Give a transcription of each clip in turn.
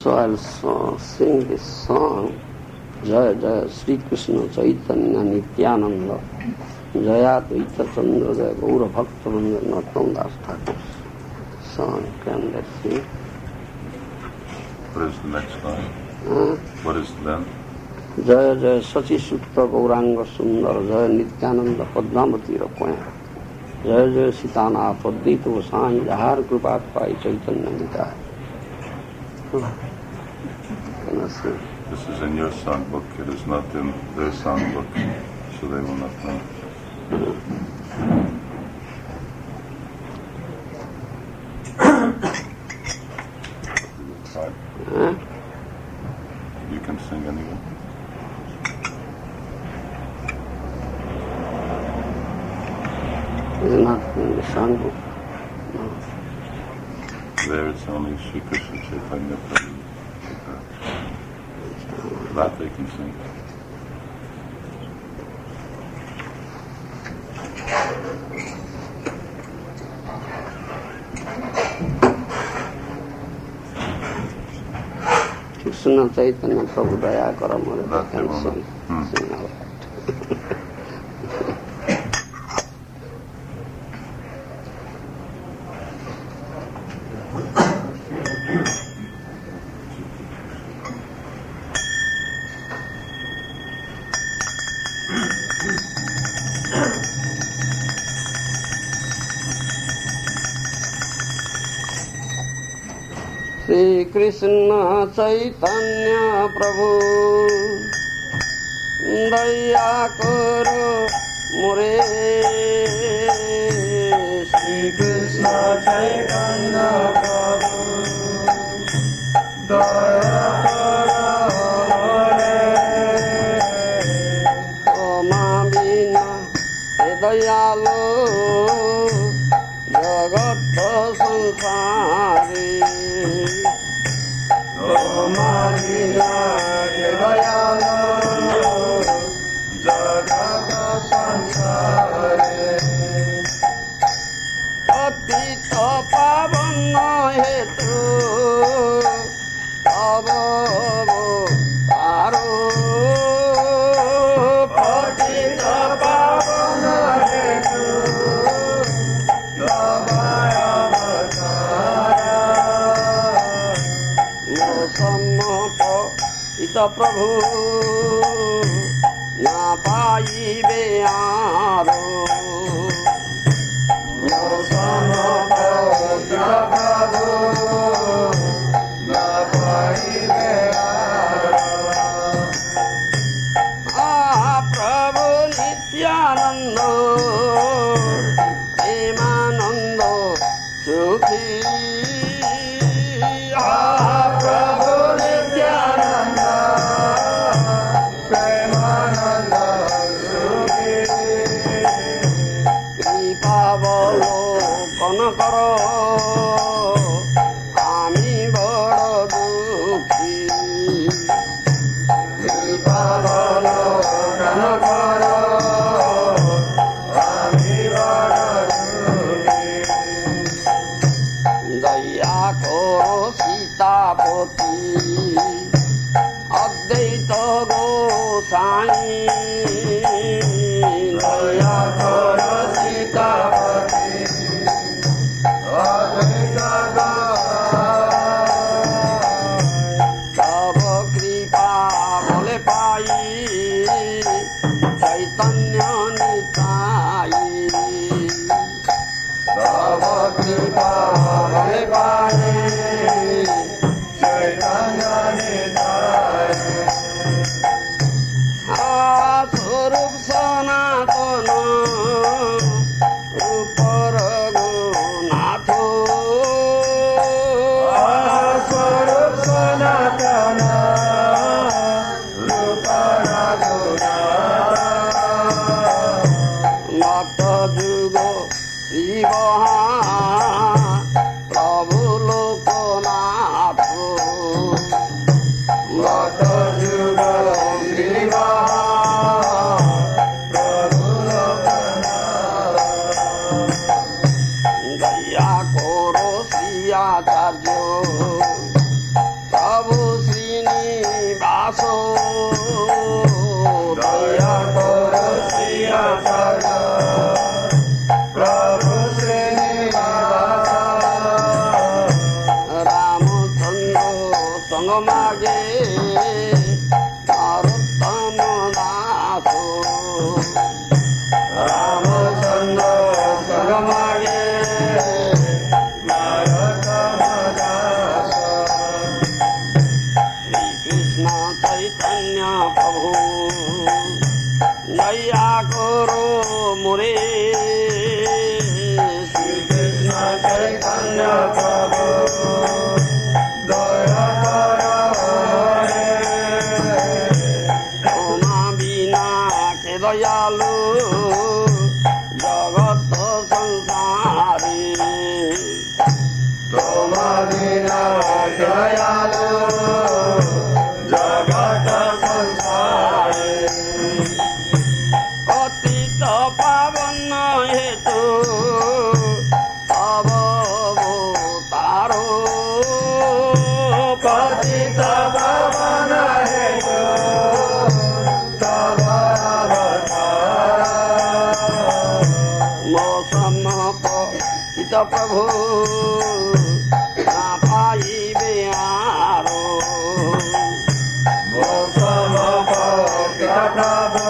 So I'll sing this song. Jaya Jaya Sri Krishna Chaitanya Nityananda Jaya Advaita Chandra Jaya Gour Bhaktivinoda Narottam Das Thakur song. Can they sing? What is the next line? What is then? Jaya Jaya Sachi Sutta Gauranga Sundar Jaya Nityananda Padmavati Rakwaya Jaya Jaya Sitana Padvita Vasai Jahar Krupat Pai Chaitanya Nitaya. Can I sing? This is in your songbook. It is not in their songbook, so they will not know. You can sing anyway. It's not in the songbook. No. There it's only Sri Krishna Chaitanya Prabhu. That they can sing. Krishna Chaitanya Prabhu Daya Kara Mare. That they will not. Sing out. Shri Krishna Chaitanya Prabhu Daya Karo Mure. Shri Krishna Chaitanya Prabhu Daya Karo Mure. Toma Bina Dayalo Jagat Sansari Marina Devayana Jagata Sansare Patita Pavana Hetu Abhavo Aro Patita Pavana Hetu Ita Prabhu na paibe aro no samapa Ita Prabhu na paibe aro Prabhu Nityananda Emananda Sukhi Prabhu Nityananda Premananda Sukhi Kripavalo Kanakaro Ami Bada Dukhi Kripavalo Kanakaro Ami Bada Dukhi Daya Koro Sitapati Advaita Gosai Daya Koro Sitapati Advaita Gosai Tava Kripa Bole Pai Chaitanya Nitai Tava Kripa Bole Pai Chaitanya संग मागे नरोत्तम दासो रामचंद्र संग मागे नरोत्तम दासो श्री कृष्ण चैतन्य प्रभु दया करो मोरे श्री कृष्ण चैतन्य प्रभु दया करो तुमा बिना के दयालु जगत संसारी तुमा बिना के दयालु जगत संसारी पतित पावन हेतु तव अवतारो पतित पावन हेतु तव अवतारो मो समर्पित प्रभु ना पाइबे आरो मो समर्पित प्रभु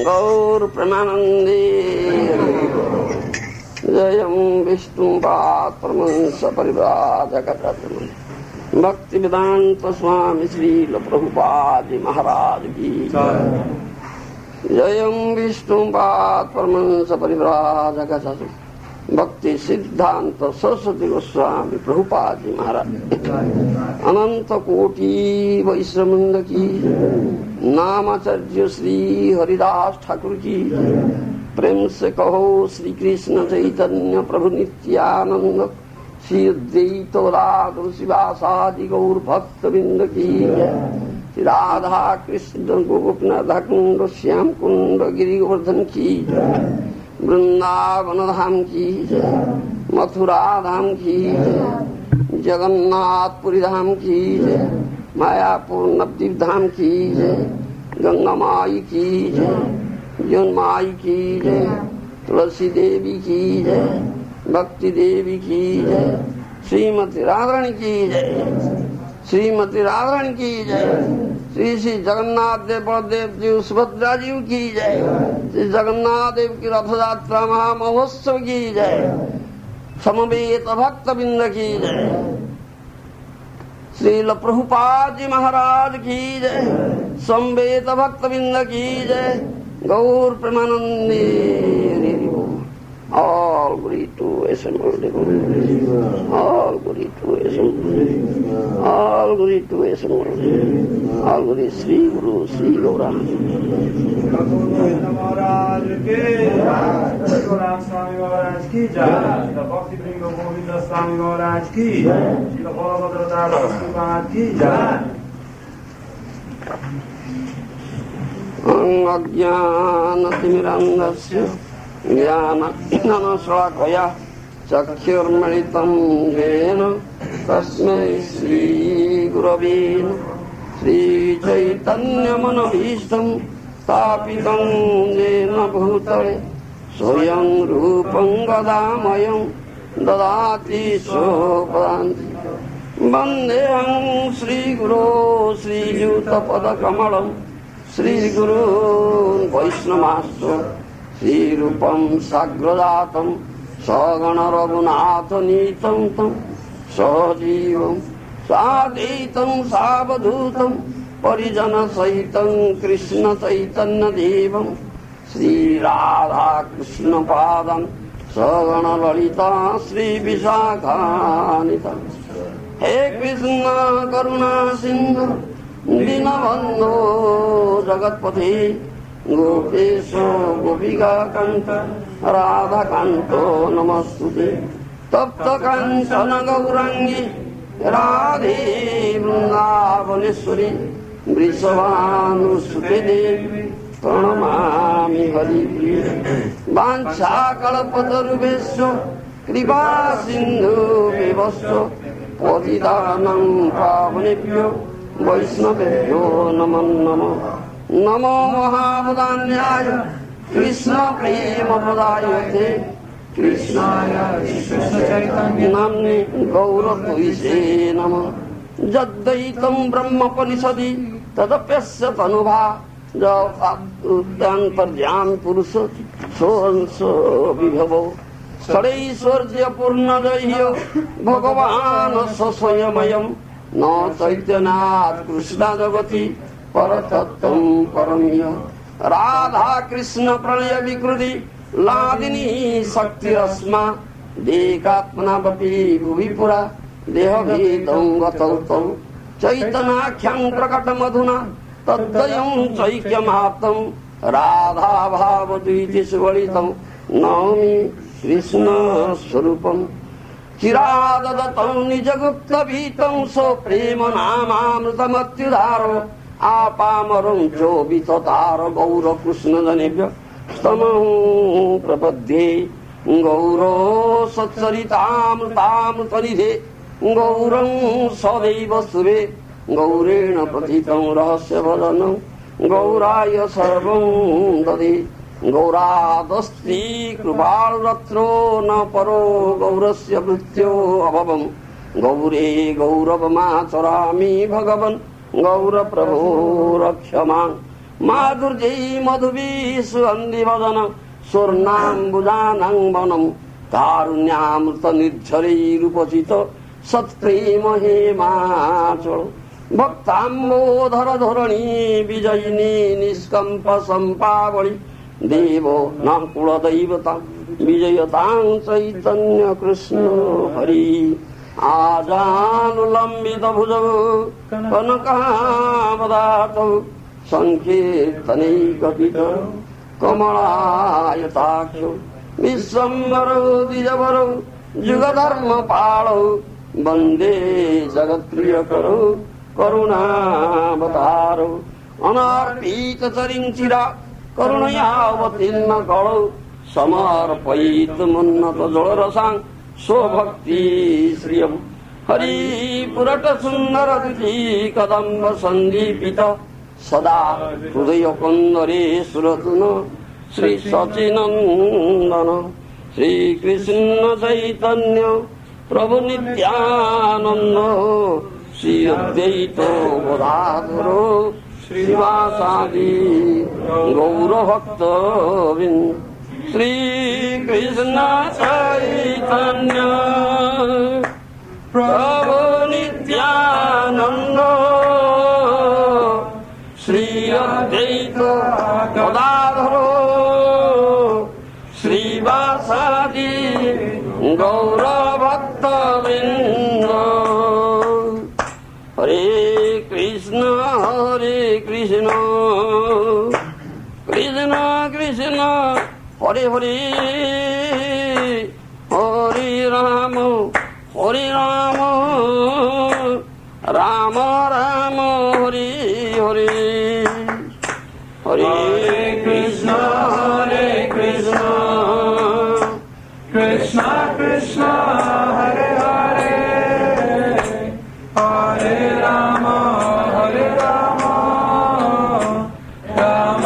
गौर प्रेमानंदे जयं विष्णुपाद परमहंस परिव्राजक भक्ति वेदांत स्वामी श्रील प्रभुपाद महाराज की जयं विष्णुपाद परमहंस परिव्राजक भक्ति सिद्धांत सरस्वती गोस्वामी प्रभुपाद महाराज अनंत कोटि वैश्रमंद की नामाचार्य श्री हरिदास ठाकुर की प्रेम से कहो श्री कृष्ण चैतन्य प्रभु नित्यानंद श्री अद्वैत राधु शिवासादि गौर भक्त बिंद की श्री राधा कृष्ण गोपनाथ कुंड श्याम कुंड गिरि गोवर्धन की वृंदावन धाम की जय, मथुरा धाम की जय, जगन्नाथपुरी धाम की जय, मायापुर नवद्वीप धाम की जय, गंगा माई की जय, जन माई की जय, तुलसी देवी की जय, भक्ति देवी की जय, श्रीमती राधारानी की जय, श्रीमती राधारानी की जय, श्री श्री जगन्नाथ देव बलदेव जी सुभद्रा जी की जय, श्री जगन्नाथ देव की रथ यात्रा महामहोत्सव की जय, समवेत भक्त बिंद की जय, श्रील प्रभुपाद जी महाराज की जय, समवेत भक्त बिंद की जय, गौर Premanandi. All glory to assembled devotees. All glory to assembled. All glory to assembled. All glory Sri Guru Sri Gauranga. Maharaj ki jai. Swami Maharaj ki jai. Bhakti Bringa Govinda Swami Maharaj ki jai. Balabhadra Das Maharaj ki jai. Ajnanatimirandasya ज्ञानश्लाकया चक्षुर्मिलितं येन तस्मै श्रीगुरवे नमः। श्रीचैतन्यमनभीष्टं स्थापितं येन भूतले स्वयं रूपं गदामयं ददाति स्वपदान्ति। वन्देऽहं श्रीगुरो श्रीयुतपदकमलं श्रीगुरून् वैष्णवांश्च श्रीरूपं साग्रजातं सगण रघुनाथनीतं तं सहजीवं साद्वैतं सावधूतं परिजनसहितं कृष्ण चैतन्यदेवं श्रीराधाकृष्णपादं सगण ललिता श्रीविशाखान्वितं। हे कृष्ण करुणा सिन्धु दीनबन्धो जगत्पते गोपेश गोपिका कांत राधा कांतो नमस्तुते। तप्त कांचन गौरांगी राधे वृंदावनेश्वरी वृषभानुसुते देवी प्रणमामि हरिप्रिये। वाञ्छाकल्पतरुभ्यश्च कृपा सिन्धुभ्यश्च पतितानां पावनेभ्यो वैष्णवेभ्यो नमो नमः। नमो महावदान्याय कृष्ण प्रेम प्रदायते कृष्णाय कृष्ण चैतन्य नाम्ने गौरत्विषे नमः। यद्वैतं ब्रह्मोपनिषदि तदप्यस्य तनुभा जन्तर्यामि पुरुष सोऽंश विभवो षडैश्वर्य पूर्णदैह्यो भगवान् स्वयमयं न चैतन्यात् कृष्ण जगति परतत्त्वं परमीय। राधा कृष्ण प्रणय विकृति लादिनी शक्तिरस्मा देकात्मनापि भुवि पुरा देहभेदं गतौ तौ चैतन्याख्यं प्रकटमधुना तद्वयं चैक्यमाप्तं राधा भावद्वीति सुगलितं नौमि कृष्ण स्वरूपम्। चिराददतं निजगुप्तभीतं स्वप्रेम नामामृतमत्युदारो आपामरं चोभिततार गौर कृष्ण जनेभ्य स्तमं प्रपद्ये। गौरो सच्चरितामृतामृतनिधे गौरं सदैव सुरे गौरेण प्रथितं रहस्य भजनं गौराय सर्वं ददे। गौरादस्ति कृपालरत्नो न परो गौरस्य मृत्यो अभवम्। गौरे गौरवमाचरामि भगवन् गौर प्रभो रक्ष माम्। माधुर्यै मधुभिः सुगन्धिभजन स्वर्णाम्बुजानां वनं कारुण्यामृत निर्झरैरुपचित सत्प्रेम हेमाचल। भक्ताम्बोधर धरणी विजयिनी निष्कम्प सम्पावळि देवो न कुलदैवता विजयतां चैतन्य कृष्ण हरि। आजानुलम्बित भुजौ कनकावदातौ संकीर्तनैकपितौ कमलायताक्षौ विश्वम्भरौ द्विजवरौ जुगधर्मपालौ वन्दे जगत्प्रियकरौ करुणावतारौ। अनार्पितचरिञ्चिरा करुणयावतीर्ण कलौ समर्पयितुमुन्नतजोरसां स्वभक्तिश्रियम् हरिपुरटसुन्दरतिथि कदम्ब सन्दीपित सदा हृदयकुन्दरे सुरतुन श्री सचिनन्दन श्रीकृष्ण चैतन्य प्रभु नित्यानन्द श्री अद्वैत गदाधर श्रीवासादि गौरभक्तवृन्द श्रीकृष्ण चैतन्य प्रभु नित्यानन्द श्री अद्वैत गदाधर श्रीवासादि गौरभक्तवृन्द हरे कृष्ण कृष्ण कृष्ण हरे हरे हरे राम राम राम हरे हरे हरे कृष्ण कृष्ण कृष्ण हरे हरे हरे राम राम राम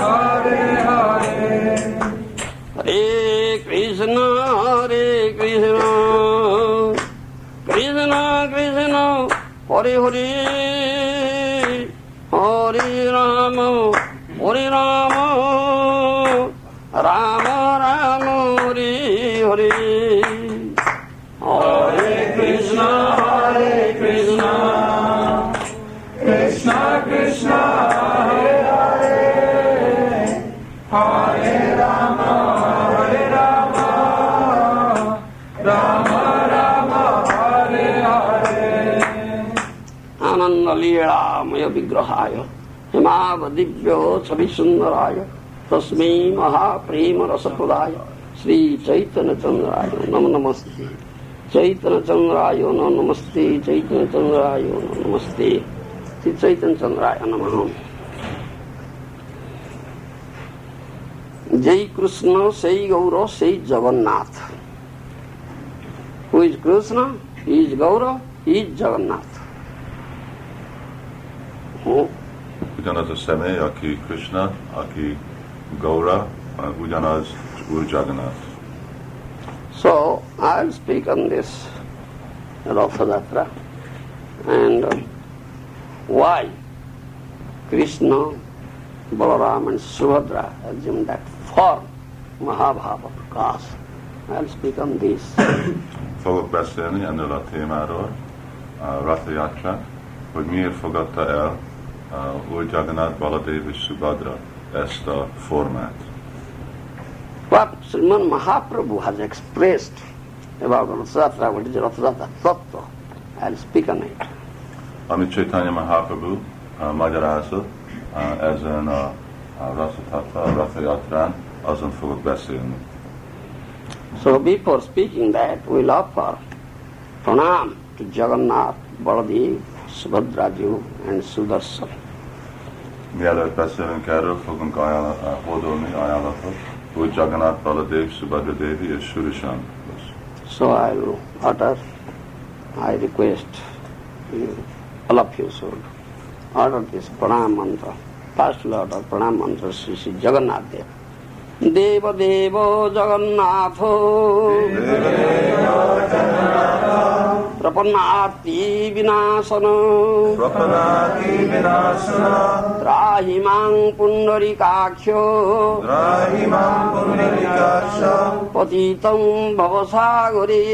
हरे हरे हरे कृष्ण कृष्ण कृष्ण हरे हरे हरे राम राम राम हरे हरे हरे कृष्ण कृष्ण कृष्ण हरे हरे हरे राम राम राम हरे हरे आनंद लीलामय विग्रहाय हिमावदिव्य छवि सुंदराय तस्मै महाप्रेम रसप्रदाय श्री चैतन्य चंद्राय नमो नमस्ते चैतन्य चंद्राय नमो नमस्ते चैतन्य चंद्राय नमो नमस्ते श्री चैतन्य चंद्राय नमः जय कृष्ण sei गौर sei Jagannath Who is Krishna? He is Gaura, he is Jagannath. Ugyanaz a személy, aki Krishna, aki Gaura, ugyanaz Úr Jagannath. So, I will speak on this Rathayatra and why Krishna, Balaram and Subhadra assumed that form Mahabharata Prakash. I will speak on this. Fogok beszélni ennél a témáról, a Rathayatra, hogy miért fogadta el Úr Jagannath, Baladev és Subhadra ezt a formát. What Sriman Mahaprabhu has expressed about Rathayatra, what is Rathayatra Tattva, I will speak on it. Amit Chaitanya Mahaprabhu magyarázott ezen a Rathayatrán, azon fogok beszélni. So before speaking that, we will offer pranam to Jagannath, Baladev, Subhadraju and Sudarshan. Mielőtt beszélünk erről, fogunk hódolni ajánlatot, hogy Jagannath, Baladev, Subhadradevi és Sudarshan. So I will utter, I request you, all of you should utter this pranam mantra. First will utter pranam mantra, Sri Sri Jagannath Dev. Deva Deva Jagannatho Prapannati Vinasana Trahimang Pundarikaksho Patitam Bhavasagari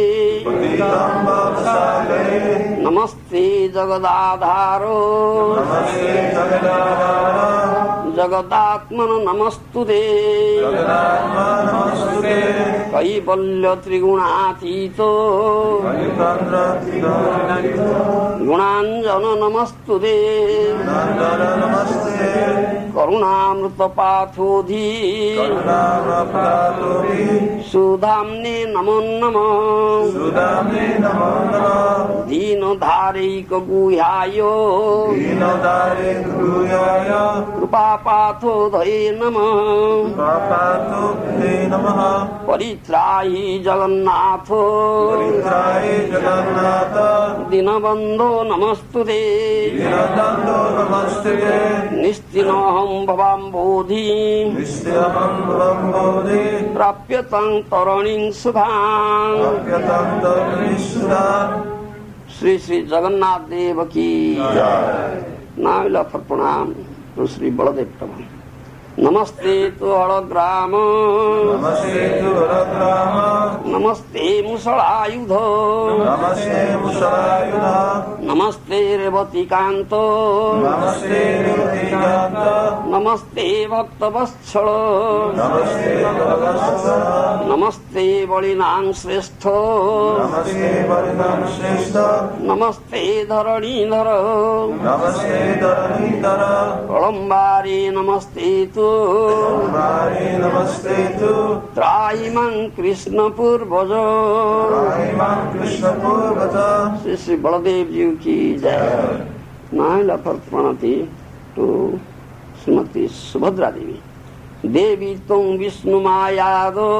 Namaste Jagadadharo Jagadatmana Namastude Kaivalya Trigunatito Gunanjana Namastude करुणामृतपाथोधि सुधाम्ने नमो नमः दीनधारैकगुह्याय कृपापाथोधये नमः परित्राहि जगन्नाथ दीनबन्धो नमस्तुते निस्तिनोऽहं भवाम्बोधि प्राप्यतं तरणीं शुभां। श्री श्री जगन्नाथ देव की नाम फर प्रणाम तो श्री बलदेव प्रभु। नमस्ते तो हलग्राम नमस्ते मुसलायुध नमस्ते रेवतीकांत नमस्ते भक्तवत्सल नमस्ते बलिनां श्रेष्ठ नमस्ते धरणीधर कलम्बारे नमस्ते तु त्राहिमां कृष्ण पूर्वज। श्री श्री बलदेव जी की जय। नाइला प्रणति टू श्रीमती सुभद्रा देवी। देवी तुम विष्णु मायादो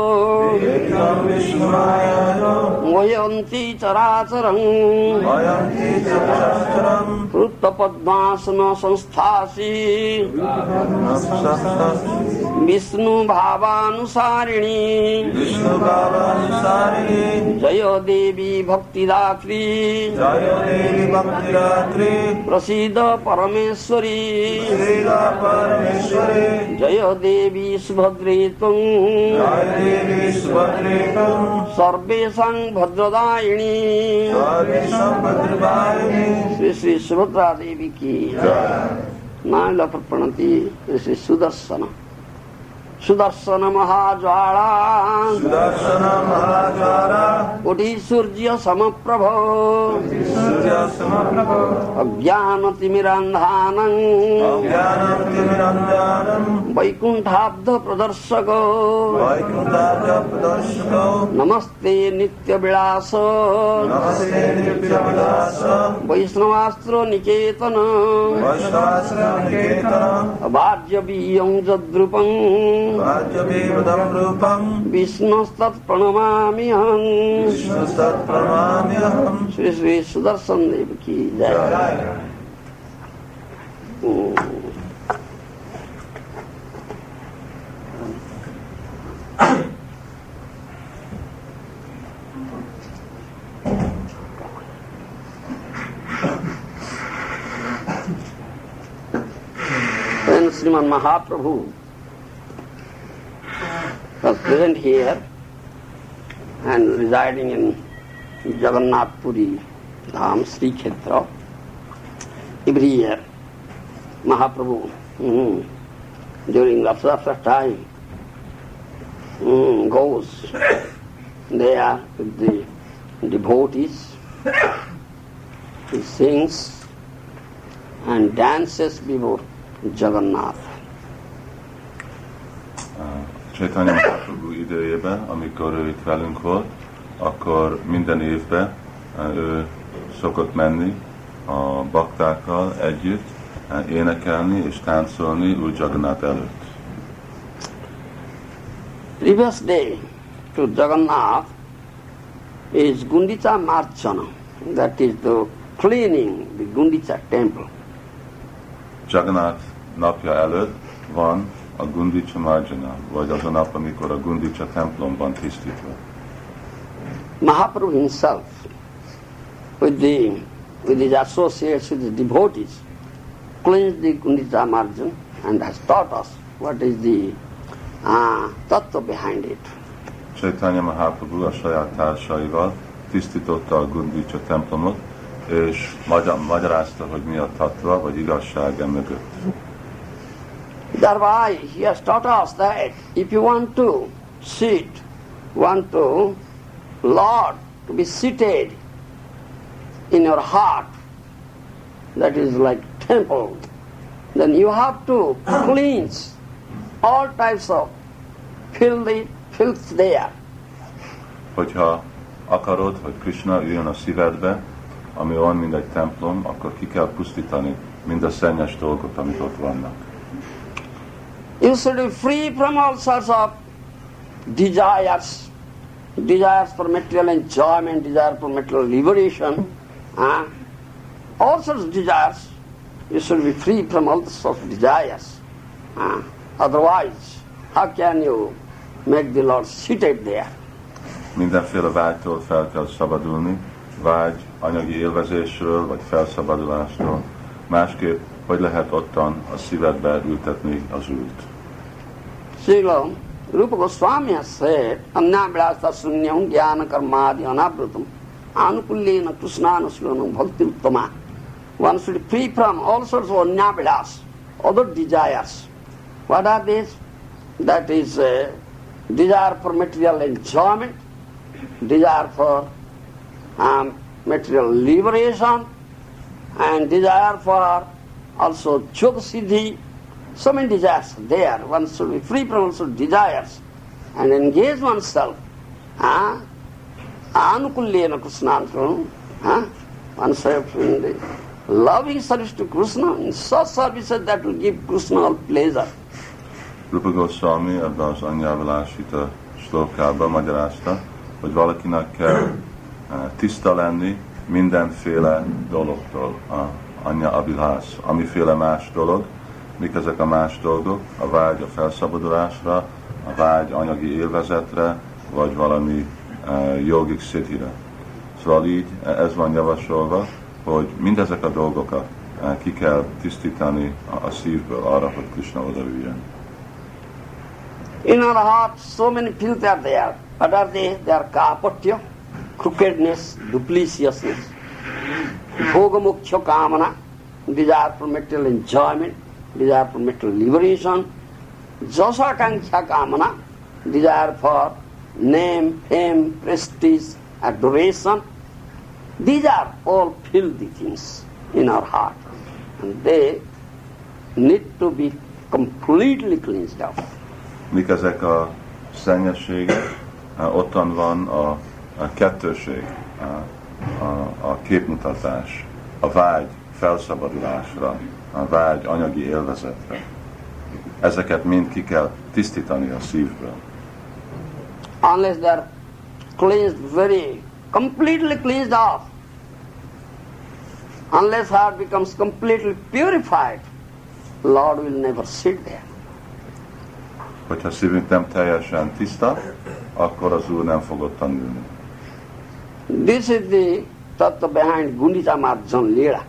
मोहयन्ति चराचरं कृतपद्मासन संस्थासि विष्णु भावानुसारिणी जय देवी भक्तिदात्री प्रसीद परमेश्वरी जय देवी सुभद्रे त्वं सर्वेषां भद्रदायिनी। श्री श्री सुभद्रा देवी की नाम प्रणति। श्री सुदर्शन सुदर्शन महाज्वाला कोटि सूर्य समप्रभ अज्ञानतिमिरान्धानं वैकुंठाब्ध प्रदर्शक नमस्ते नित्य विलास वैष्णवास्त्र निकेतन भाज्यवीयं जद्रूपं विष्णुस्तत्प्रणमाम्यहम्। श्री श्री सुदर्शन देव की जय। Then Sriman Mahaprabhu was present here and residing in Jagannath Puri Dham Sri Kshetra. Every year Mahaprabhu during Rasrasa time goes there with the devotees. He sings and dances before Jagannath. Chaitanya Mahaprabhu idejében, amikor ő itt velünk volt, akkor minden évben ő szokott menni a baktákkal együtt, énekelni és táncolni Úr Jagannath előtt. Previous day to Jagannath is Gundicha Marchana, that is the cleaning the Gundicha temple. Jagannath napja előtt van a Gundicha Marjana, vagy az a nap, amikor a Gundicha Templom van tisztítva. Mahaprabhu himself, with his associates, with his devotees, cleansed the Gundicha Marjan and has taught us what is the tattva behind it. Chaitanya Mahaprabhu a saját társaival tisztította a Gundicha templomot, és magyarázta, hogy mi a tattva, vagy igazság mögött. Thereby he has taught us that if you want to sit, want to Lord to be seated in your heart, that is like temple, then you have to cleanse all types of filth there. Hogyha akarod, hogy Krishna üljön a szívedbe, ami olyan, mint egy templom, akkor ki kell pusztítani mind a szennyes dolgot, amik ott vannak. You should be free from all sorts of desires for material enjoyment, desire for material liberation, all sorts of desires. You should be free from all sorts of desires. Otherwise, how can you make the Lord seated there? Mindenféle vágytól fel kell szabadulni, vágy anyagi élvezésről, vagy felszabadulástól. Másképp, hogy lehet ottan a szívedbe ültetni az ült. Srila Rupa Goswami has said, Annabhyasa sunyam jnana karmadi anabrutam anukullena krishnanuslanam bhakti uttama. One should be free from all sorts of annabhyas, other desires. What are these? That is desire for material enjoyment, desire for material liberation, and desire for also Yoga Siddhi. So many desires there. One should be free from also desires and engage oneself. Anukullena Krishnanuslanam. Oneself in the loving service to Krishna, in such services that will give Krishna all pleasure. Rupa Goswami ebben az anyjávalásita slokában magyarázta, hogy valakinek kell tiszta lenni mindenféle dologtól. Anya abhilász, amiféle más dolog. Mik ezek a más dolgok? A vágy a felszabadulásra, a vágy anyagi élvezetre, vagy valami jogik szithire. Szóval így ez van javasolva, hogy mindezek a dolgokat ki kell tisztítani a szívből arra, hogy Krishna odaüljön. In our heart, so many filth are there. What are they? They are kapatya, crookedness, dupliciousness, bhogamukkhya kamana, desire for material enjoyment, desire for material liberation, jasakanksha kamana, desire for name, fame, prestige, adoration. These are all filthy things in our heart, and they need to be completely cleansed out. Mik ezek a szennyességek? Ottan van a kettőség, a képmutatás, a vágy felszabadulásra, a vágy anyagi élvezetre. Ezeket mind ki kell tisztítani a szívből. Unless they are cleansed very completely cleansed off, unless heart becomes completely purified, Lord will never sit there. Hogyha szívünk nem teljesen tiszta, akkor az Úr nem fog ottan ülni. This is the tattva behind Gundicha Marjan Lila.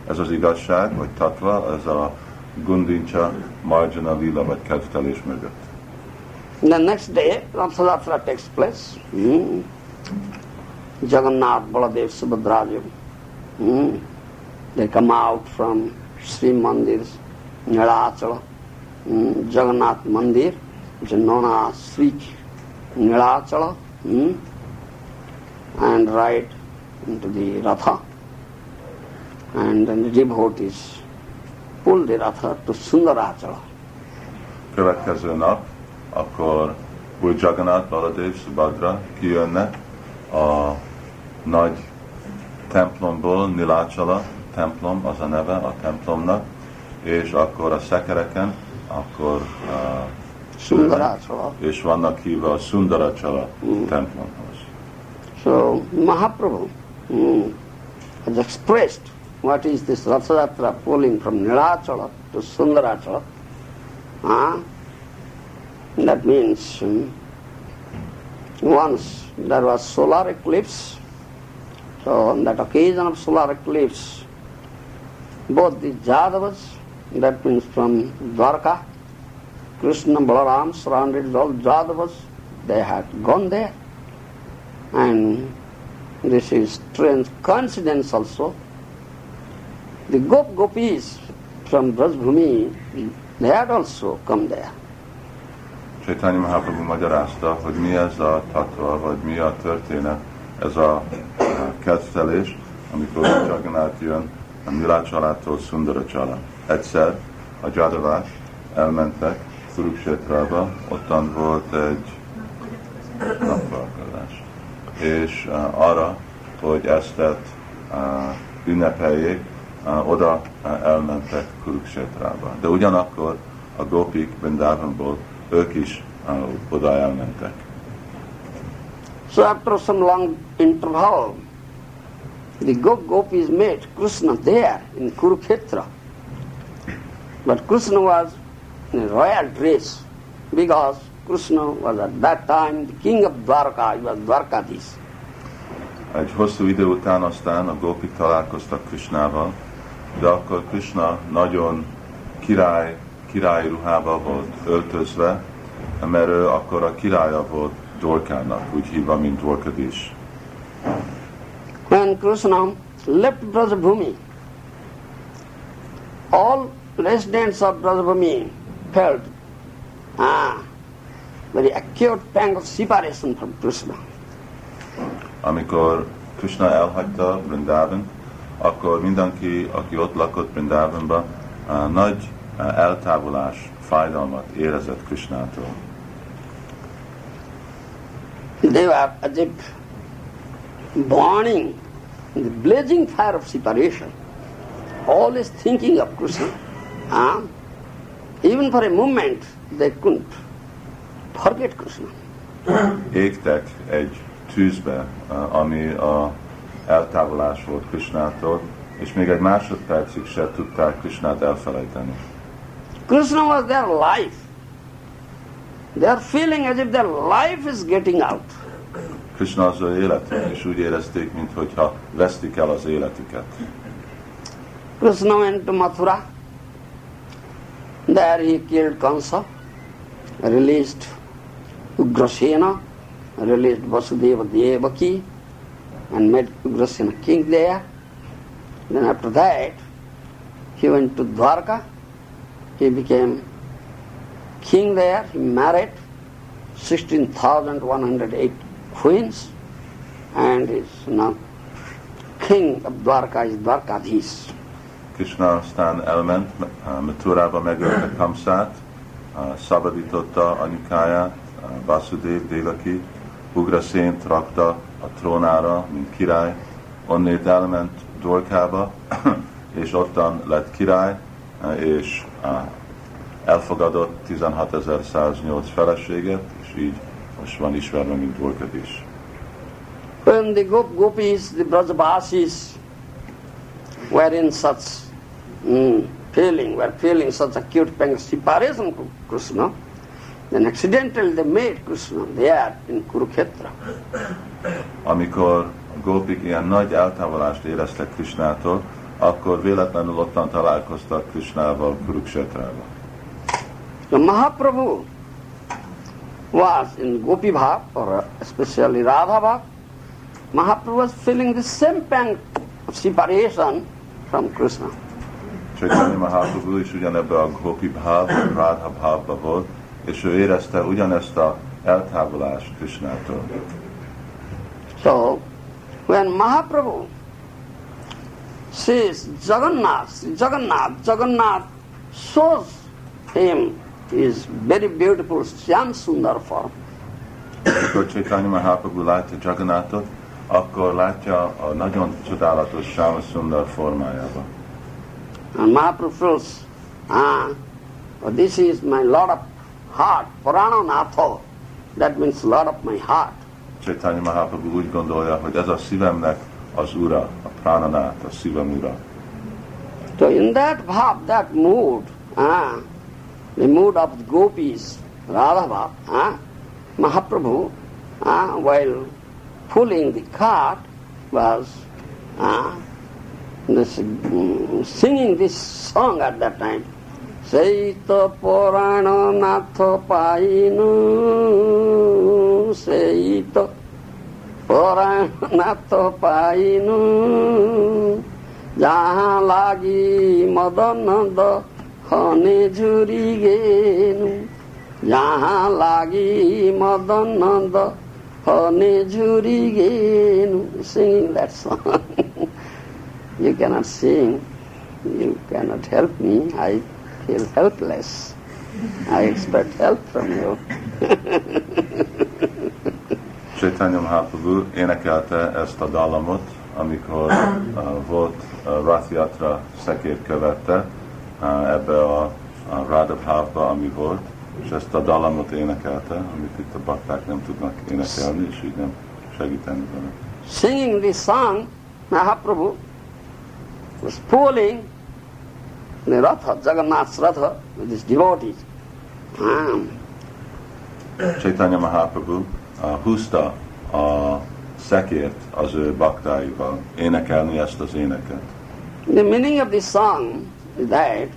Ez az igazság, vagy tatva, ez a Gundicha Marjana Lila, vagy kedvtelés mögött. The next day, Rathayatra takes place. Jagannath, Baladev, Subhadraju. They come out from Sri Mandir's Nilachala. Jagannath Mandir, which is known as Sri Nilachala, and ride into the Ratha, and then the devotees pull the Ratha to Sundarachala. Következő nap, akkor Úr Jagannath, Baladev, Subhadra kijönnek a nagy templomból, Nilachala templom, az a neve a templomnak, és akkor a szekereken, akkor és vannak hívva a Sundarachala templomhoz. So Mahaprabhu has expressed what is this Rathayatra pulling from Nilachala to Sundarachala. That means once there was solar eclipse, so on that occasion of solar eclipse, both the Jadavas, that means from Dwarka, Krishna, Balaram, surrounded with all Jadavas, they had gone there. And this is strange coincidence also. The Gopis from Brajbhumi, they had also come there. Chaitanya Mahaprabhu magyarázta, hogy mi ez a tatva, vagy mi a történet, ez a kedvtelés, amikor Jagannath jön a Milá családtól Szundara család. Egyszer a Jadavák elmentek Kuruksétrába, ottan volt egy napfarkadás. És arra, hogy ezt ünnepeljék, oda elmentek Kuruksétrába. De ugyanakkor a gópik Vrindavanból ők is oda elmentek. So after some long interval, the gopis met Krishna there in Kurukshetra. But Krishna was in a royal dress because Krishna was at that time the king of Dwarka, he was Dwarkadis. Egy hosszú idő után aztán a gópik találkoztak Krishnával, de akkor Krishna nagyon királyi ruhába volt öltözve, mert ő akkor a királya volt Dwarkának, úgy hívva, mint Dwarkadis. When Krishna left Brajabhumi, all residents of Brajabhumi felt very acute pang of separation from Krishna. Amikor Krishna elhagyta Vrindavant, akkor mindenki, aki ott lakott Vrindavanban, nagy eltávolás, fájdalmat érezett Krishnától. They were as if burning in the blazing fire of separation, always thinking of Krishna. Even for a moment they couldn't forget Krishna. Égtek egy tűzbe, ami a eltávolás volt Krishnától, és még egy másodpercig se tudták Krishnát elfelejteni. Krishna was their life. They are feeling as if their life is getting out. Krishna az ő életük, és úgy érezték, mintha vesztik el az életüket. Krishna went to Mathura. There he killed Kansa, released Ugrasena, released Vasudeva Devaki, and made Ugrasena king there. Then after that, he went to Dwarka. He became king there. He married 16,108 queens, and is now king of Dwarka, is Dwarkadis. Krishna aztán elment Mathurába, megölte Kamszát, szabadította anyukáját, Vasudev Devaki, Ugrasent rakta a trónára, mint király, onnét elment Dwarkába, és ottan lett király, és elfogadott 16.108 feleséget, és így most van ismerve, mint Dwarkadis. When the gopis, the Brajavasis, were in such feeling such acute pang of separation from Krishna, then accidentally they met Krishna there in Kurukshetra. Amikor a gópik ilyen nagy eltávolást éreztek Krishnától, akkor véletlenül ottan találkoztak Krishnával Kuruksetrában. The Mahaprabhu was in Gopi Bhav, or especially Radha Bhav. Mahaprabhu was feeling the same pang of separation from Krishna. Chaitanya Mahaprabhu is ugyanebben a Gopi Bhav, Radha Bhavba volt, és ő érezte ugyanezt a eltávolást Krishnától. So, when Mahaprabhu sees Jagannath shows him his very beautiful Shyam Sundar form. Amikor Chaitanya Mahaprabhu látja Jagannathot, akkor látja a nagyon csodálatos Shyam Sundar formájában. And Mahaprabhu feels, this is my Lord of heart, Prananatha, that means Lord of my heart. Chaitanya Mahaprabhu úgy gondolja, hogy ez a szívemnek az ura, a Prananath, a szívem ura. So in that bhav, that mood, the mood of the gopis, Radha Bhav, Mahaprabhu, while pulling the cart, was singing this song at that time. Seita Purana Natha Painu, Seita Purana Natha Painu, Jahan lagi madananda hane juri genu, Jahan lagi madananda hane juri genu, singing that song. you cannot sing, you cannot help me, I feel helpless. I expect help from you. Chaitanya Mahaprabhu énekelte ezt a dallamot, amikor volt Rath Yatra szekért követte ebbe a Radha Bhavba, ami volt, és ezt a dallamot énekelte, amit itt a bakták nem tudnak énekelni, és így nem segíteni vele. Singing this song, Mahaprabhu was pulling the Ratha, Jagannath's Ratha, with his devotees. Chaitanya Mahaprabhu húzta a szekért az ő baktáival, énekelni ezt az éneket. The meaning of this song is that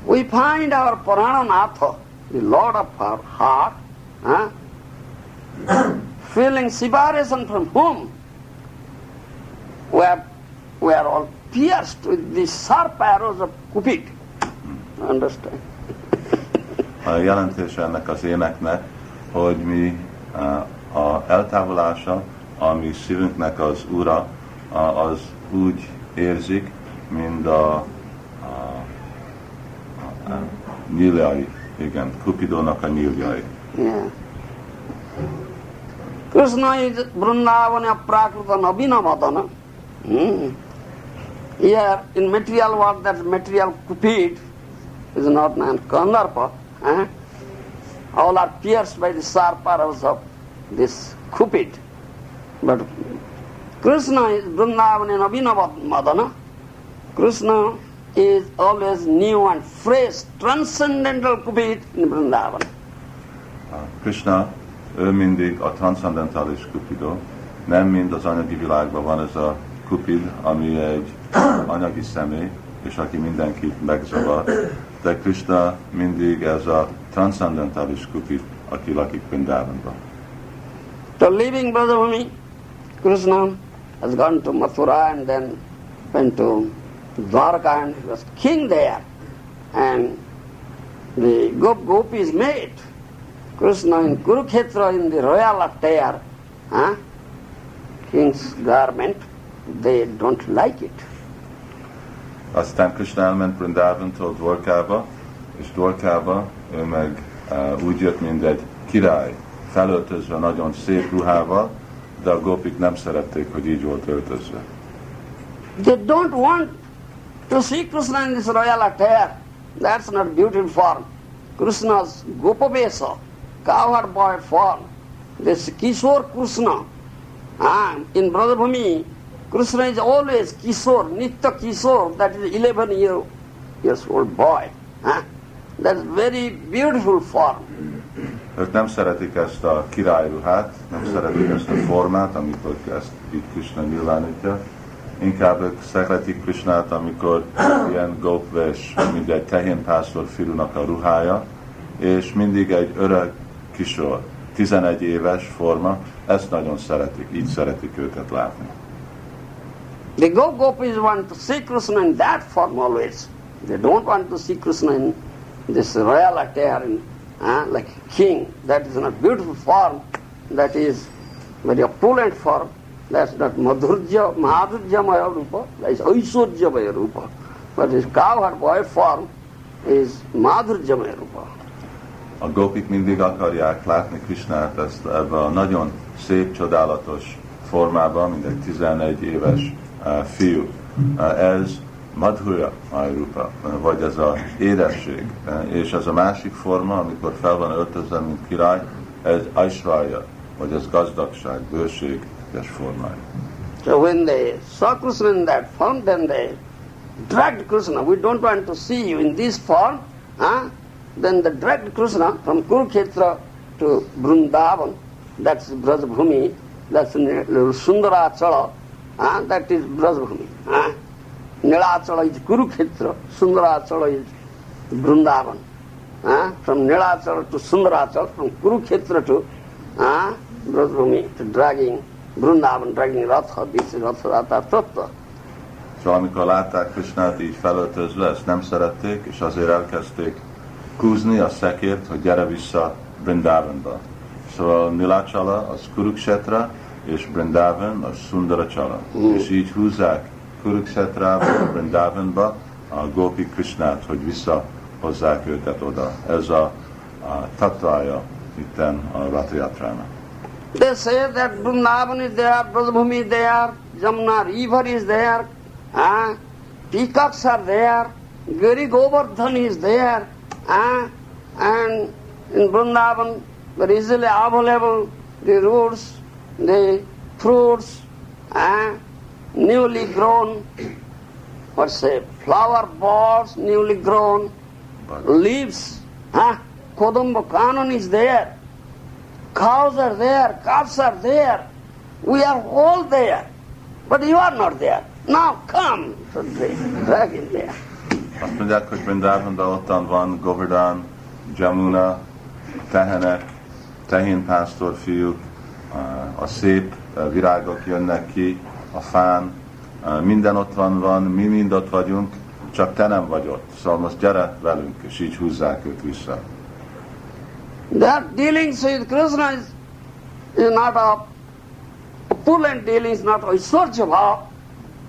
we find our Prananatha, the Lord of our heart, feeling separation from whom we are all pierced with the sharp arrows of Cupid. Understand? A jelentése ennek az éneknek, hogy mi a eltávolása, ami szívünknek az ura, az úgy érzik, mint a nyíljai, igen, Cupidónak a nyíljai. Yeah. Krishna is Vrindavana Prakrita Nabhinamadana. Here in material world, that material Cupid is not named Kandarpa. All are pierced by the sharp arrows of this Cupid. But Krishna is Vrindavana Nabhinamadana. Krishna is always new and fresh, transcendental Cupid in Vrindavan. Krishna, ő mindig a transzendentális Cupidó, nem mind az anyagi világban van ez a Cupid, ami egy anyagi személy, és aki mindenkit megzavar, de Krishna mindig ez a transzendentális Cupid, aki lakik Vrindavanban. So leaving Brajabhumi, Krishna has gone to Mathura and then went to Dwarka and he was king there. And the gopis made Krishna in Kurukshetra in the royal attire, king's garment. They don't like it. Aztán Krishna elment Vrindavantól Dwarkába, és Dwarkába ő meg úgy jött, mint egy király, felöltözve nagyon szép ruhával, de a gopik nem szerették, hogy így volt öltözve. They don't want to see Krishna in this royal attire. That's not beautiful form. Krishna's Gopavesa, cowherd boy form. This Kishore Krishna. In Brajabhumi, Krishna is always Kishore, Nitya Kishore, that is 11 years old boy. That's very beautiful form. Ők nem szeretik ezt a királyruhát, nem szeretik ezt a formát, amikor ezt itt Krishna nyilvánítja. Inkább ők szeretik Krishnát, amikor ilyen gopvés, mint egy tehénpásztor fiúnak a ruhája, és mindig egy öreg kisor, 11 éves forma, ezt nagyon szeretik, így szeretik őket látni. The gopis want to see Krishna in that form always. They don't want to see Krishna in this royal attire, like a king. That is not beautiful form, that is very opulent form. That's not madhurjamaya rupa, that is aishwarjamaya rupa. But this cowherd boy form is madhurjamaya rupa. A gopik mindig akarják látni Krishnát ezt ebben a nagyon szép, csodálatos formában, mint egy 11 éves fiú. Ez madhurja rupa, vagy ez az édesség. És ez a másik forma, amikor fel van öltözve, mint király, ez aishvarya, vagy ez gazdagság, bőséges formája. So when they saw Krishna in that form, then they dragged Krishna. We don't want to see you in this form. Then they dragged Krishna from Kurukshetra to Vrindavan. That's Brajabhumi. That's Sundarachala. That is Brajabhumi. Nilachala is Kurukshetra. Sundarachala is Vrindavan. From Nilachala to Sundarachala, from Kurukshetra to Brajabhumi, to dragging Vrindavan, dragging Ratha. This is Ratha Tattva. Szóval amikor látták Krishnát így felöltözve, ezt nem szerették, és azért elkezdték kúzni a szekért, hogy gyere vissza Vrindavanba. Szóval Nilachala az Kurukshetra, és Vrindavan az Sundarachala. És így húzzák Kurukshetrába, Vrindavanba a Gopi Krishnát, hogy visszahozzák őket oda. Ez a tatvája itten a Ratha-játrának. They say that Vrindavan is there, Brajabhumi is there, Jamuna river is there, peacocks are there, Giri Govardhan is there, and in Vrindavan very easily available the roots, the fruits, newly grown, flower pots, newly grown, leaves, Kodamba Kanon is there, cows are there, calves are there, we are all there, but you are not there. Now come, so they drag in there. Azt mondják, hogy Vrindavanban ottan van Govardhan, Jamuna, tehenek, tehénpásztor fiúk, a szép virágok jönnek ki a fán, minden ott van, mi mind ott vagyunk, csak te nem vagy ott. Szóval most gyere velünk, és így húzzák őt vissza. Their dealings with Krishna is not a opulent dealings, not Aishwarya bhav,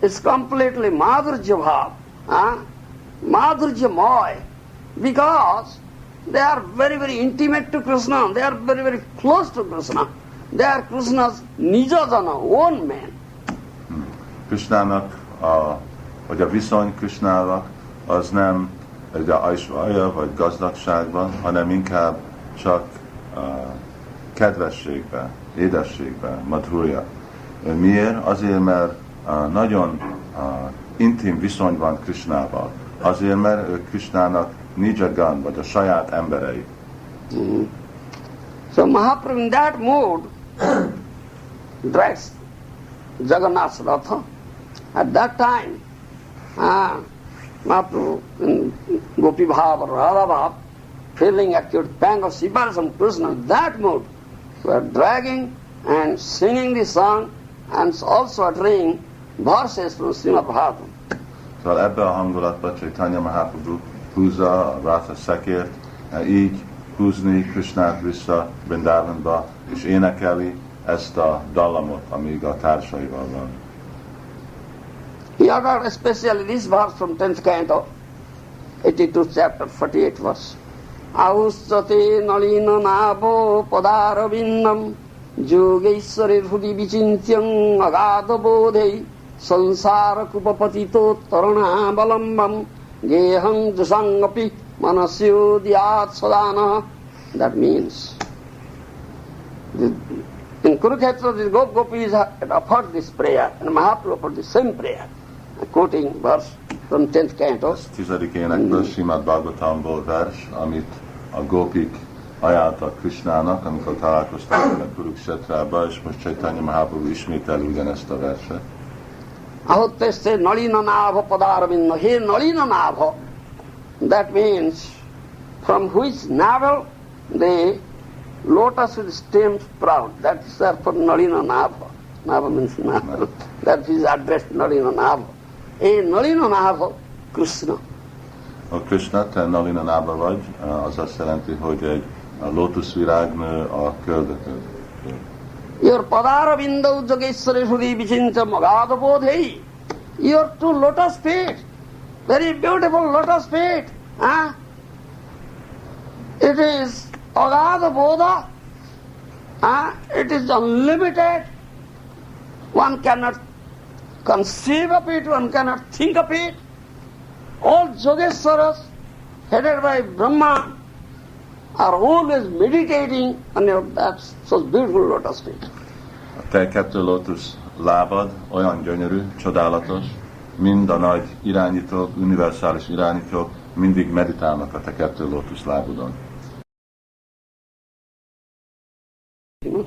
it's completely Madhurya bhav, Madhurya moy, because they are very, very intimate to Krishna, they are very, very close to Krishna. They are Krishna's nijajana, own man. Krishnának, vagy a viszony Krishnával, az nem egy aishvarya vagy gazdagságban, hanem inkább csak kedvességben, édességben, madhurja. Miért? Azért, mert nagyon intim viszony van Krishnával. Azért, mert ő Krishnának nijagan, vagy a saját emberei. So Mahaprabhu in that mood drags Jagannath's Ratha. At that time, Mahaprabhu in Gopi Bhav or Radha Bhav, feeling acute pang of Sibarism, Krishna, in that mood, were dragging and singing the song and also uttering verses from Srimad Bhagavatam. Szóval ebbe a hangulatba Chaitanya Mahaprabhu húzza a Ratha szekért, így húzni Krishnát vissza Vrindavanba, és énekeli ezt a dallamot, amíg a társaival van. He uttered especially this verse from 10th canto, 82 chapter, 48 verse. Aussate nalina nabo padarabindam yogeশ্বরের হুদি বিচিন্ত্যং অগাধ বোধেই সংসার কুপপতিতো তরণাবলম্বম গেহং যুসঙ্গপি manasyodyat sadana. That means in Kurukshetra the Gopis had offered this prayer and Mahaprabhu offered the same prayer, quoting verse from 10th canto. 10. énekből Srimad Bhagavatamból vers, amit a Gopik ajánlottak Krishnának, amikor találkoztak vele Kuruksetrába, és most Chaitanya Mahaprabhu ismételi ugyanezt a verset. Ahotteste nalina nabha padaravinna. Here nalina nabha, that means from which navel the lotus with stem sprout. That is therefore nalina nabha. Nabha means navel. That is addressed nalina nabha. A nalina nabha, Krishna. A Krishna, te nalina nabha vagy, az azt jelenti, hogy egy lótuszvirág nő a köldökön. Your padara vindau jogeshwari sudi vichinta magada bodhei. Your two lotus feet, very beautiful lotus feet. It is agada bodha. It is unlimited. One cannot conceive of it, one cannot think of it. All Yogeshwaras, headed by Brahma, are always meditating on your that such beautiful lotus feet. A te kettő lótusz lábad olyan gyönyörű, csodálatos, mind a nagy irányítók, univerzális irányítók mindig meditálnak a te kettő lótusz lábudon.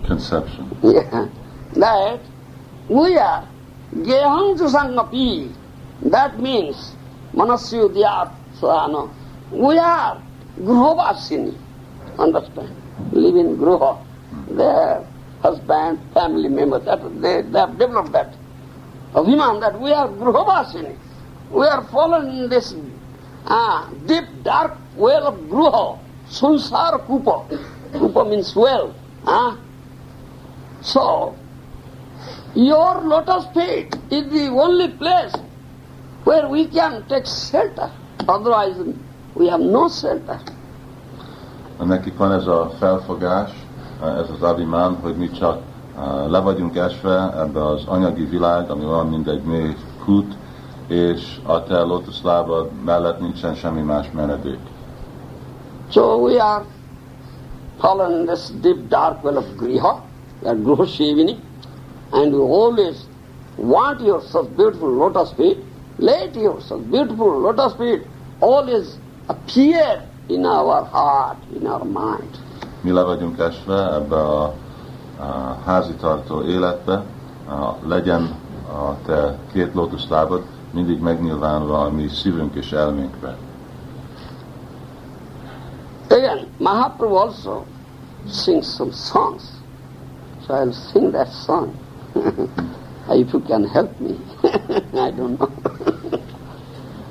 Conception. Yeah. That we are Gehang Susangapi. That means Manasyudyat Sadhana. We are Gruhavasini. Understand? Live in Gruha. Their husband, family members, they have developed that Abhiman that we are Gruhavasini. We are fallen in this deep, dark well of Gruha, Sunsar Kupa. Kupa means well. So, your lotus feet is the only place where we can take shelter. Otherwise, we have no shelter. Nekik van ez a felfogás, ez az abimán, hogy mi csak le vagyunk esve ebbe az anyagi világ, ami olyan, mint egy mély kút, és a te lótuszlábad mellett nincsen semmi más menedék. So we are fallen in this deep dark well of griha, we are gruha-shevini, and we always want yourself beautiful lotus feet. Let yourself beautiful lotus feet always appear in our heart, in our mind. Mi le vagyunk esve ebbe a házitartó életbe, legyen a te két lótuszlábad mindig megnyilvánulva a mi szívünk és elménkbe. Again, Mahaprabhu also sings some songs. So I'll sing that song. If you can help me. I don't know.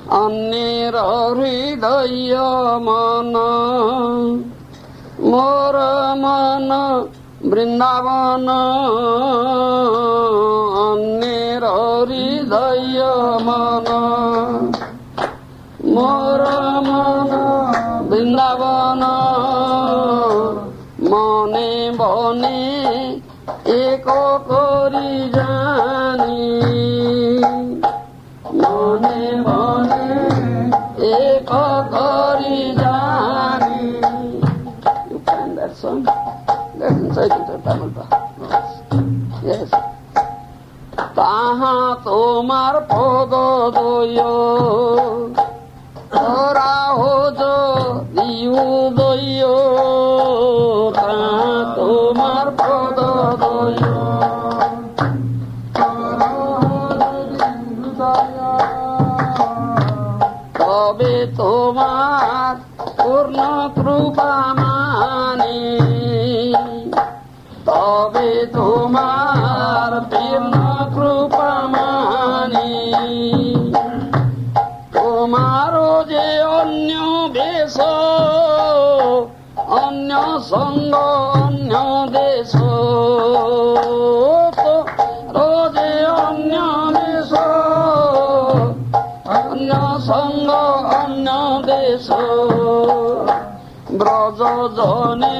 Annira hridaya mana mora mana Vrindavana Annira hridaya mana mora mana Vrindavana mane bane eko kori jani mane bane eko kori jani. You find that song? That's inside the Tamil Bhagavad. Yes. Taha tomar podo doyo tora hojo diu doyo taha tomar podo doyo tora hojo diu doyo tobe tomar purna krupa mani tobe tomar purna krupa mani tomaro je onyo beso onyo sango onyo deso roje onyo beso onyo sango onyo deso braja jane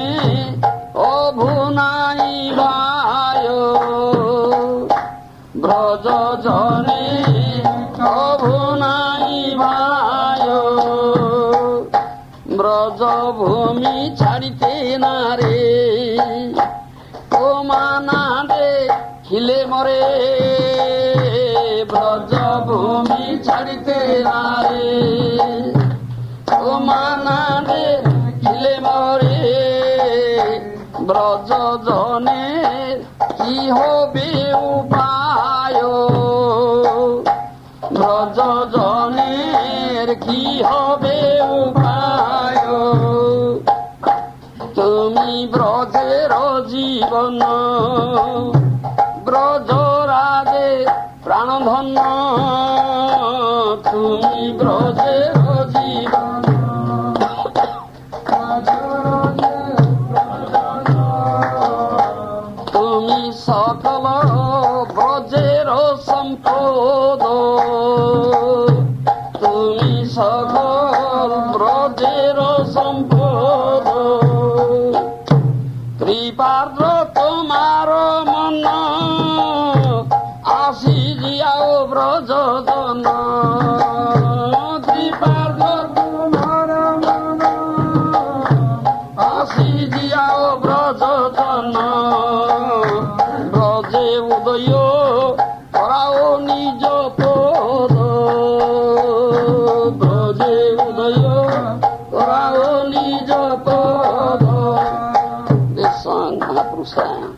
obhunai vayo braja jane obhunai vayo braja bhumi chadite nare omanade khile more braja bhumi chadite nare omanade khile more braja jane ki hobe upayo braja janer ki hobe upayo tumi brajer জীবন ব্রজ রাজে প্রাণধন্য তুমি ব্রজের জীবন তুমি সকল ব্রজের সম্পদ তুমি সকল ব্রজের সম্পদ কৃপার্দ্র তোমার মন আসি যাও ব্রজ জন কৃপার্দ্র তোমার মন আসি যাও ব্রজ জন ব্রজে উদয় করাও নিজ পদ ব্রজে উদয় করাও নিজ পদ. This song Mahaprabhu sang.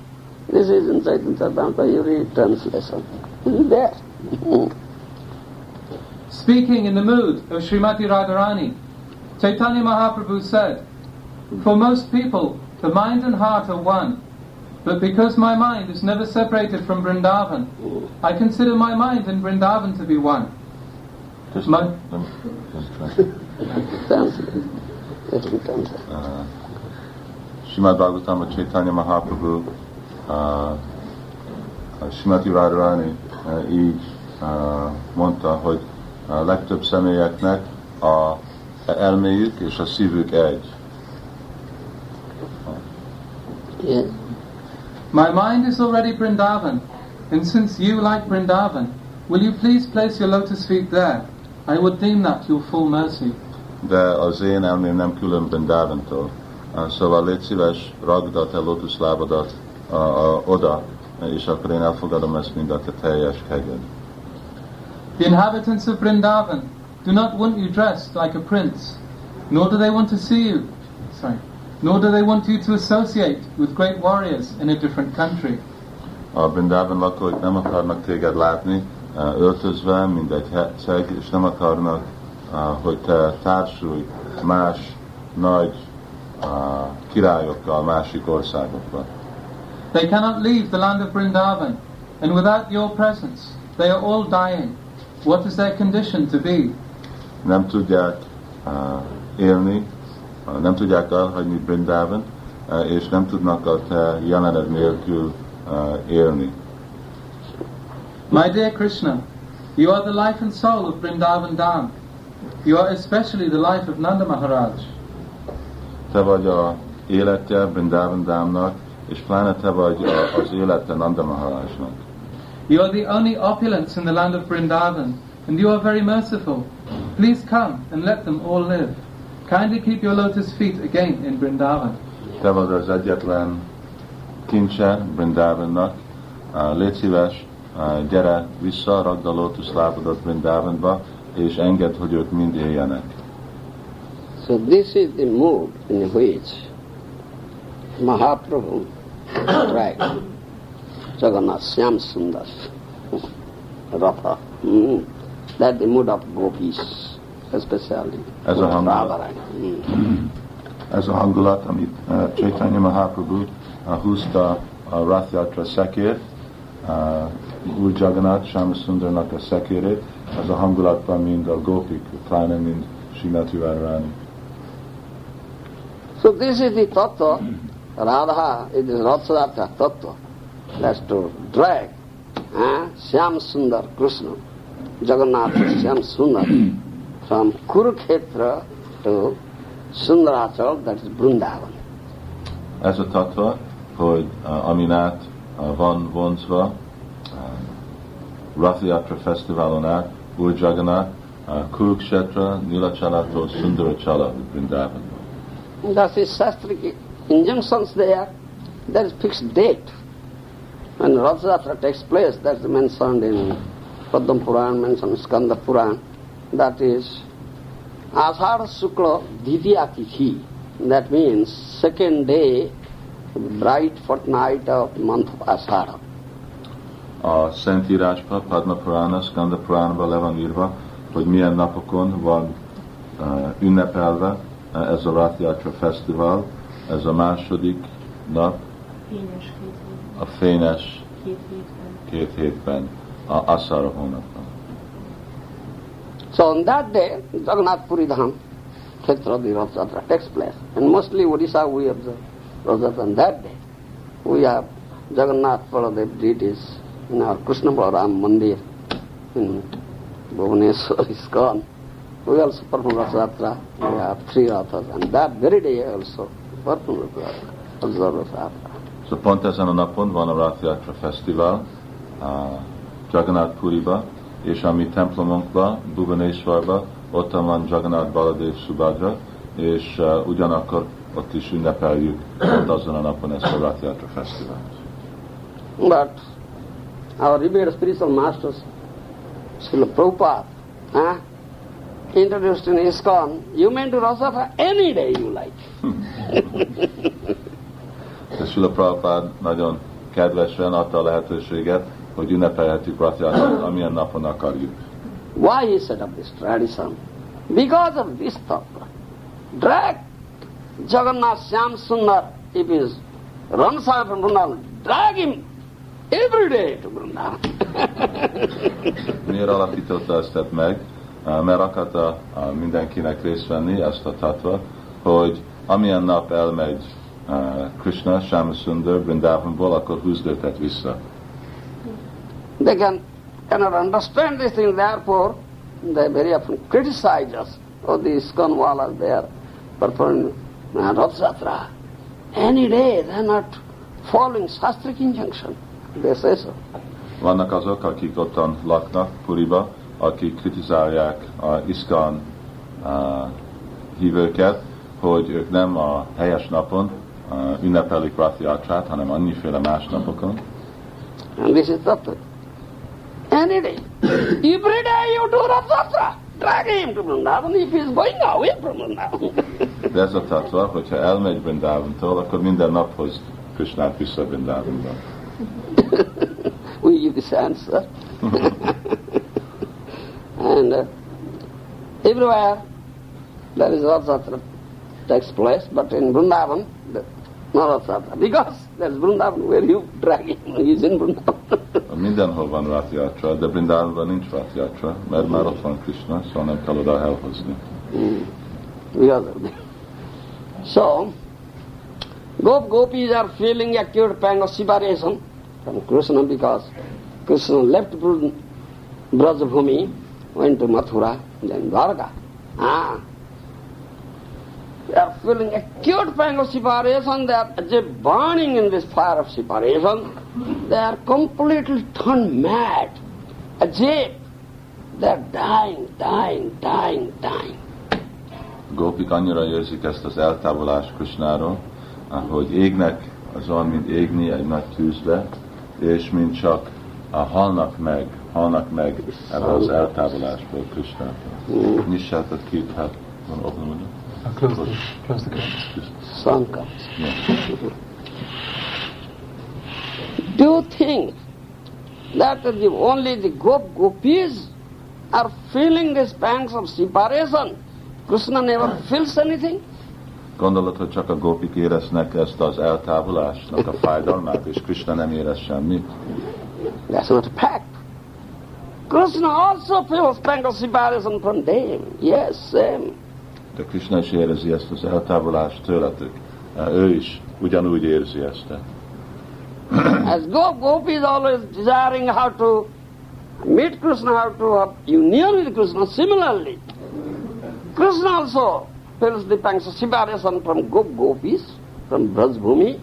This is inside the Vedanta. You read translation. It is there. Speaking in the mood of Srimati Radharani, Chaitanya Mahaprabhu said, "For most people, the mind and heart are one, but because my mind is never separated from Vrindavan, I consider my mind and Vrindavan to be one." Srimad Bhagavatam Chaitanya Mahaprabhu, Srimati Radharani így mondta, hogy a legtöbb személyeknek a elméjük és a szívük egy. Yes. My mind is already Vrindavan, and since you like Vrindavan, will you please place your lotus feet there? I would deem that your full mercy. De az én elmém nem külön Vrindavantól. Szóval légy szíves, ragd a te lótuszlábadat oda, és akkor én elfogadom ezt mind a te teljes hegyed. The inhabitants of Vrindavan do not want you dressed like a prince, nor do they want to see you. Nor do they want you to associate with great warriors in a different country. A Vrindavan lakóik nem akarnak téged látni öltözve, mint egy herceg, és nem akarnak, hogy te társulj más nagy királyokkal másik országokban. They cannot leave the land of Vrindavan, and without your presence, they are all dying. What is their condition to be? Nem tudják élni, nem tudják elhagyni Vrindavan, és nem tudnak a te jelened nélkül élni. My dear Krishna, you are the life and soul of Vrindavan Dham. You are especially the life of Nanda Maharaj. Te vagy a életje Vrindavan Dhamnak, és pláne te vagy az élete Nanda Maharajnak. You are the only opulence in the land of Vrindavan, and you are very merciful. Please come and let them all live. Kindly keep your lotus feet again in Vrindavan. Te vagy az egyetlen kincse Vrindavannak. Légy szíves, gyere vissza, ragd a lótuszlábadat Vrindavanba, és engedd, hogy ők mind éljenek. So this is the mood in which Mahaprabhu dragged Jagannath Shyam Sundar Ratha. That's the mood of gopis, especially. Ez a hangulat, amit Chaitanya Mahaprabhu húzta a Rath Yatra szekért, Úr Jagannath Shyam Sundarnak a szekérét, ez a hangulatban mind a gopik, pláne mind Srimati Radharani. So this is the tattva, Radha, it is Rathayatra tattva. That's to drag Shyam Sundar Krishna, Jagannath Shyam Sundar, from Kurukshetra to Sundarachal, that is Vrindavan. Ez a tattva, hogy amin át van vonzva Rath Yatra Fesztiválon át, Úr Jagannath, Kurukshetra, Nilachalától Sundarachala, Vrindavan. That is Shastric injunctions there, there is fixed date. When Rath Yatra takes place, that's mentioned in Padma Puran, mentioned in Skanda Puran, that is Ashadha Shukla Ditiya Tithi. That means second day, bright fortnight of the month of Ashadha. A Szentírásban, Padma Purana, Skanda Puranban le van írva, hogy milyen napokon van ünnepelve ez a Rath Yatra Fesztivál, ez a második nap, a fényes két hétben, a Ashara hónapban. So on that day, Jagannath Puri Dham, Kshetra, the Rath Yatra takes place. And mostly Odisha we observe Rath Yatra on that day. We have Jagannath Baladev deities in our Krishna Balaram Mandir in Bhubaneswar, ISKCON. We also perform Rath Yatra. We have 3 Rathas, and that very day also perform Rath Yatra, observe Rath Yatra. So pont ezen a napon van a Rath Yatra Fesztivál Jagannath Puriba, és a mi templomunkban, Bhubaneswarban, ott van Jagannath Baladev Subhadra, és ugyanakkor ott is ünnepeljük pont azon a napon ezt a Rath Yatra Fesztivált. But our revered spiritual masters, Srila Prabhupada, introduced in ISKCON, you may do Rath Yatra any day you like. De Srila Prabhupada nagyon kedvesen adta a lehetőséget, hogy ünnepelhetjük Rath Yatrát, amilyen napon akarjuk. Why he set up this tradition? Because of this tattva. Drag Jagannath Shyam Sundar, if he runs away from Vrindavan, drag him every day to Vrindavan. Miért alapította ezt meg? Mert akarta mindenkinek részt venni ezt a tattva, hogy amilyen nap elmegy Krishna, Shyam Sundar, Vrindavanból, akkor húzd őket vissza. They cannot understand this thing, therefore they very often criticize us. Oh, the ISKCON Walas, they are performing Rath Yatra. Any day they are not following Shastric injunction. They say so. Vannak azok, akik ottan laknak Puriba, akik kritizálják a ISKCON hívőket, hogy ők nem a helyes napon ünnepelik Rath Yatrát, hanem annyiféle más napokon. And this is Tattva. Any day. Every day you do Rath Yatra. Drag him to Vrindavan if he is going away from Vrindavan. De ez a Tattva, hogyha elmegy Vrindavantól, akkor minden nap hoz Krishnát vissza Vrindavanba. We give this answer. And everywhere there is Rath Yatra takes place, but in Vrindavan, no Rath Yatra. Because there is Vrindavan where you drag him, he is in Vrindavan. Mindenhol van Rath Yatra, de Vrindavanban nincs Rath Yatra, mert már ott van Krishna, szóval nem kell oda elhozni. Because of that. So, Gopis are feeling acute pang of separation from Krishna because Krishna left Brajabhumi, went to Mathura, then Dwarka. They are feeling acute pang of separation, they are burning in this fire of separation. They are completely turned mad, as if they are dying. Gópik annyira érzik ezt az eltávolást Krishnáról, hogy égnek, az olyan, mint égni egy nagy tűzbe, és mint csak halnak meg ebben az eltávolásból Krishnától. Nyissátok ki, hát van open. Close the curtains. Sun comes. Do you think that only the gopis are feeling these pangs of separation? Krishna never feels anything? Gondolod, hogy csak a gópik éreznek ezt az eltávolásnak a fájdalmát, és Krishna nem érez semmit? That's not a fact. Krishna also feels pangs of separation from them. Yes, same. De Krishna is érezi ezt az eltávolást tőletek. Ő is ugyanúgy érzi ezt. As gopis always desiring how to meet Krishna, how to have union with Krishna, similarly, Krishna also feels the pangs of separation from gopis, from Brajabhumi,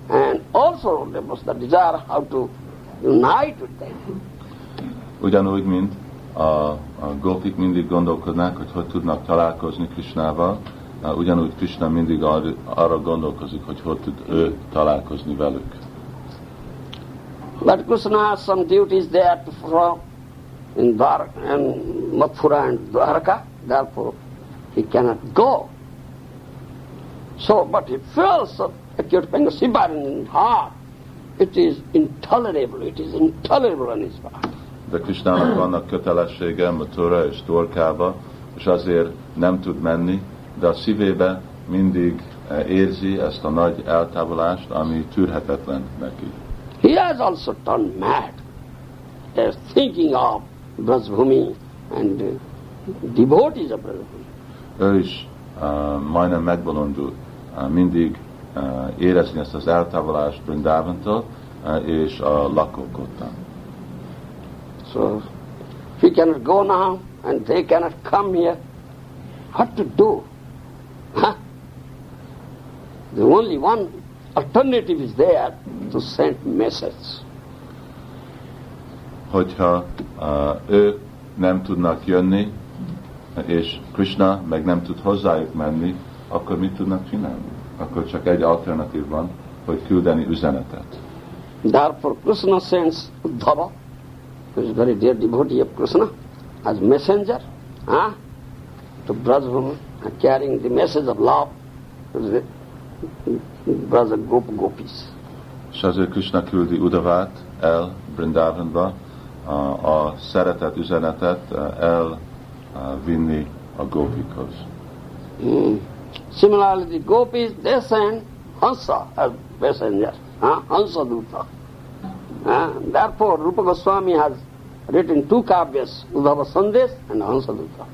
and also there was the desire how to unite with them. Ugyanúgy, mint a gópik mindig gondolkodnak, hogy tudnak találkozni Krishnával, ugyanúgy Krishna mindig arra gondolkozik, hogy tud ő találkozni velük. But Krishna has some duties there to perform in Mathura and Dwarka, therefore he cannot go. So, but he feels acute pang of separation in his heart. It is intolerable on his part. De Krishnának vannak kötelessége Mathura és Dwarkába, és azért nem tud menni, de a szívébe mindig érzi ezt a nagy eltávolást, ami tűrhetetlen neki. He has also turned mad. He is thinking of Brajabhumi and devotees of Brajabhumi. Ő is majdnem megbolondul, mindig érezni ezt az eltávolást Vrindavantól és a lakók ottan. So, he cannot go now and they cannot come here. What to do? The only one alternative is there to send message. Hogyha ő nem tudnak jönni, és Krishna meg nem tud hozzájuk menni, akkor mit tudnak csinálni? Akkor csak egy alternatív van, hogy küldeni üzenetet. Therefore Krishna sends Uddhava, who is very dear devotee of Krishna, as messenger to Brajabhumi, carrying the message of love to the Braja Gopis. És azért Krishna küldi Uddhavát el Vrindavanba, a szeretet üzenetet elvinni a gópikhoz. Similarly, the Gopis, they send Hansa as messenger, Hansa Duta. Therefore, Rupa Goswami has written two kavyas, Uddhava Sandesh and Hansa Duta.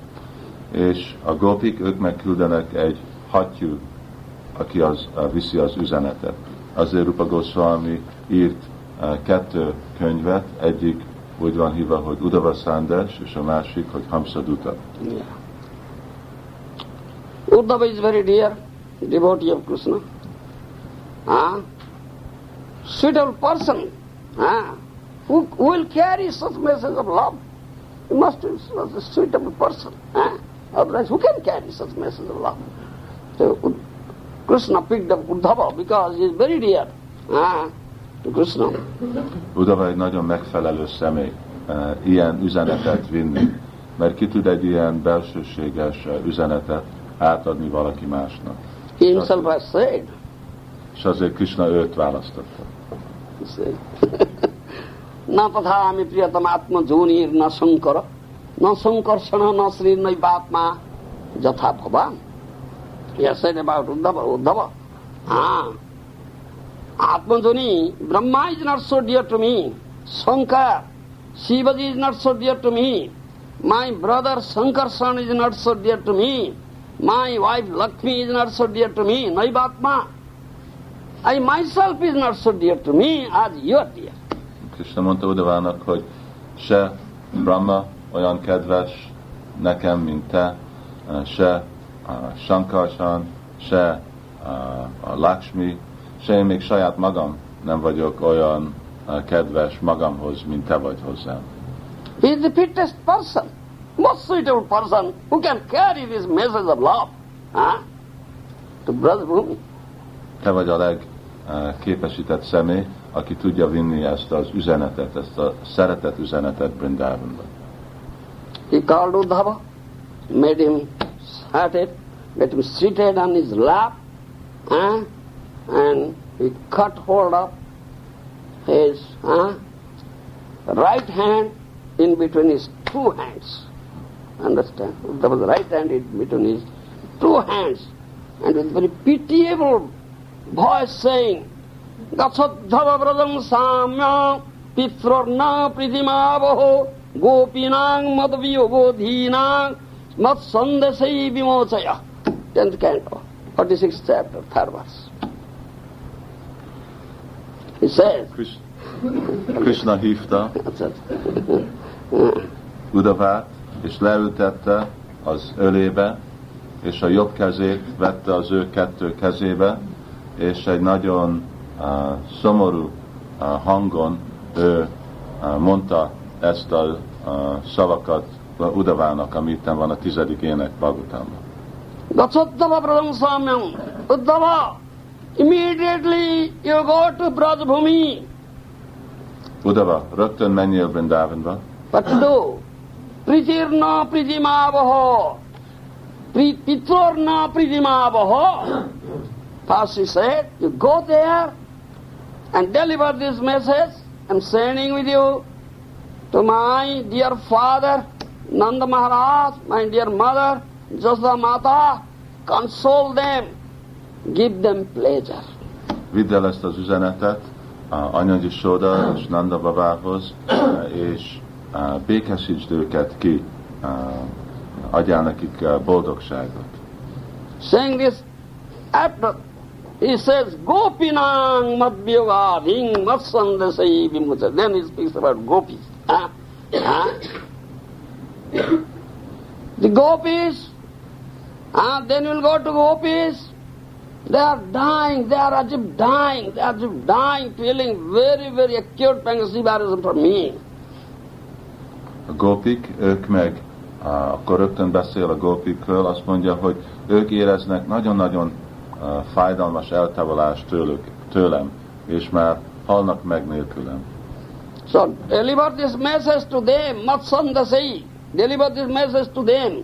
És a gópik, ők megküldenek egy hattyú, aki viszi az üzenetet. Azért Rupa Goswami írt 2 könyvet, egyik úgy van hívva, hogy Uddhava Sandesh, és a másik, hogy Hamsaduta. Yeah. Uddhava is very dear devotee of Krishna. Suitable person who will carry such message of love. He must be a suitable person. Otherwise, who can carry such message of love? So Krishna picked up Uddhava because he is very dear to Krishna. Uddhava egy nagyon megfelelő személy ilyen üzenetet vinni, mert ki tud egy ilyen belsőséges üzenetet átadni valaki másnak. He himself has said. És azért Krishna őt választotta. He said, Na tathami priyatam atma jonir na sankara, na sankarsana na sri naipatma jatha bhavan. He has said about Uddhava. Atma joni, Brahma is not so dear to me. Shankar, Shivaji is not so dear to me. My brother Sankarsana is not so dear to me. My wife Lakshmi is not so dear to me. Naivatma. I myself is not so dear to me as you are dear. Krishna mondta Uddhavának, hogy se Brahma olyan kedves nekem, mint te, se Sankarsan, se a Lakshmi, se én még saját magam nem vagyok olyan kedves magamhoz, mint te vagy hozzám. He is the fittest person, most suitable person who can carry this message of love to Brajabhumi. Te vagy a legképesített személy, aki tudja vinni ezt az üzenetet, ezt a szeretet üzenetet Brindávonba. He called Uddhava, made him seated, made him seated on his lap, and he cut hold of his right hand in between his two hands. Understand? Uddhava's right hand in between his two hands, and with very pitiable voice saying, Gacchadhava vrajam samya pitrorna pridimavoho gopinang madviyogo dhinang mat sandasai vimochaya. 10th canto, 46th chapter, 3rd verse. He says, Krishna hívta Uddhavát, és leültette az ölébe, és a jobb kezét vette az ő kettő kezébe, és egy nagyon szomorú hangon ő mondta ezt a szavakat Uddhavának, ami itten van a 10. ének Bhagavatamban. Gacchadhava vrajam samyam. Uddhava, immediately you go to Brajabhumi. Uddhava, rögtön menjél Brindávonba. What to do? Pritirna pridimavaho. Pitrorna pridimavaho. First he said, you go there and deliver this message. I'm sending with you to my dear father, Nanda Maharaj, my dear mother, Jasda Mata. Console them, give them pleasure. Vidd el ezt az üzenetet Anyanyi Sóda és Nanda babához, és békesítsd őket ki, adjál nekik boldogságot. Saying this, after he says, Gopinang madhyavading matsandasai vimucha. Then he speaks about gopis. The gopis, then we'll go to gopis. They are dying, they are as if dying, feeling very, very acute pangasibharism from me. A gópik, ők meg, akkor rögtön beszél a gópikről, azt mondja, hogy ők éreznek nagyon-nagyon fájdalmas eltávolást tőlem, és már halnak meg nélkülem. So deliver this message to them, matsandasai. Deliver this message to them.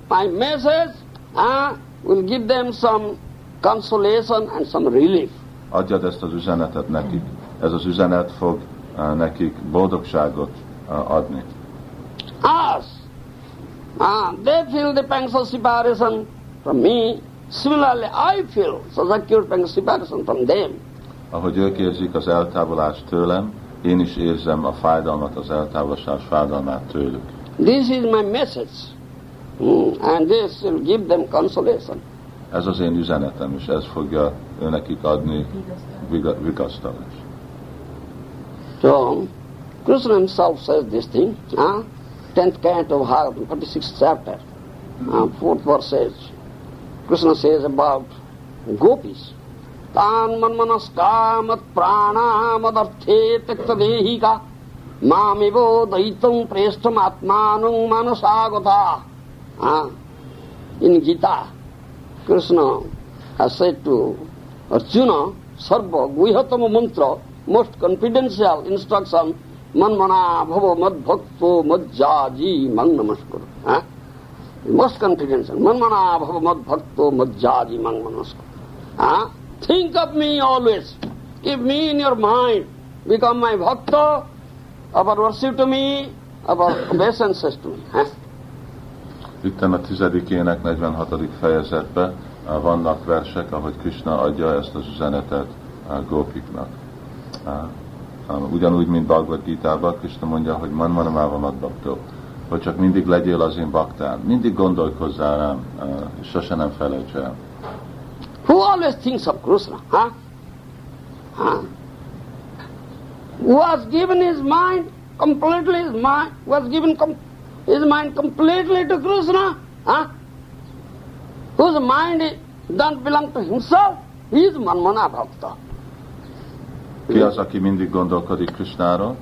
My message will give them some consolation and some relief. Adjad ezt az üzenetet nekik. Ez az üzenet fog nekik boldogságot adni. As they feel the pangs of separation from me, similarly I feel such acute pangs of separation from them. Ahogy ők érzik az eltávolást tőlem, én is érzem a fájdalmat, az eltávolás fájdalmát tőlük. This is my message, and this will give them consolation. Ez az én üzenetem, és ez fogja nekik adni vigasztalást. So, Krishna himself says this thing, 10th canto of Bhagavatam, 46th chapter, 4th verse says, Krishna says about gopis, Tan manmanaska mat prana madarthe tektadehika mamivo daitam preshtam atmanam manasagata. In Gita, Krishna has said to Arjuna, Sarva Guhyatama mantra, most confidential instruction, Manmana bhava mad bhakto madjaji mang namaskar. Most confidential. Manmana bhava mad bhakto madjaji mang namaskar. Think of me always. Keep me in your mind. Become my bhakta, offer worship to me, offer obeisances to me. Itten a 10-ének 46. fejezetben vannak versek, ahogy Krishna adja ezt az üzenetet gópiknak. Ugyanúgy, mint Bhagavad Gitában, Krishna mondja, hogy manmanamával adbhaktó, hogy csak mindig legyél az én baktám, mindig gondolkozzál rám, és sose nem felejts el. Who always thinks of Krishna? Who has given his mind completely, his mind completely to Krishna? Whose mind don't belong to himself? He is Manmana Bhakta. Ki az, aki mindig gondolkodik Krishnáról?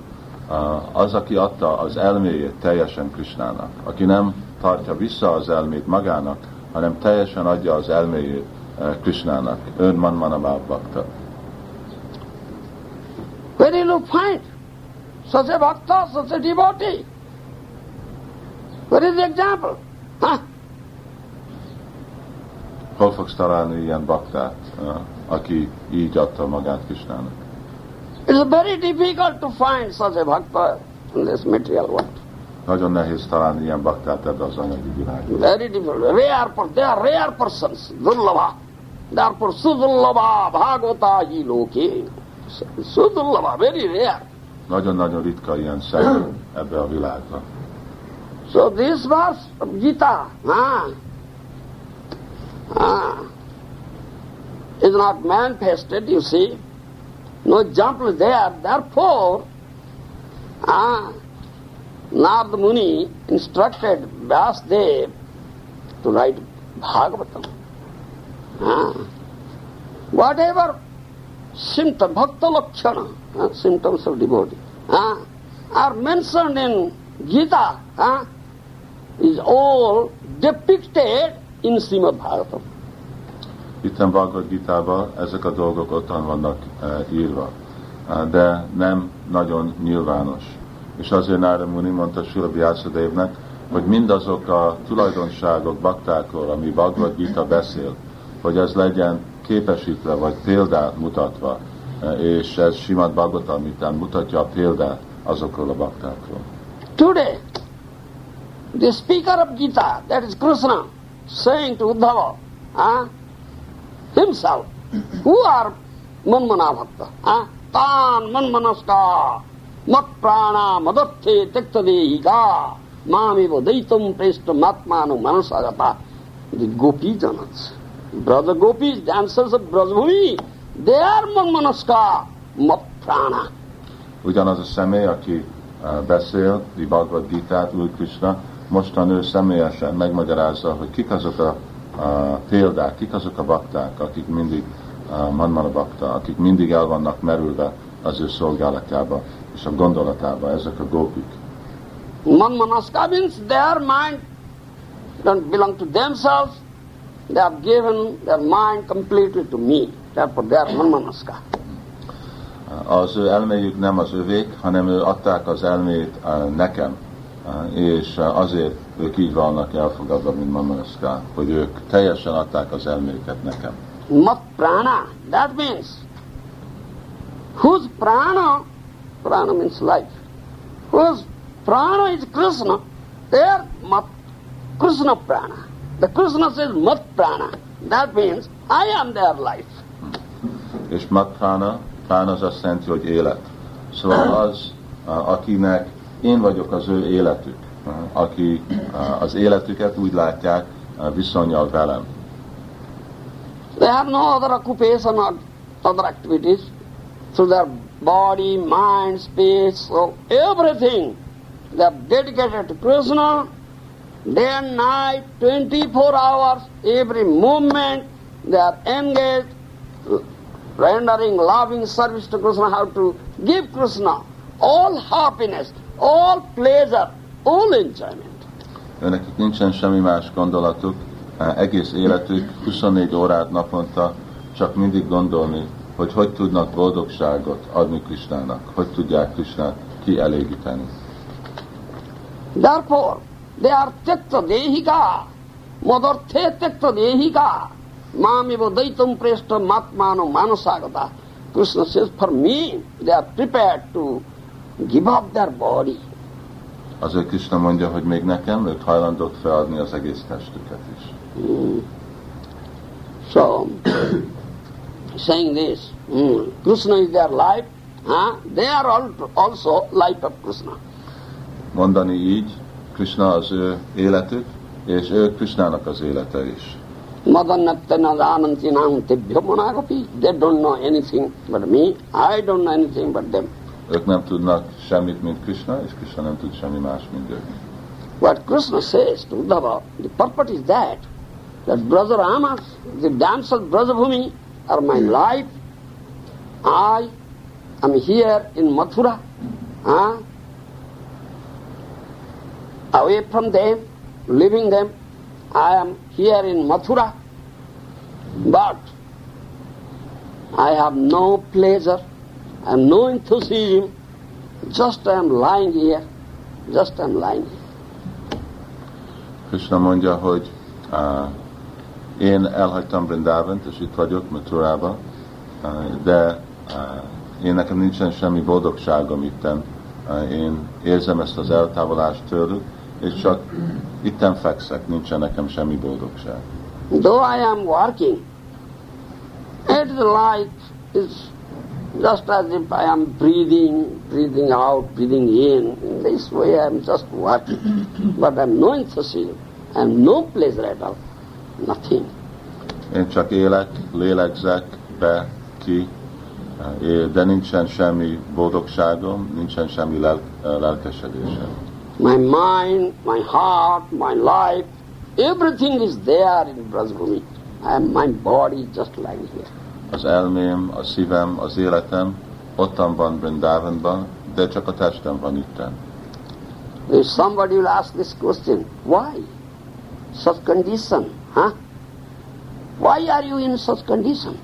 Az, aki adta az elméjét teljesen Krishnának. Aki nem tartja vissza az elmét magának, hanem teljesen adja az elméjét Krishnának. Ön Manmana Bhakta. Where do you find such a bhakta, such a devotee? What is the example? Hol fogsz találni ilyen baktát, aki így adta magát Krishnának? It's very difficult to find such a bhakta in this material world. Nagyon nehéz találni ilyen baktát ebbe az anyagi világban. Very difficult. They are rare persons. Dullabha. Therefore, Sudullabha Bhagavata Loke. Sudullabha, very rare. Nagyon-nagyon ritka ilyen személy ebbe a világban. So this verse of Gita is not manifested, you see. No example there. Therefore, Narada Muni instructed Vyasdev to write Bhagavatam. Whatever symptom, bhakta lakshana, symptoms of devotee, are mentioned in Gita, is all depicted in Srimad Bhagavatam. Itten Bhagavad Gitában ezek a dolgok ottan vannak írva, de nem nagyon nyilvános. És azért Narada Muni mondta Srila Vyasadevnek, hogy mindazok a tulajdonságok baktákról, ami Bhagavad Gita beszél, hogy ez legyen képesítve, vagy példát mutatva, és ez Srimad Bhagavatam után mutatja a példát azokról a baktákról. Today, the speaker of Gita, that is Krishna, saying to Uddhava, himself, who are Manmana Bhakta? Tan Manmanaska, Mat Prana, Madarthe Tektadehika, Mamiva Daitam Preshtam Atmanu Manasagata. The Gopi Janas, brother Gopis, dancers of Brajabhumi, they are Manmanaska, Mat Prana. Ugyanaz a személy, aki beszél, a Bhagavad Gitát, Úr Krishna, mostan ő személyesen megmagyarázza, hogy kik azok a példák, kik azok a bakták, akik mindig Manmana Bhakta, akik mindig el vannak merülve az ő szolgálatába és a gondolatába, ezek a gópik. Manmanaska means their mind don't belong to themselves, they have given their mind completely to me, therefore they are Manmanaska. Az ő elméjük nem az övék, hanem ő adták az elmét nekem, és azért ők így vannak elfogadva, mint Manmanaska, hogy ők teljesen adták az elméket nekem. Mat prana, that means whose prana means life, whose prana is Krishna, there mat Krishna prana. The Krishna says mat prana, that means I am their life. És mat prana, prana az azt jelenti, hogy élet. Szóval az, akinek én vagyok az ő életük, aki az életüket úgy látják viszonnyal velem. They have no other occupation or other activities, so they are body, mind, speech, so everything they are dedicated to Krishna, day and night, 24 hours, every moment they are engaged, rendering loving service to Krishna, how to give Krishna all happiness, all pleasure, all enjoyment. Őnekik nincsen semmi más gondolatuk, egész életük 24 órát naponta csak mindig gondolni, hogy tudnak boldogságot adni Krisnának, hogy tudják Krisnát kielégíteni. Therefore, they are tekta dehika, madarthe tekta dehika, mamiva daitam presta matmano manasagata. Krishna says, for me, they are prepared to give up their body. Azért Krishna mondja, hogy még nekem ők hajlandók feladni az egész testüket is. So, saying this, Krishna is their life, they are also life of Krishna. Mondani így, Krishna az ő életük, és ő Krishnának az élete is. Madanattanadánantinám tebhyamanagapi, they don't know anything but me, I don't know anything but them. Ők nem tudnak semmit, mint Krishna, és Krishna nem tud semmi más, mint ők. What Krishna says to Uddhava, the purpose is that brother Amas, the damsel Brajabhumi are my life. I am here in Mathura, away from them, leaving them. I am here in Mathura, but I have no pleasure, I have no enthusiasm, just I am lying here, just I am lying here. Krishna mondja, hogy én elhagytam Vrindávant, és itt vagyok Mathurában, de én nekem nincsen semmi boldogságom itten. Én érzem ezt az eltávolást tőlük, és csak itten fekszek, nincsen nekem semmi boldogság. Though I am working, it is like, it's just as if I am breathing out, breathing in. In this way I am just working, but I am no enthusiasm, I am no pleasure at all, nothing. Én csak élek, lélegzek be, ki, de nincsen semmi boldogságom, nincsen semmi lelkesedésem. My mind, my heart, my life, everything is there in Brajabhumi. My body just lying here. Az elmém, a szívem, az életem ottan van Vrindavanban, de csak a testem van itten. If somebody will ask this question, why such condition? Why are you in such condition?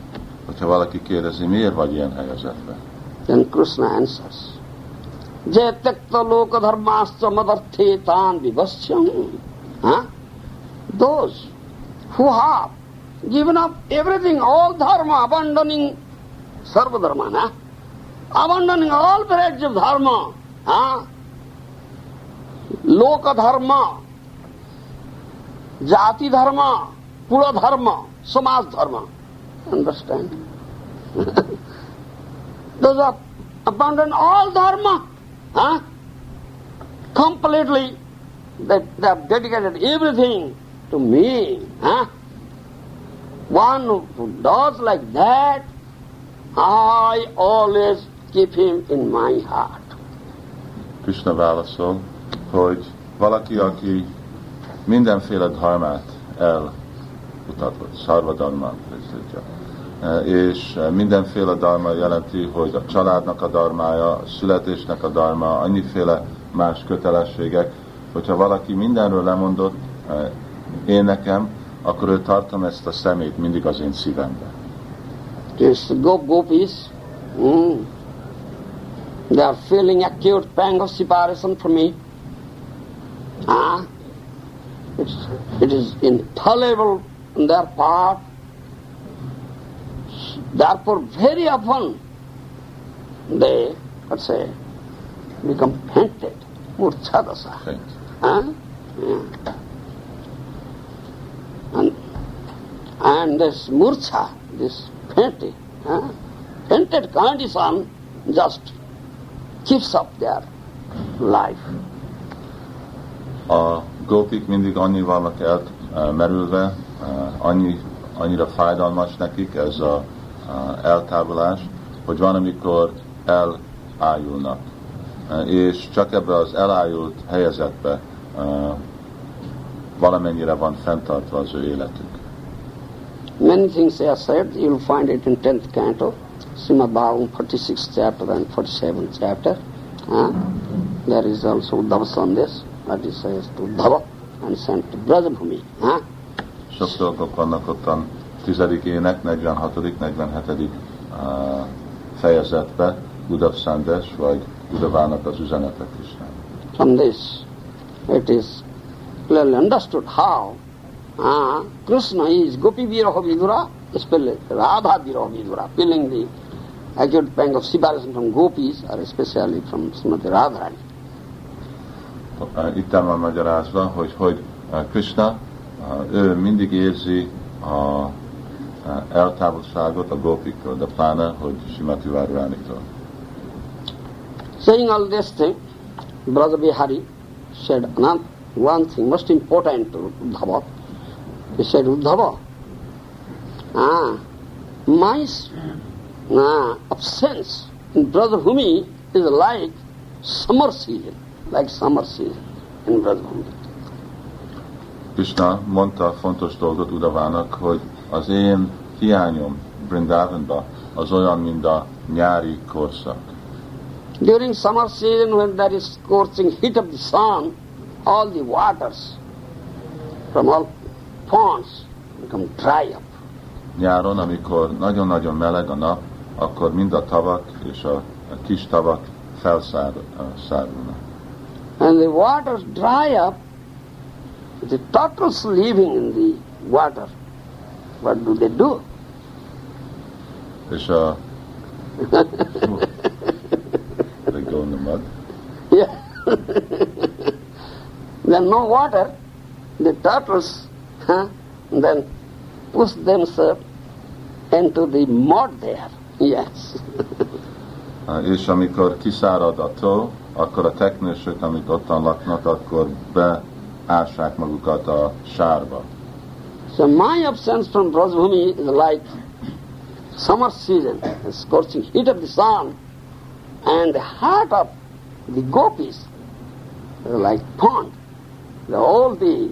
Hogyha valaki kérdezi, miért vagy ilyen helyzetben? Then Krishna answers, Je tekta loka dharmascha madarthetan vivasyam. Those who have given up everything, all dharma, abandoning sarva dharma, abandoning all varieties of dharma, loka dharma, jati dharma, kula dharma, samaj dharma. Understand? Those have abandoned all dharma, completely. They have dedicated everything to me. One who does like that, I always keep him in my heart. Krishna válaszol, hogy valaki, aki mindenféle dharmát elmutatott, sarva dharmát, és mindenféle dharma jelenti, hogy a családnak a dharmája, a születésnek a dharma, annyiféle más kötelességek, hogyha valaki mindenről lemondott, én nekem, akkor ő tartom ezt a szemét mindig az én szívembe. This gopis, they are feeling acute pang of separation from me. It is intolerable on their part. Therefore, very often they, become fainted, murchadasa. And this murcha, this fainted condition just keeps up their life. A gópik mindig annyi vannak elmerülve, annyira fájdalmas nekik ez az eltávolás, hogy van, amikor elájulnak. És csak ebbe az elájult helyezetbe valamennyire van fenntartva az ő életük. Many things are said, you will find it in 10th canto, Srimad Bhagavatam 46th chapter and 47th chapter. There is also Uddhava Sandesh, that is says to Uddhava and sent to Brajabhumi. Sok dolgok vannak ottan 10. ének, 46., 47. Fejezetbe, Uddhava Sandesh, vagy Uddhavának az üzenete Krisnának. From this, it is clearly understood how Krishna is Gopi Viraha Vidura, especially Radha Viraha Vidura, feeling the acute pang of separation from gopis, or especially from Srimati Radharani. Itt van magyarázva, hogy Krishna, ő mindig érzi a eltávolságot a gópiktól, de pláne, hogy Srimati Radharánitól. Saying all this thing, Brother Bihari said one thing most important to Uddhava. He said, Uddhava, my absence in Brajabhumi is like summer season in Brajabhumi. Krishna mondta fontos dolgot Uddhavának, hogy az én hiányom Vrindavanba az olyan, mint a nyári korszak. During summer season, when there is scorching heat of the sun, all the waters from all ponds become dry up. Nyáron, amikor nagyon-nagyon meleg a nap, akkor mind a tavak és a kis tavak felszárulnak. And the waters dry up, the turtles living in the water, what do? És they go in the mud. Yeah. Then no water, the turtles then push themselves into the mud there. Yes. És amikor kiszárad a tó, akkor a teknősök, amik ottan laknak, akkor beássák magukat a sárba. So my absence from Brajabhumi is like summer season, the scorching heat of the sun, and the heart of the gopis is like pond. All the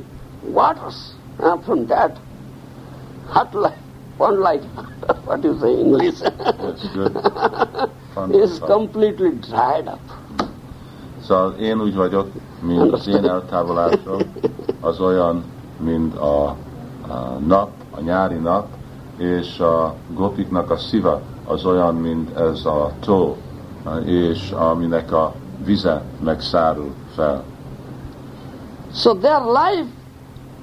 waters from that hot like pond like what you say in English? That's good. Is completely dried up. Szóval én úgy vagyok, mint az én eltávolásom, az olyan, mint a nap, a nyári nap, és a gopiknak a szíva az olyan, mint ez a tó, és aminek a vize megszárul fel. So their life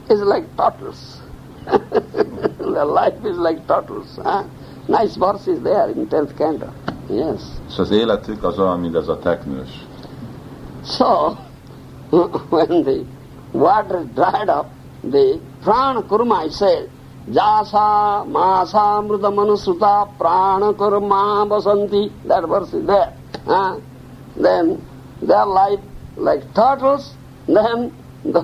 is like turtles. Their life is like turtles. Nice verse is there in 10th canto. Yes. És az életük az olyan, mint ez a teknős. So, when the water dried up, the prana kurma, I said, jasa masa mruda manusruta prana kurma basanti, that verse is there. Then their life like turtles, then the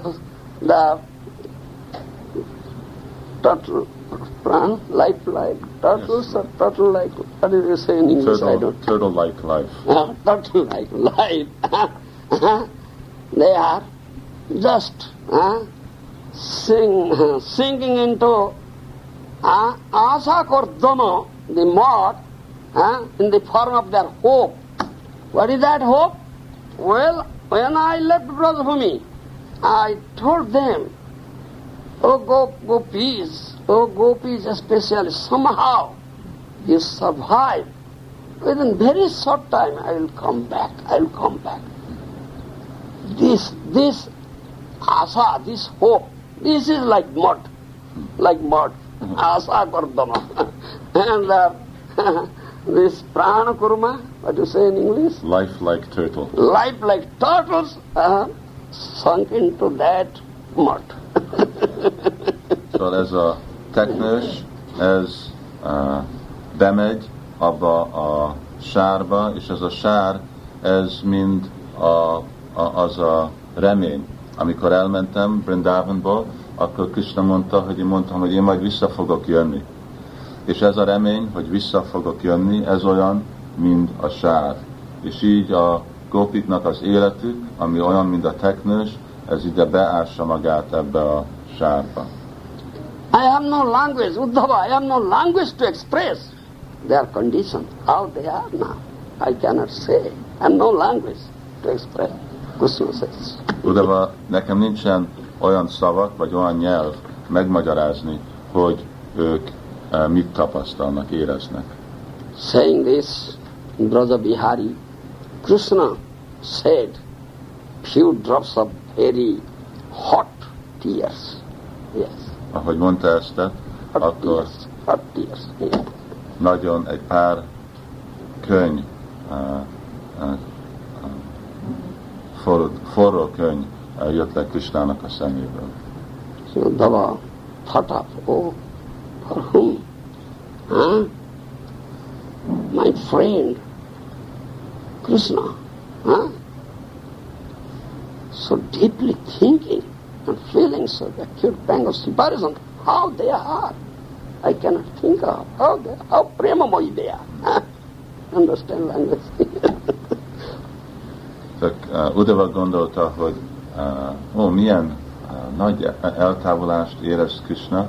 turtle prana, life like turtles, yes. Or turtle like, what do you say in English? Turtle-like life. Turtle-like life. They are just sinking into asa kordama, the mud, in the form of their hope. What is that hope? Well, when I left Brajabhumi, I told them, oh gopis especially, somehow you survive. Within very short time I will come back. This asa, this hope, this is like mud. Asa kardama. And this prana kurma, what do you say in English? Life like turtle. Life like turtles sunk into that mud. Szóval ez a teknős, ez bemegy abba a sárba, és ez a sár, ez mind az a remény. Amikor elmentem Vrindavanból, akkor Krishna mondta, hogy én mondtam, hogy én majd vissza fogok jönni. És ez a remény, hogy vissza fogok jönni, ez olyan, mint a sár. És így a gópiknak az életük, ami olyan, mint a teknős, ez ide beássa magát ebbe a sárba. I have no language, Uddhava, I have no language to express their condition, how they are now. I cannot say. I have no language to express. Krishna says. Uddhava, nekem nincsen olyan szavak, vagy olyan nyelv megmagyarázni, hogy ők mit tapasztalnak, éreznek. Saying this, Braja Bihari, Krishna said few drops of very hot tears. Yes. Ahogy mondta ezt, akkor hot tears. Yes. nagyon egy pár könny, forró könny jött le Krishnának a szeméből. So Uddhava thought of, oh, for whom? Huh? My friend, Krishna, huh? So deeply thinking and feeling so acute pang of separation, how they are. I cannot think of how premamoyi they are. Huh? Understand language? Uddhava gondolta, hogy milyen nagy eltávolást érez Krishna,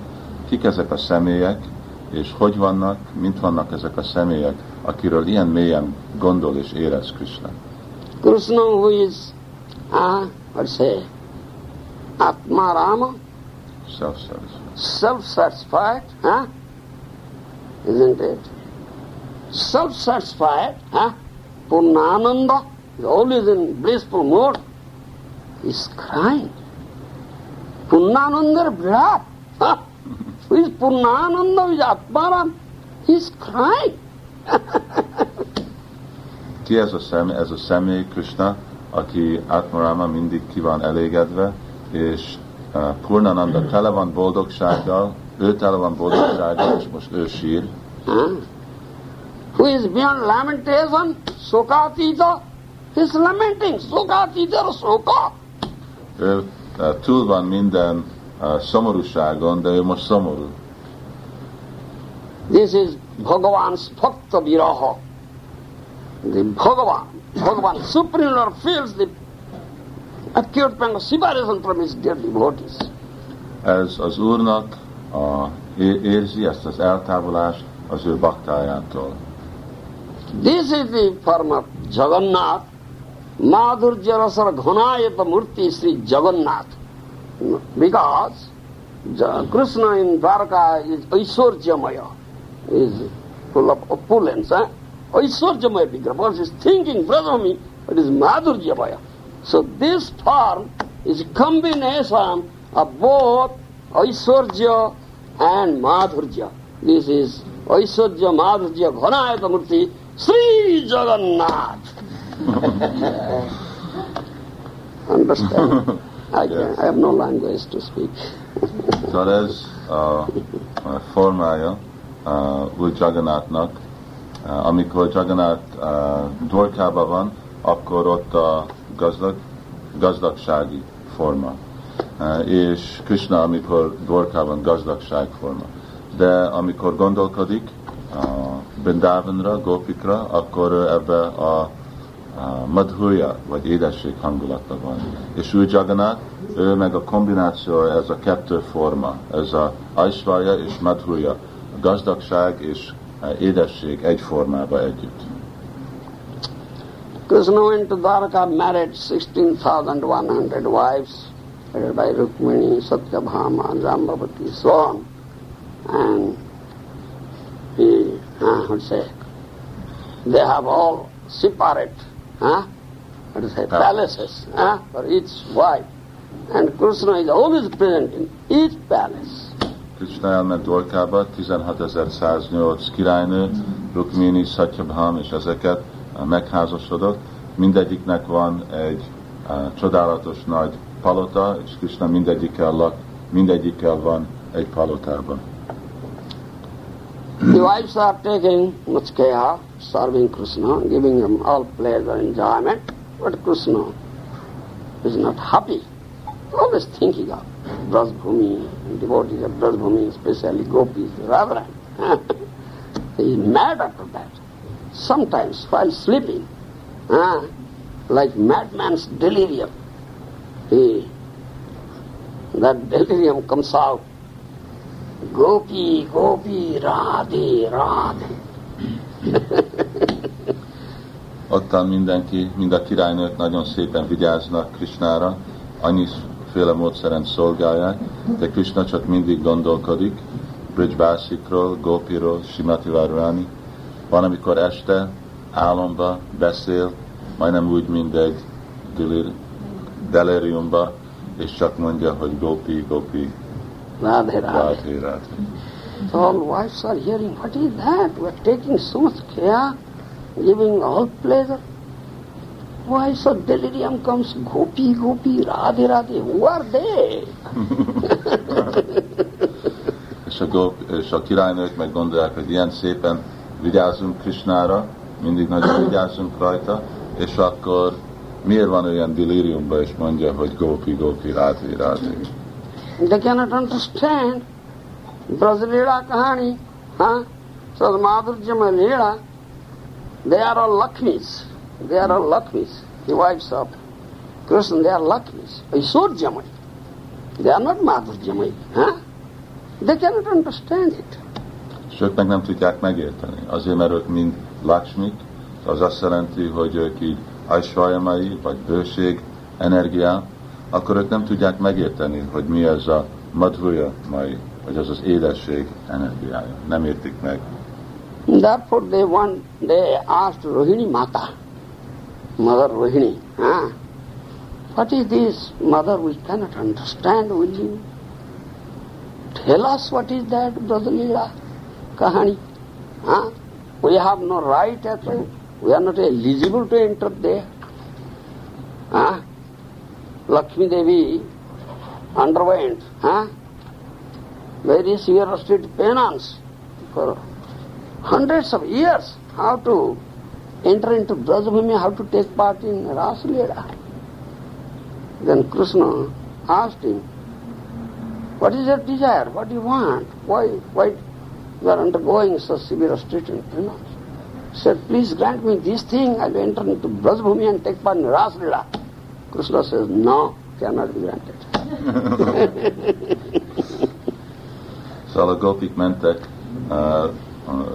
kik ezek a személyek, és hogy vannak, mint vannak ezek a személyek, akiről ilyen mélyen gondol és érez Krishna. Krishna, who is, Atma Rama, self-satisfied, isn't it? Self-satisfied, Purnananda, is always in blissful mood, is crying. Purnananda Virat, who is Purnananda, who is Atmaram, he is crying. Ki ez a személy, Krishna, aki Atmarama mindig ki van elégedve, és Purnananda tele van boldogsággal, ő tele van boldogsággal, és most ő sír. Who is beyond lamentation, Sokatita, he is lamenting, Sokatita, Soka. Ő túl van minden szomorúságon, de ő most szomorú. This is Bhagavan's Bhakta Viraha. The Bhagavan, Supreme Lord, feels the acute pang of separation from his dear devotees. Ez az Úrnak érzi ezt az eltávolást az ő baktájától. This is the form of Jagannath, Madhurya Rasara Ghanayata Murti Sri Jagannath. Because Krishna in Dwarka is Aishwarjamaya, is full of opulence. Aishwarjamaya Vigraha, because he is thinking, brother me, it is Madhurjamaya. So this form is a combination of both Aishwarja and Madhurya. This is Aishwarja Madhurya Ghanayata Murti Sri Jagannath. Understand? I have no language to speak. Szóval ez a formája úgy Jagannathnak. Amikor Jagannath Dwarkában van, akkor ott a gazdagsági forma. És Krishna, amikor Dwarkában gazdagság forma. De amikor gondolkodik Vrindavanra, Gopikra, akkor ebbe a madhurya, vagy édesség hangulatban van. És úgy Jagannath, ő meg a kombináció, ez a kettő forma, ez a Aishvarya és madhurya, a gazdagság és édesség egy formába együtt. Krishna went to Dwarka, married 16,100 wives, headed by Rukmini, Satyabhama, Jambavati, so on. And he, they have all separate palaces for each wife. And Krishna is always present in each palace. Krishna elment Dwarkába, 16,108 királynő, Rukmini, Satyabham és ezeket megházasodott. Mindegyiknek van egy csodálatos nagy palota, és Krishna mindegyikkel van egy palotában. The wives are taking much care, serving Krishna, giving him all pleasure, enjoyment, but Krishna is not happy. Always thinking of Brajbhumi, devotees of Brajbhumi, especially gopis, Radharani. He is mad after that. sometimes while sleeping, like madman's delirium. That delirium comes out. Gopi, Gopi, Radhe, Radhe. Ottan mindenki, mind a királynők nagyon szépen vigyáznak Krisnára, annyiféle módszeren szolgálják, de Krishna csak mindig gondolkodik, Brijbasikról, Gopiról, Srimati Radharani. Van, amikor este álomba beszél, majdnem úgy, mint egy deliriumba, és csak mondja, hogy Gopi, Gopi, Radhe, Radhe. Radhe, Radhe. So all wives are hearing, what is that? We are taking so much care, giving all pleasure. Why so delirium comes? Gopi, Gopi, Radhe, Radhe. Who are they? És a királynők meg gondolják, hogy ilyen szépen vigyázzunk Krisnára, mindig nagyon vigyázzunk rajta, és akkor miért van olyan deliriumban, és mondja, hogy Gopi, Gopi, Radhe, Radhe. They cannot understand Braj-lila kahani, so the Madhurjama Lila, they are all Lakshmis. They are all Lakshmis, the wives of Krishna, they are Lakshmis, Aisurjamai. They are not Madhurjamai. They cannot understand it. És ők meg nem tudják megérteni. Azért, mert ők mind Lakshmik, az azt jelenti, hogy ők így Aishvayamai, vagy bőség, energiá, akkor ők nem tudják megérteni, hogy mi ez a Madhurya mai, hogy ez az édesség energiája. Nem értik meg. Therefore they asked Rohini Mata, Mother Rohini, what is this, Mother, we cannot understand, will you tell us what is that, Braj-lila kahani? We have no right at all. We are not eligible to enter there. Lakshmi Devi underwent very severe restricted penance for hundreds of years, how to enter into Brajabhumi, how to take part in Rasa Leela. Then Krishna asked him, what is your desire? What do you want? Why you are undergoing such severe restricted penance? He said, please grant me this thing, I will enter into Brajabhumi and take part in Rasa Leela. Krishna says, no, cannot be granted. Szóval a gopik mentek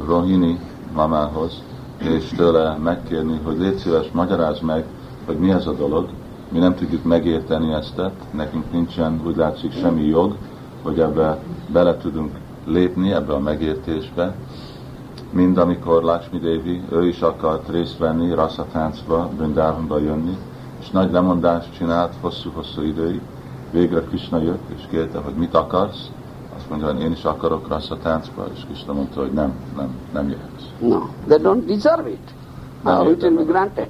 Rohini mamához, és tőle megkérni, hogy légy szíves, magyarázd meg, hogy mi ez a dolog. Mi nem tudjuk megérteni ezt, nekünk nincsen, úgy látszik, semmi jog, hogy ebbe bele tudunk lépni, ebbe a megértésbe. Mind amikor Lakshmi Devi, ő is akart részt venni, raszatáncba, Vrindávonba jönni, és nagy lemondást csinált hosszú-hosszú időig. Végre Krishna jött, és kérte, hogy mit akarsz. Azt mondja, hogy én is akarok raszatáncba, és Krishna mondta, hogy nem jöhetsz. No, they don't deserve it. It will be granted.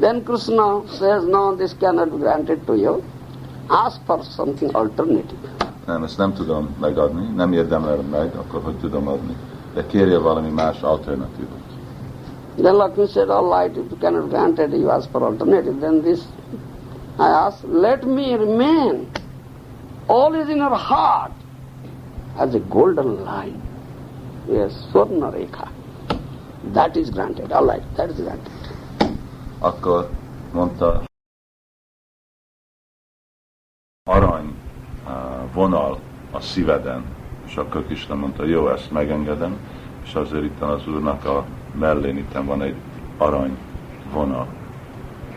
Then Krishna says, no, this cannot be granted to you. Ask for something alternative. Nem, ezt nem tudom megadni, nem érdemlem meg, akkor hogy tudom adni. De kérje valami más alternatívot. Then Lakshmi said, all right, if you cannot grant it, you ask for alternative. Then this, I ask, let me remain. All is in your heart as a golden line. Yes, Swarna Rekha. That is granted. All right, that is granted. Akkor mondta, arany vonal a szíveden, és akkor Krishna mondta, jó, ezt megengedem, és azért itt az úrnak a mellén itt van egy arany vonal.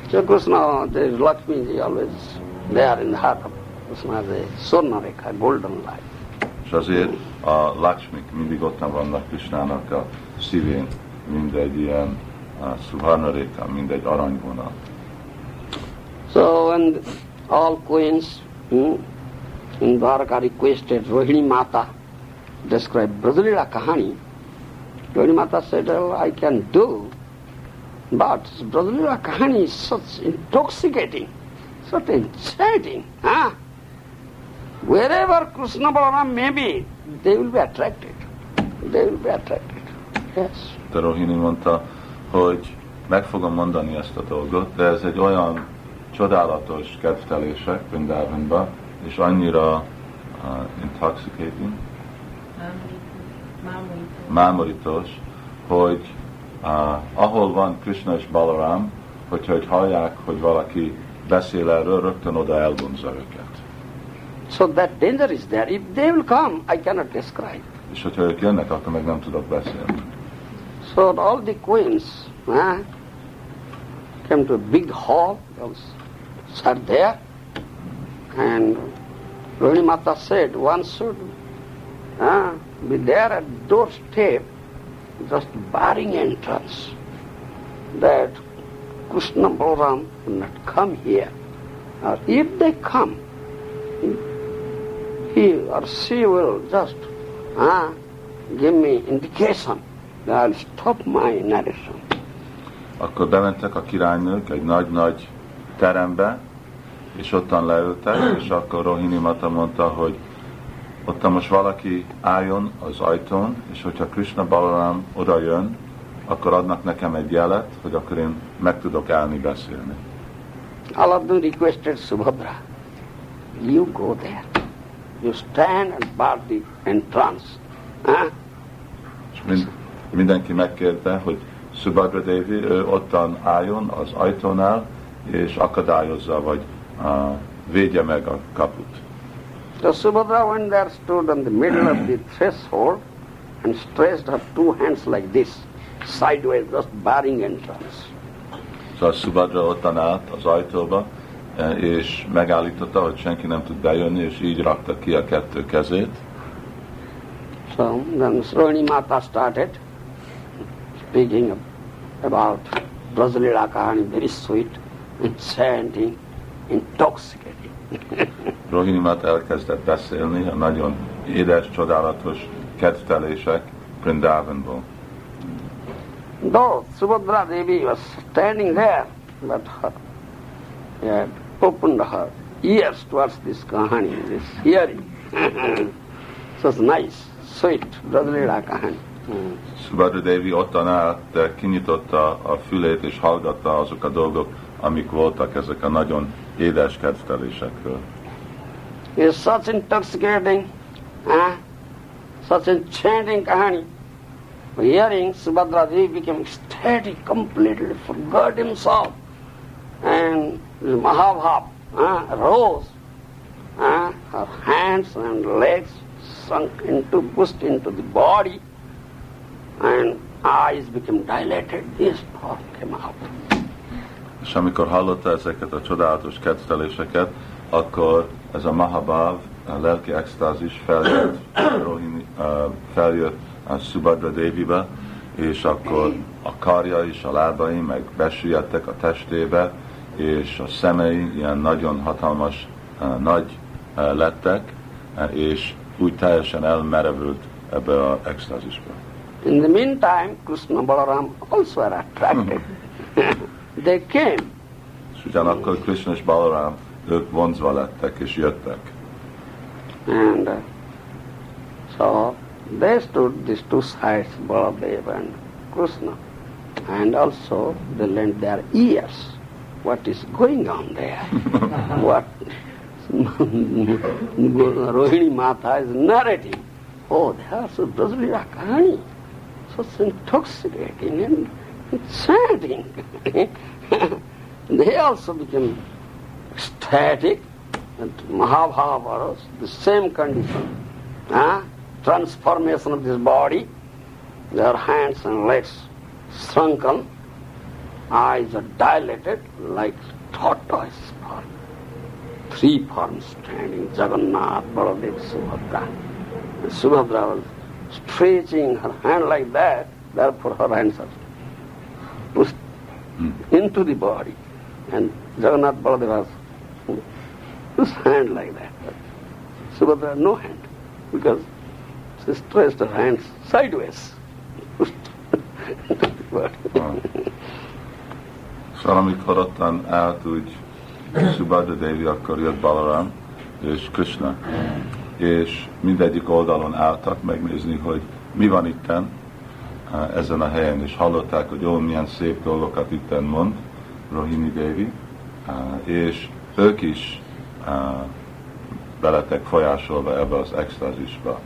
So Krishna, there is Lakshmi, always there in the heart of Krishna, the Swarna Rekha, golden line. És azért a Lakshmik mindig ott vannak Krishnának a szívén, mindegy ilyen Suvarna Rekha, mindegy aranyvonal. So when all queens in Dwarka requested Rohini Mata describe Braj-lila kahani, Rohini Mata said, well, I can do, but Braj-lila kahani is such intoxicating, such enchanting. Wherever Krishna Balaram may be, they will be attracted. They will be attracted. Yes. De Rohini mondta, hogy meg fogom mondani ezt a dolgot, de ez egy olyan csodálatos kedvtelések Vrindávonban, és annyira intoxicating, mámorítós, hogy ahol van Krishna és Balaram, hogyha hallják, hogy valaki beszél erről, rögtön oda elvonza őket. So that danger is there. If they will come, I cannot describe. És hogyha ők jönnek, akkor meg nem tudok beszélni. So all the queens came to a big hall, sat there, and Rohini Mata said one should be there at doorstep, just barring entrance, that Krishna Balaram will not come here. Or if they come, he or she will just give me indication that I'll stop my narration. Akkor bementek a királynők egy nagy-nagy terembe, és ottan leültek, és akkor Rohini Mata mondta, hogy ottan most valaki álljon az ajtón, és hogyha Krishna Balaram oda jön, akkor adnak nekem egy jelet, hogy akkor én meg tudok állni beszélni. All of them requested Subhadra, you go there. You stand and bar the entrance. És mindenki megkérte, hogy Subhadra Devi ő ottan álljon az ajtónál, és akadályozza, vagy védje meg a kaput. So Subhadra went there, stood on the middle of the threshold, and stretched her two hands like this, sideways, just barring entrance. Szóval Subhadra ottan állt az ajtóba, és megállította, hogy senki nem tud bejönni, és így rakta ki a kettő kezét. So then Rohini Mata started speaking about Brajlila Kahani, very sweet, and chanting, intoxicating. Rohini Mata elkezdett beszélni a nagyon édes, csodálatos kedvtelések Vrindavanból. Though Subhadra Devi was standing there, but he had opened her ears towards this Kahani, this hearing. So it's nice, sweet, Brajlila Kahani. Subhadra Devi ottan állt, de kinyitotta a fülét és hallgatta azok a dolgok, amik voltak ezek a nagyon édes kedvtelésekről. It is such intoxicating, such enchanting Kahani. Hearing, Subhadra Devi became ecstatic, completely forgot himself, and the Mahabhav rose. Her hands and legs pushed into the body, and eyes became dilated. This thought came out. És amikor hallotta ezeket a csodálatos kedvteléseket, akkor ez a Mahabhav, a lelki extázis feljött a Subhadra Devibe, és akkor a karja és a lábai meg besüllyedtek a testébe, és a szemei ilyen nagyon hatalmas, nagy lettek, és úgy teljesen elmerevült ebbe az extázisbe. In the meantime, Krishna Balaram also were attracted. They came. És ugyanakkor Krishna és Balaram, ők vonzva lettek és jöttek. And so they stood these two sides, Baladev and Krishna, and also they lent their ears. What is going on there? What Rohini Mata is narrating. Oh, they are so Brajlila Kahani, so intoxicating and chanting. They also became ecstatic, and Mahabharata, the same condition. Transformation of this body, their hands and legs shrunken, eyes are dilated like tortoise form. Three forms standing, Jagannath, Baladev, Subhadra. And Subhadra was stretching her hand like that, therefore her hands are pushed into the body. And Jagannath Baladev has his hand like that. But Subhadra had no hand, because she stretched her hands sideways. Szóval amikor ottan állt úgy Subhadra Devi, akkor jött Balaram és Krishna, és mindegyik oldalon álltak megnézni, hogy mi van itten ezen a helyen, és hallották, hogy ó, milyen szép dolgokat itten mond Rohini Devi, és ők is beletek folyásolva ebbe az extázisba,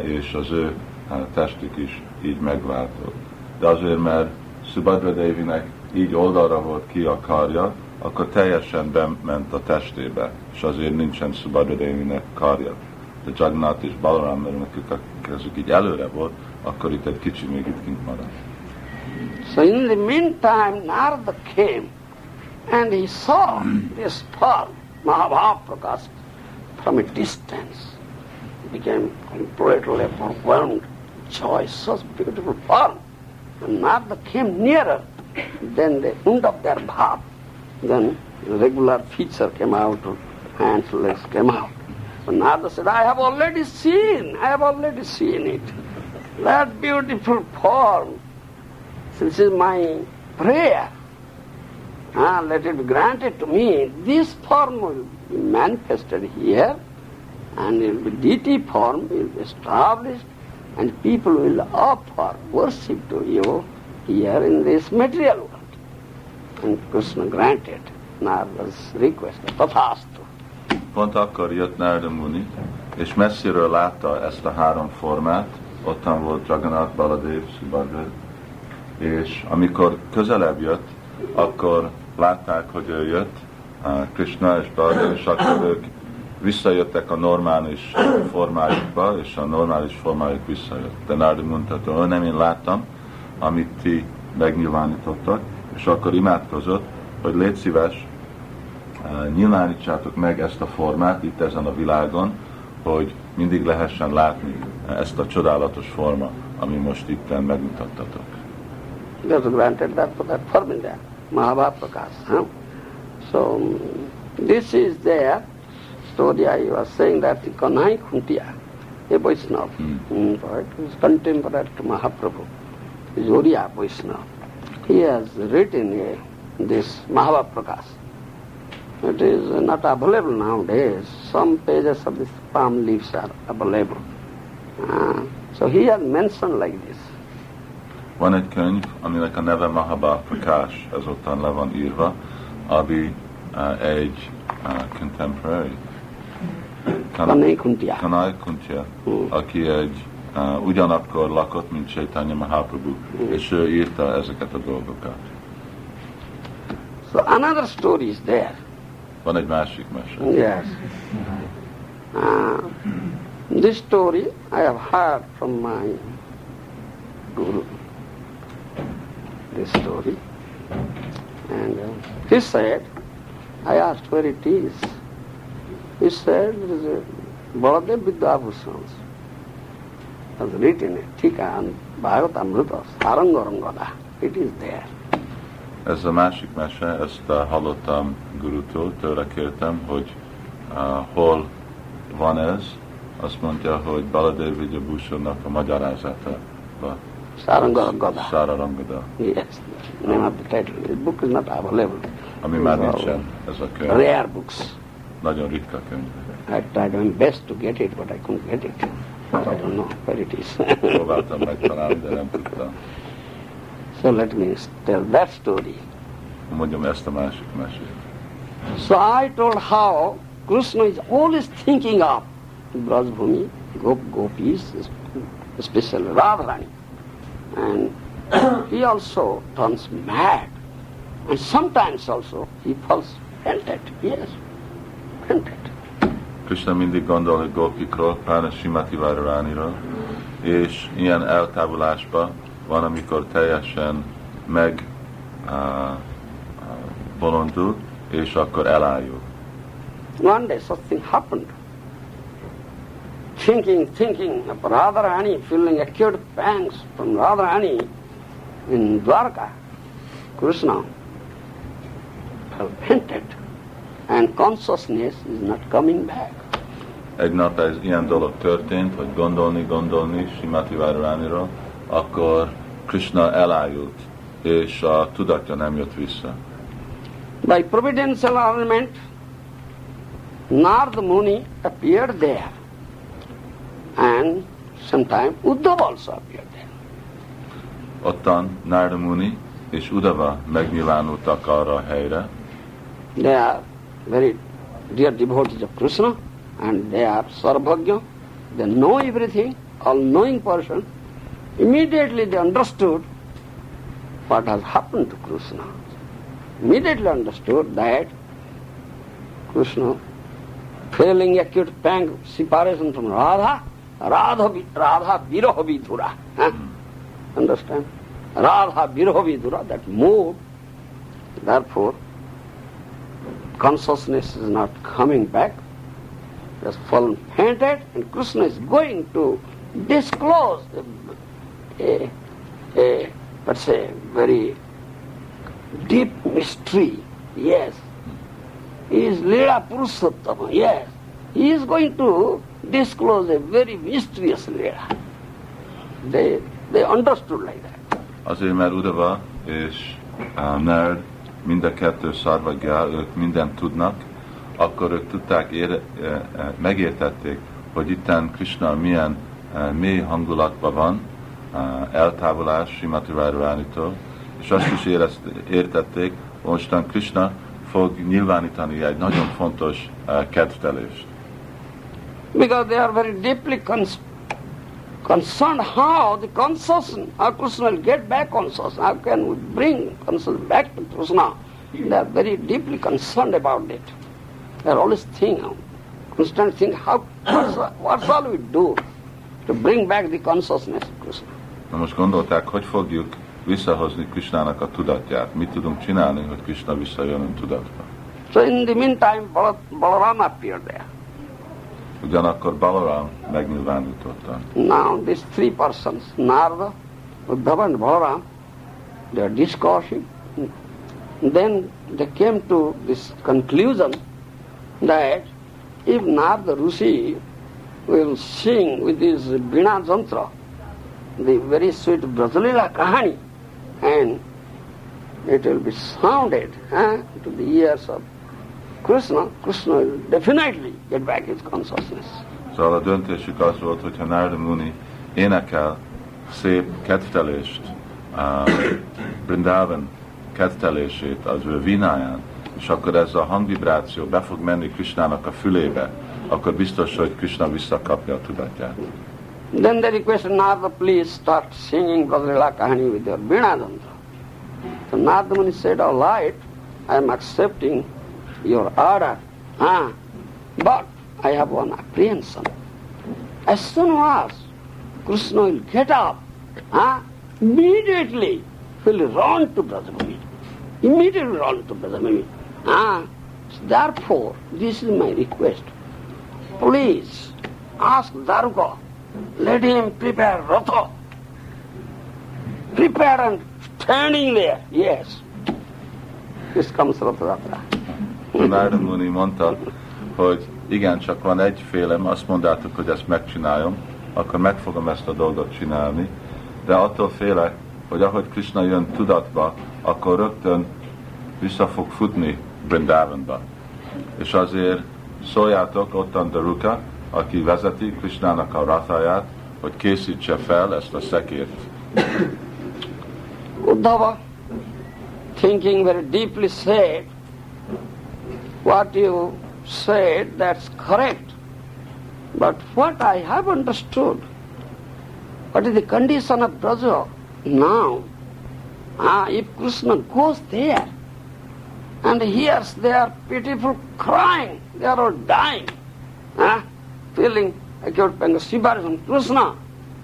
és az ő testük is így megváltozott. de azért, mert Subhadra Devinek így oldalra volt ki a karja, akkor teljesen bement a testébe, és azért nincsen Subhadra Devinek karja. De Jagannath és Balaram, mert nekük a kezük így előre volt, akkor itt egy kicsi még itt kint maradt. So in the meantime, Narada came and he saw this form, Mahabhaprakash, from a distance. He became completely overwhelmed, joy, such beautiful form. And Narada came nearer, then the end of their bhav, then regular feature came out, hands, legs came out. And Narada said, I have already seen it. That beautiful form. This is my prayer. Let it be granted to me. This form will be manifested here, and it will be deity form will be established, and people will offer worship to you here in this material world. And Krishna granted Narada's request. Tathastu. Pont akkor jött Narada Muni, és messziről látta ezt a három formát, ottan volt Jagannath, Baladev, Subhadra, és amikor közelebb jött, akkor látták, hogy ő jött, Krishna és Baladev, és akkor ők visszajöttek a normális formájukba, és a normális formájuk visszajött. De Narada mondta, hogy nem én láttam, amit ti megnyilvánítottak, és akkor imádkozott, hogy légy szíves, nyilvánítsátok meg ezt a formát itt ezen a világon, hogy mindig lehessen látni ezt a csodálatos forma, ami most itt megmutattatok. He was granted that form in there, Mahabhaprakash. So this is there. Story I was saying that Kanai Kuntiya, a Vaishnava, poet, who is contemporary to Mahaprabhu, is Oriya Vaishnava. He has written this Mahabhaprakash. It is not available nowadays. Some pages of these palm leaves are available. So he has mentioned like this. Van egy könyv, aminek a neve Mahabhaprakash, ezután le van írva, ami egy contemporary, Kanai Kuntiya, aki egy ugyanakkor lakott, mint Chaitanya Mahaprabhu, és ő írta ezeket a dolgokat. So another story is there. Van egy másik mese. Yes. This story I have heard from my Guru. This story. And he said, I asked where it is. He said, it is a Baladev Vidyabhusans. It was written in Tika and Bhagavatamrita, Sarangarangada. It is there. Ez a másik mese, ezt hallottam Gurutól, tőle kértem, hogy hol van ez. Azt mondja, hogy Baladev Vidyabhushannak a magyarázata. Sararangada. Yes, name of the title. This book is not available. Ami már nincsen, ez a könyv. Rare books. Nagyon ritka könyv. I tried my best to get it, but I couldn't get it. I don't know where it is. Próbáltam megtalálni, de nem tudtam. So let me tell that story. Mondjam ezt a másik mesét. So I told how Krishna is always thinking of Brajbhumi, Gopis, especially Radharani. And he also turns mad. And sometimes also he falls fainted. Yes, fainted. Krishna mindig gondol a gopikról, pláne Srimati Radharaniról, és ilyen eltávolásban van, amikor teljesen bolondul, és akkor elájul. One day something happened. Thinking of Radharani, feeling acute pangs from Radharani in Dwarka, Krishna fell fainted, and consciousness is not coming back. Egy nap ez ilyen dolog történt, hogy gondolni Srimati Radharaniról, akkor Krishna elájult, és a tudatja nem jött vissza. By providential arrangement, Narada Muni appeared there, and sometime Uddhava also appeared there. Ottan Narada Muni és Uddhava megnyilvánultak arra a helyre. They are very dear devotees of Krishna, and they are sarvagya. They know everything, all-knowing person. Immediately they understood what has happened to Krishna. Immediately understood that Krishna, feeling acute pang, separation from Radha, Radha Viraha Vidura. Understand? Radha Viraha Vidura, that mood, therefore, consciousness is not coming back, has fallen fainted, and Krishna is going to disclose let's say, very deep mystery. Yes. He is Leela Purushottama. Yes. He is going to disclose a very mysterious Leela. They understood like that. Azért, mert Uddhava és Nerd mind a kettő szarvagya, ők mindent tudnak, akkor ők tudták, megértették, hogy itten Krishna milyen mély hangulatban van, eltávolás Srimati Radharánitól, és azt is értették, hogy mostan Krishna fog nyilvánítani egy nagyon fontos kedvtelést. Because they are very deeply concerned how the consciousness, how Krishna will get back consciousness, how can we bring consciousness back to Krishna. They are very deeply concerned about it. They are always constant thinking, what shall we do to bring back the consciousness of Krishna. Na most gondolták, hogy fogjuk visszahozni Krishnának a tudatját. Mit tudunk csinálni, hogy Krishna visszajön tudatba? So in the meantime, Balaram appeared there. Ugyanakkor Balaram megnyilvánította. Now these three persons, Narada, Uddhava and Balaram, they are discussing. Then they came to this conclusion that if Narada Rishi will sing with his Vina Jantra, the very sweet Brajalila Kahani, and it will be sounded to the ears of Krishna, Krishna will definitely get back his consciousness. Szóval a döntésük az volt, hogyha Narada Muni énekel szép kedvtelést, Vrindavan kedvtelését az ő vináján, és akkor ez a hangvibráció be fog menni Krishnának a fülébe, akkor biztos, hogy Krishna visszakapja a tudatját. Then they requested Narada, please start singing Brajalila Kahani with your Vina Jantra. So Narada Muni said, all right, I am accepting your order. But I have one apprehension. As soon as Krishna will get up, immediately he will run to Brajabhumi. Immediately run to Brajabhumi. Therefore, this is my request. Please ask Daruka, let him prepare Ratha. Prepare and standing there. Yes. This comes Ratha Yatra. Narada Muni mondta, hogy igen, csak van egy félem, azt mondtátok, hogy ezt megcsináljam, akkor meg fogom ezt a dolgot csinálni, de attól félek, hogy ahogy Krishna jön tudatba, akkor rögtön vissza fog futni Vrindavanba. És azért szóljátok ottan Daruka, aki vezeti Krishnának a ratháját, hogy készítse fel ezt a szekért. Uddhava, thinking very deeply, said, what you said, that's correct. But what I have understood, what is the condition of Braja now? If Krishna goes there and hears their pitiful crying, they are all dying, feeling acute pain, separation,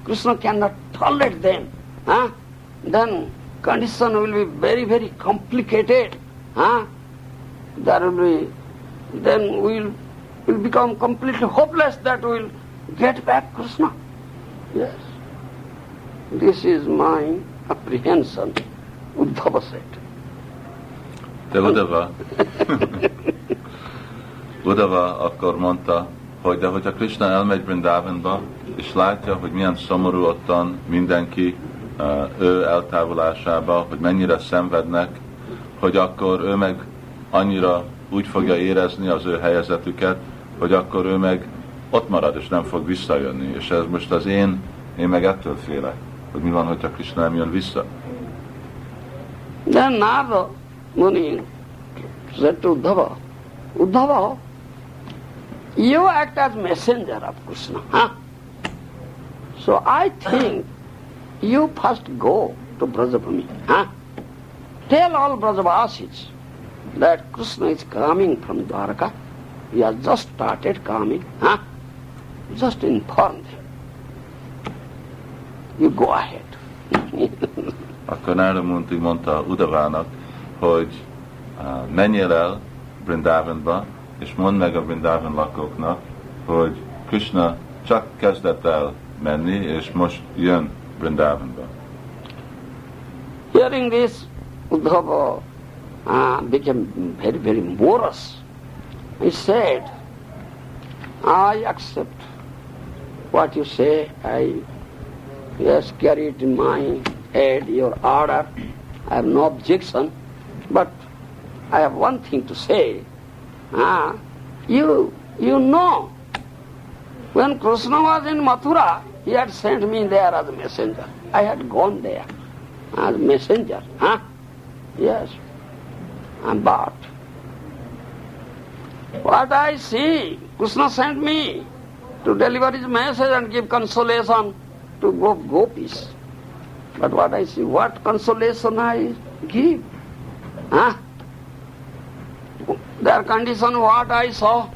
Krishna cannot tolerate them. Then condition will be very, very complicated. There will be, then we'll become completely hopeless that we'll get back Krishna. Yes. This is my apprehension, Uddhava said. De Uddhava akkor mondta, hogy de hogyha Krishna elmegy Vrindavanba, és látja, hogy milyen szomorú ottan mindenki ő eltávolásába, hogy mennyire szenvednek, hogy akkor ő meg annyira úgy fogja érezni az ő helyezetüket, hogy akkor ő meg ott marad, és nem fog visszajönni. És ez most az én meg ettől félek, hogy mi van, hogyha Krishna nem jön vissza. Then Narada Muni said to Uddhava, Uddhava, you act as messenger of Krishna. So I think you first go to Brajabhumi. tell all Brajavasis that Krishna is coming from Dwaraka. He has just started coming. Just inform them. You go ahead. Akkor Narada Munti mondta Udavának, hogy menjél el Brindavanba, és mondd meg a Brindavan lakóknak, hogy Krishna csak kezdett el menni, és most jön Brindavanba. Hearing this, Uddhava became very, very morose. He said, I accept what you say. I carry it in my head, your order. I have no objection. But I have one thing to say. You know, when Krishna was in Mathura, he had sent me there as a messenger. I had gone there as messenger. Yes. But what I see, Krishna sent me to deliver his message and give consolation to gopis. But what I see, what consolation I give? Their condition, what I saw,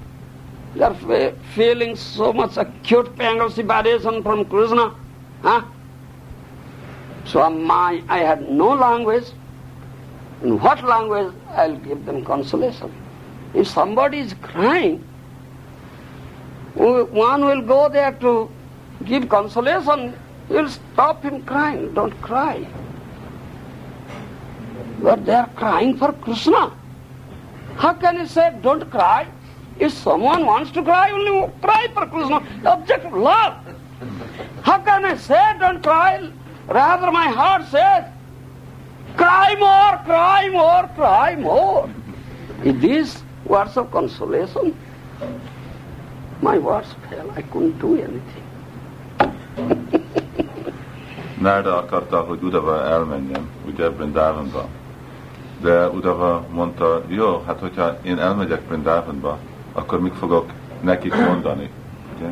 they are feeling so much acute pang of separation from Krishna. So I had no language. In what language I'll give them consolation? If somebody is crying, one will go there to give consolation. He will stop him crying. Don't cry. But they are crying for Krishna. How can you say don't cry? If someone wants to cry, only cry for Krishna, the object of love. How can I say don't cry? Rather my heart says, cry more, cry more, cry more. Is this words of consolation? My words fell. I couldn't do anything. Narada akarta, hogy Udava elmenjen, ugye Brindavanba. De Udava mondta, jó, hát hogyha én elmegyek Brindavanba, akkor mit fogok nekik mondani? Ugye?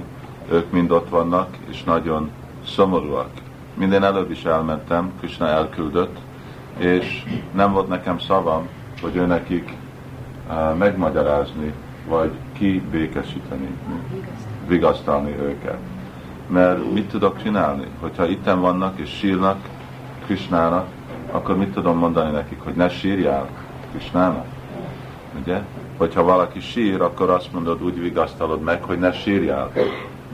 Ők mind ott vannak, és nagyon szomorúak. Minden előbb is elmentem, Krishna elküldött, és nem volt nekem szavam, hogy ő nekik megmagyarázni, vagy kibékesíteni, vigasztalni őket. Mert mit tudok csinálni? Hogyha itten vannak és sírnak Krishnának, akkor mit tudom mondani nekik, hogy ne sírjál Krishnának? Ugye? Hogyha valaki sír, akkor azt mondod, úgy vigasztalod meg, hogy ne sírjál.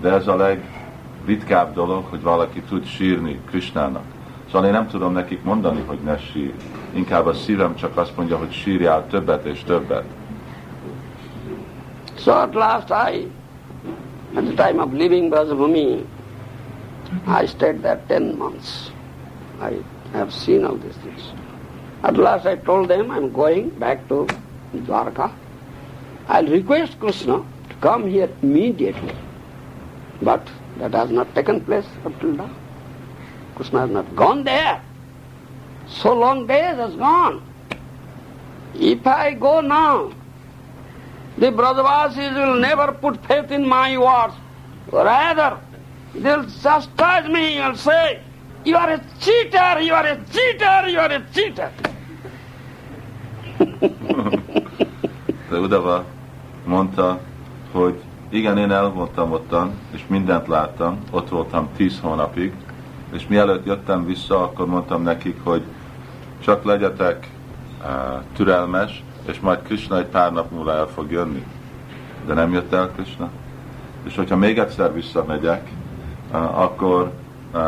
De ez a legritkább dolog, hogy valaki tud sírni Krishnának. Szóval én nem tudom nekik mondani, hogy ne sír. Inkább a szívem csak azt mondja, hogy sírjál többet és többet. So at last at the time of leaving Brajabhumi, I stayed there 10 months. I have seen all these things. At last I told them I'm going back to Dwarka. I'll request Krishna to come here immediately. But that has not taken place up till now. Krishna has not gone there. So long days has gone. If I go now, the Brajavasis will never put faith in my words. Rather, they'll chastise me and say, you are a cheater, you are a cheater, you are a cheater. De Udava mondta, hogy igen, én elvoltam ottan, és mindent láttam, ott voltam 10 hónapig, és mielőtt jöttem vissza, akkor mondtam nekik, hogy csak legyetek türelmes, és majd Krishna egy pár nap múlva el fog jönni. De nem jött el Krishna. És hogyha még egyszer visszamegyek, akkor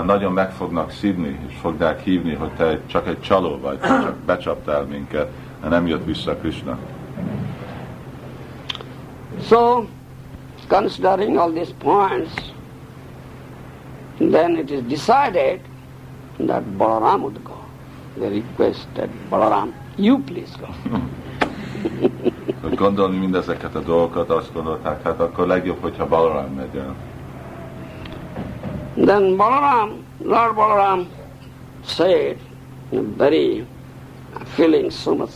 nagyon meg fognak szívni, és fogják hívni, hogy te csak egy csaló vagy, csak becsaptál minket, de nem jött vissza Krishna. So, considering all these points, then it is decided that Balaram would go. They requested Balaram, you please go. Gondolni mindezeket a dolgokat, azt gondolták, hát akkor legjobb, hogyha Balaram megy el. Then Lord Balaram said, very feeling so much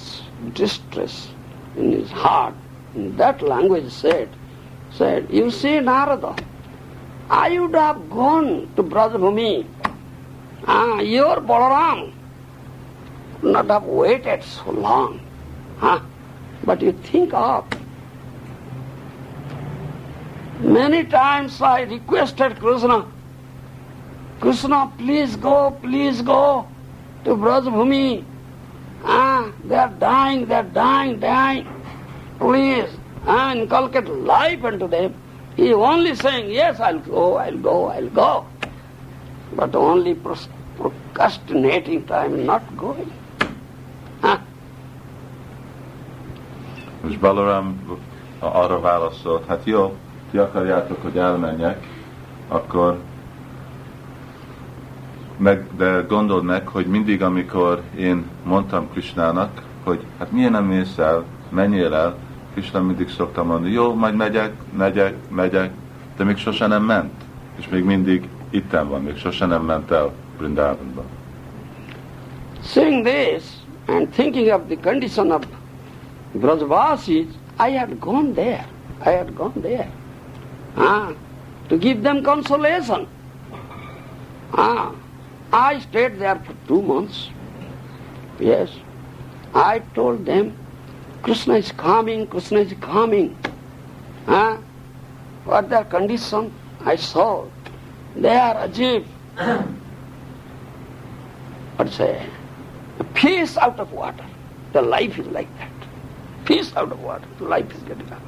distress in his heart, in that language said, you see Narada, I would have gone to Brajabhumi. Your Balaram not have waited so long. Huh? But you think of, many times I requested Krishna, Krishna, please go to Brajabhumi. They are dying. Please, inculcate life into them. He is only saying, yes, I'll go. But only procrastinating time, not going. És Balaram arra válaszolt, hát jó, ti akarjátok, hogy elmenjek, akkor de gondold meg, hogy mindig, amikor én mondtam Krishnának, hogy hát miért nem mész el, menjél el, Krishna mindig szoktam mondani, jó, majd megyek, de még sose nem ment. És még mindig itten van, még sose nem ment el Vrindavanba. Seeing this and thinking of the condition of Brajavasis, I had gone there to give them consolation. I stayed there for 2 months. Yes, I told them, Krishna is coming. What their condition? I saw. They are as if, a fish out of water. The life is like that. Fish out of water, the life is getting out.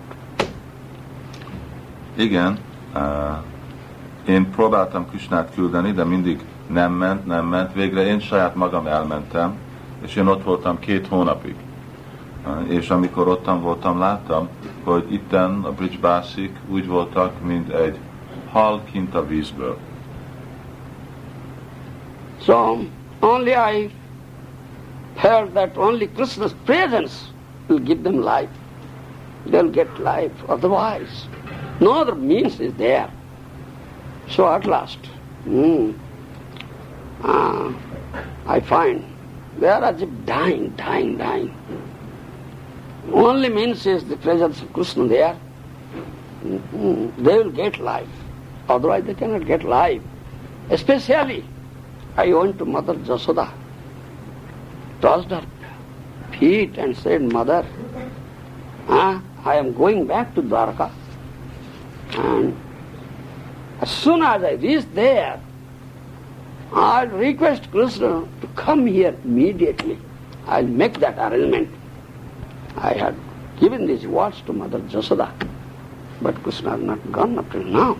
Igen, én próbáltam Krishnát küldeni, de mindig nem ment. Végre én saját magam elmentem, és én ott voltam 2 hónapig. És amikor ottan voltam, láttam, hogy itten a Brijbásik úgy voltak, mint egy hal kint a vízből. So, only I felt that only Krishna's presence will give them life. They'll get life, otherwise no other means is there. So at last, I find they are as if dying. Only means is the presence of Krishna there. They will get life, otherwise they cannot get life. Especially, I went to Mother Jasoda, touched her feet and said, Mother, I am going back to Dwarka. And as soon as I reach there, I'll request Krishna to come here immediately. I'll make that arrangement. I had given these words to Mother Jasoda, but Krishna has not gone up till now.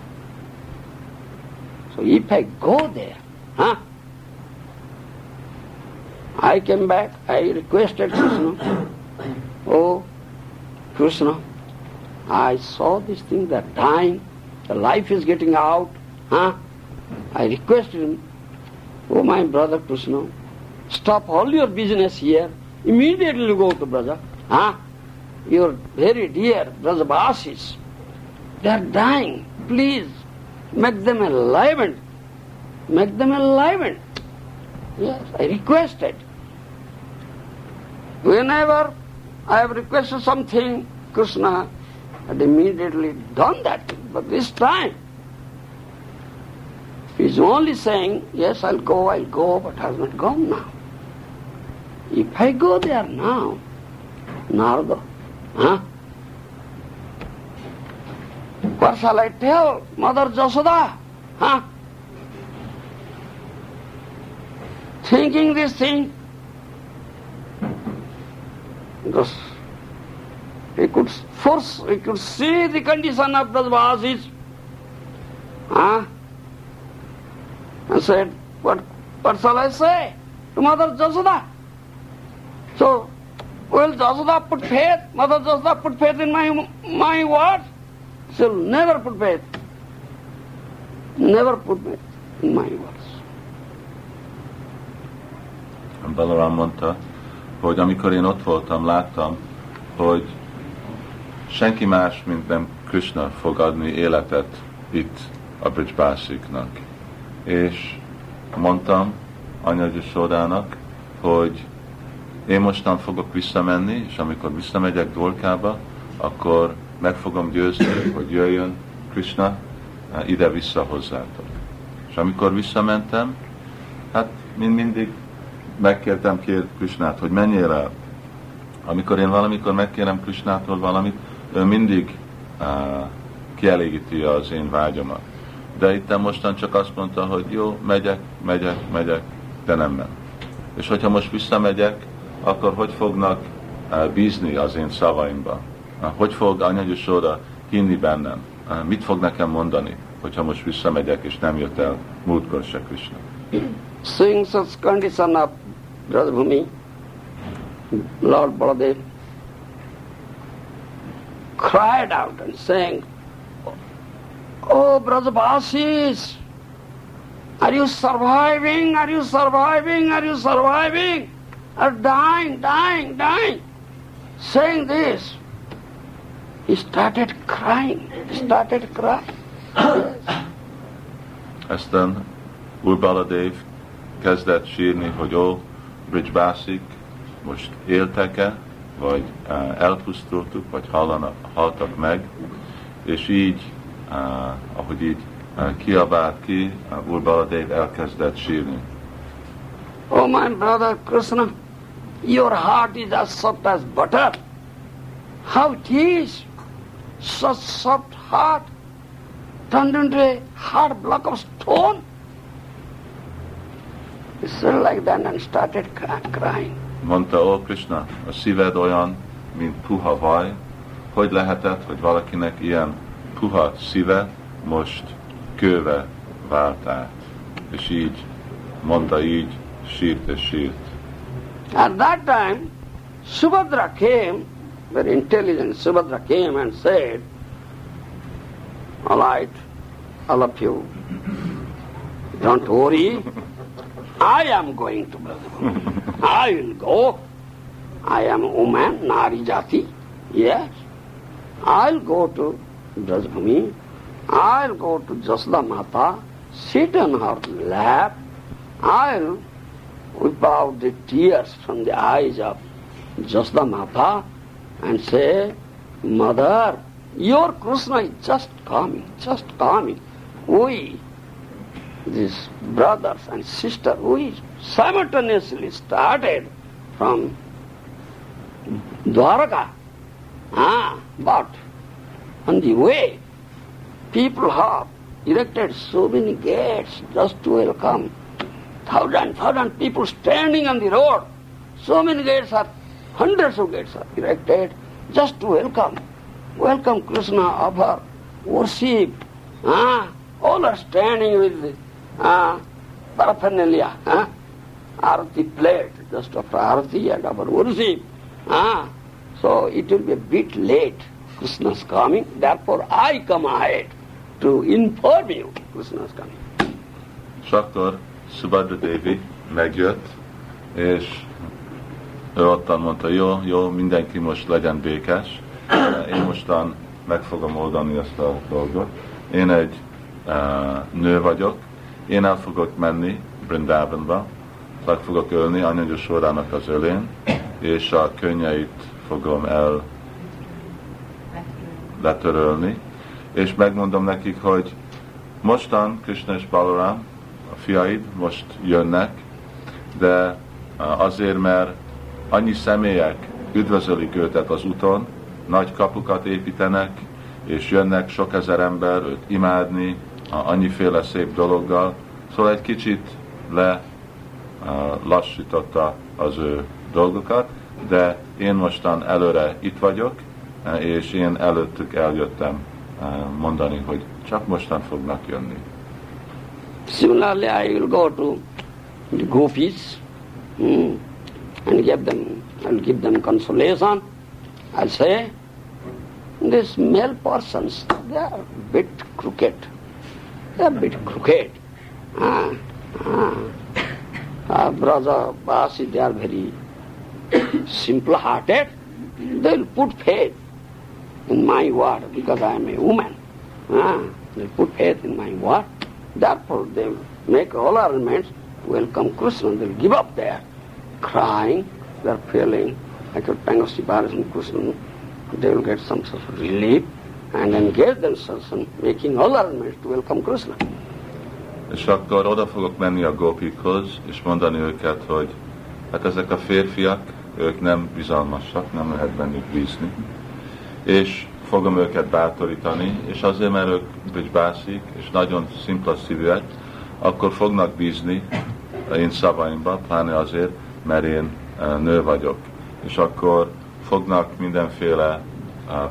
So if I go there, I came back, I requested Krishna, oh Krishna, I saw these things, they're dying, the life is getting out. I requested him, oh my brother Krishna, stop all your business here, immediately go to Braja. Your very dear Brajavasis, they are dying, please make them enlivened. Yes, I requested. Whenever I have requested something, Krishna had immediately done that. But this time, he is only saying, yes, I'll go, but has not gone now. If I go there now, Narada, what shall I tell Mother Jasoda? Thinking this thing, because he could see the condition of the Brajavasis, and said, what shall I say to Mother Jasoda? So, will Jasoda put faith? Mother Jasoda put faith in my words? She'll never put faith. Never put faith in my words. Balaram mondta, hogy amikor én ott voltam, láttam, hogy senki más, mint nem Krishna fog adni életet itt a Brijbásiknak. És mondtam Anya Jasodának, hogy én mostan fogok visszamenni, és amikor visszamegyek Dwarkába, akkor meg fogom győzni, hogy jöjjön Krishna ide-vissza hozzátok. És amikor visszamentem, hát mindig megkértem Krishnát, hogy menjél el. Amikor én valamikor megkérem Krishnától valamit, ő mindig kielégíti az én vágyamat. De itt mostan csak azt mondta, hogy jó, megyek, de nem ment. És hogyha most visszamegyek, akkor hogy fognak bízni az én szavaimba? Hogy fog Anya Yashoda hinni bennem? Mit fog nekem mondani, hogyha most visszamegyek, és nem jött el múltkor se Krishna? Seeing such condition of Brajabhumi, Lord Baladev cried out and saying, "Oh Brajavasis, are you surviving? Are you surviving? Are you surviving? Are dying. Saying this, he started crying. Aztán Úr Baladev kezdett sírni, hogy ó, Brijbászik, most éltek-e, vagy elpusztultuk, vagy haltak meg, és így, ahogy így kiabált ki, Úr Baladev elkezdett sírni. Oh my brother Krishna, your heart is as soft as butter. How it is? Such soft heart turned into a hard block of stone. He said like that and started crying. Mondta, ó Krishna, a szíved olyan, mint puha vaj, hogy lehetett, hogy valakinek ilyen puha szíve most kőve vált át. És így, mondta így, sírt. At that time, Subhadra came, very intelligent Subhadra came and said, all right, all of you, don't worry, I am going to Brajabhumi. I will go. I am a woman, Nari Jati. Yes. I'll go to Brajabhumi. I'll go to Jasda Mata, sit on her lap. I'll whip out the tears from the eyes of Jasda Mata and say, Mother, your Krishna is just coming. We, these brothers and sisters, we simultaneously started from Dwaraka. But on the way, people have erected so many gates just to welcome. Thousand people standing on the road. So many gates are, hundreds of gates are erected just to welcome Krishna, offer worship. All are standing with paraphernalia, arati plate, just after arati and our worship. So it will be a bit late. Krishna's coming, therefore I come ahead to inform you Krishna's coming. És akkor Subhadra Devi megjött, és ő ottan mondta, jó, mindenki most legyen békés, én mostan meg fogom oldani ezt a dolgot. Én egy nő vagyok, én el fogok menni Brindavanba, meg fogok ölni Anya Yashodának az ölén, és a könnyeit fogom letörölni, és megmondom nekik, hogy mostan Krishna és Balaram, a fiaid most jönnek, de azért, mert annyi személyek üdvözölik őtet az úton, nagy kapukat építenek, és jönnek sok ezer ember őt imádni, annyiféle szép dologgal, szóval egy kicsit lassította az ő dolgokat, de én mostan előre itt vagyok, és én előttük eljöttem mondani, hogy csak mostan fognak jönni. Similarly, I will go to the gopis and give them consolation. I'll say, these male persons, they are a bit crooked. Brother Basi, they are very simple-hearted. They will put faith in my word because I am a woman. They will put faith in my word. Therefore, they will make all arrangements to welcome Krishna. They will give up their crying, their feeling, like a pang of separation Krishna. They will get some sort of relief and engage themselves in making all arrangements to welcome Krishna. És akkor oda fogok menni a gópikhoz, és mondani őket, hogy hát ezek a férfiak, ők nem bizalmasak, nem lehet bennük bízni. És fogom őket bátorítani, és azért, mert ők bázik, és nagyon szimpla szívűek, akkor fognak bízni én szavaimba, pláne azért, mert én nő vagyok. És akkor fognak mindenféle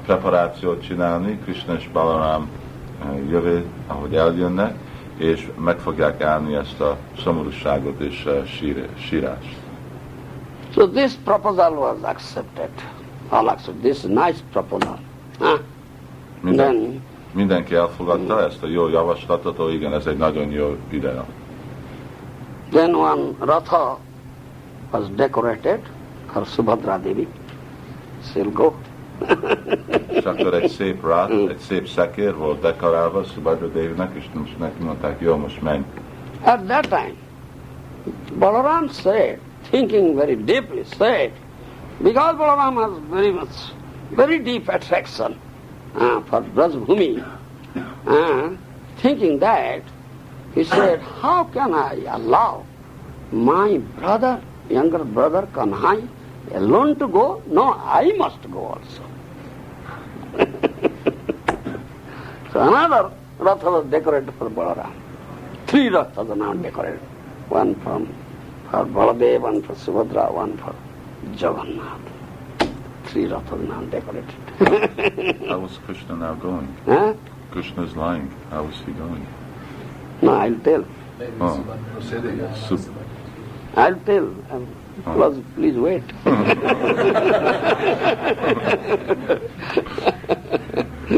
preparációt csinálni, Krishna és Balaram jövő, ahogy eljönnek, és meg fogják állni ezt a szomorúságot és sírást. So this proposal was accepted. All accepted. This nice proposal. Mindenki elfogadta ezt a jó javaslatot, hogy igen, ez egy nagyon jó ide. Then one ratha was decorated for Subhadra Devi. She'll go. És akkor egy szép rát, egy szép szekér volt dekorálva Subhadra Devinek, és most neki mondták, jó, most menj. At that time, Balaram said, thinking very deeply, said, because Balaram has very deep attraction for Brajbhumi, thinking that, he said, how can I allow my brother, younger brother Kanhai, alone to go? No, I must go also. So another ratha was decorated for Balaram. 3 rathas are now decorated. One for Baladev, one for Subhadra, one for Jagannath. 3 rathas now decorated. How was Krishna now going? Huh? Krishna is lying. How is he going? No, I'll tell. Oh. I'll tell. Please wait.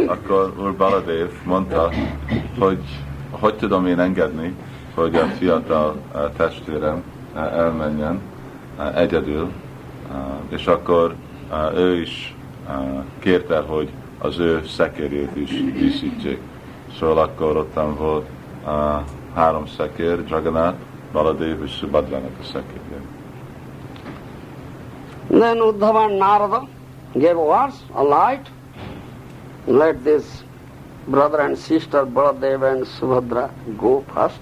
Akkor Úr Baladev mondta, hogy tudom én engedni, hogy a fiatal testvérem elmenjen egyedül, és akkor ő is kérte, hogy az ő szekérjét is díszítsék. Szóval akkor ottan volt 3 szekér, Jagannath, Baladev és Subhadrának a szekérje. Then Uddhava and Narada gave orders, a light, let this brother and sister Baladev and Subhadra go first.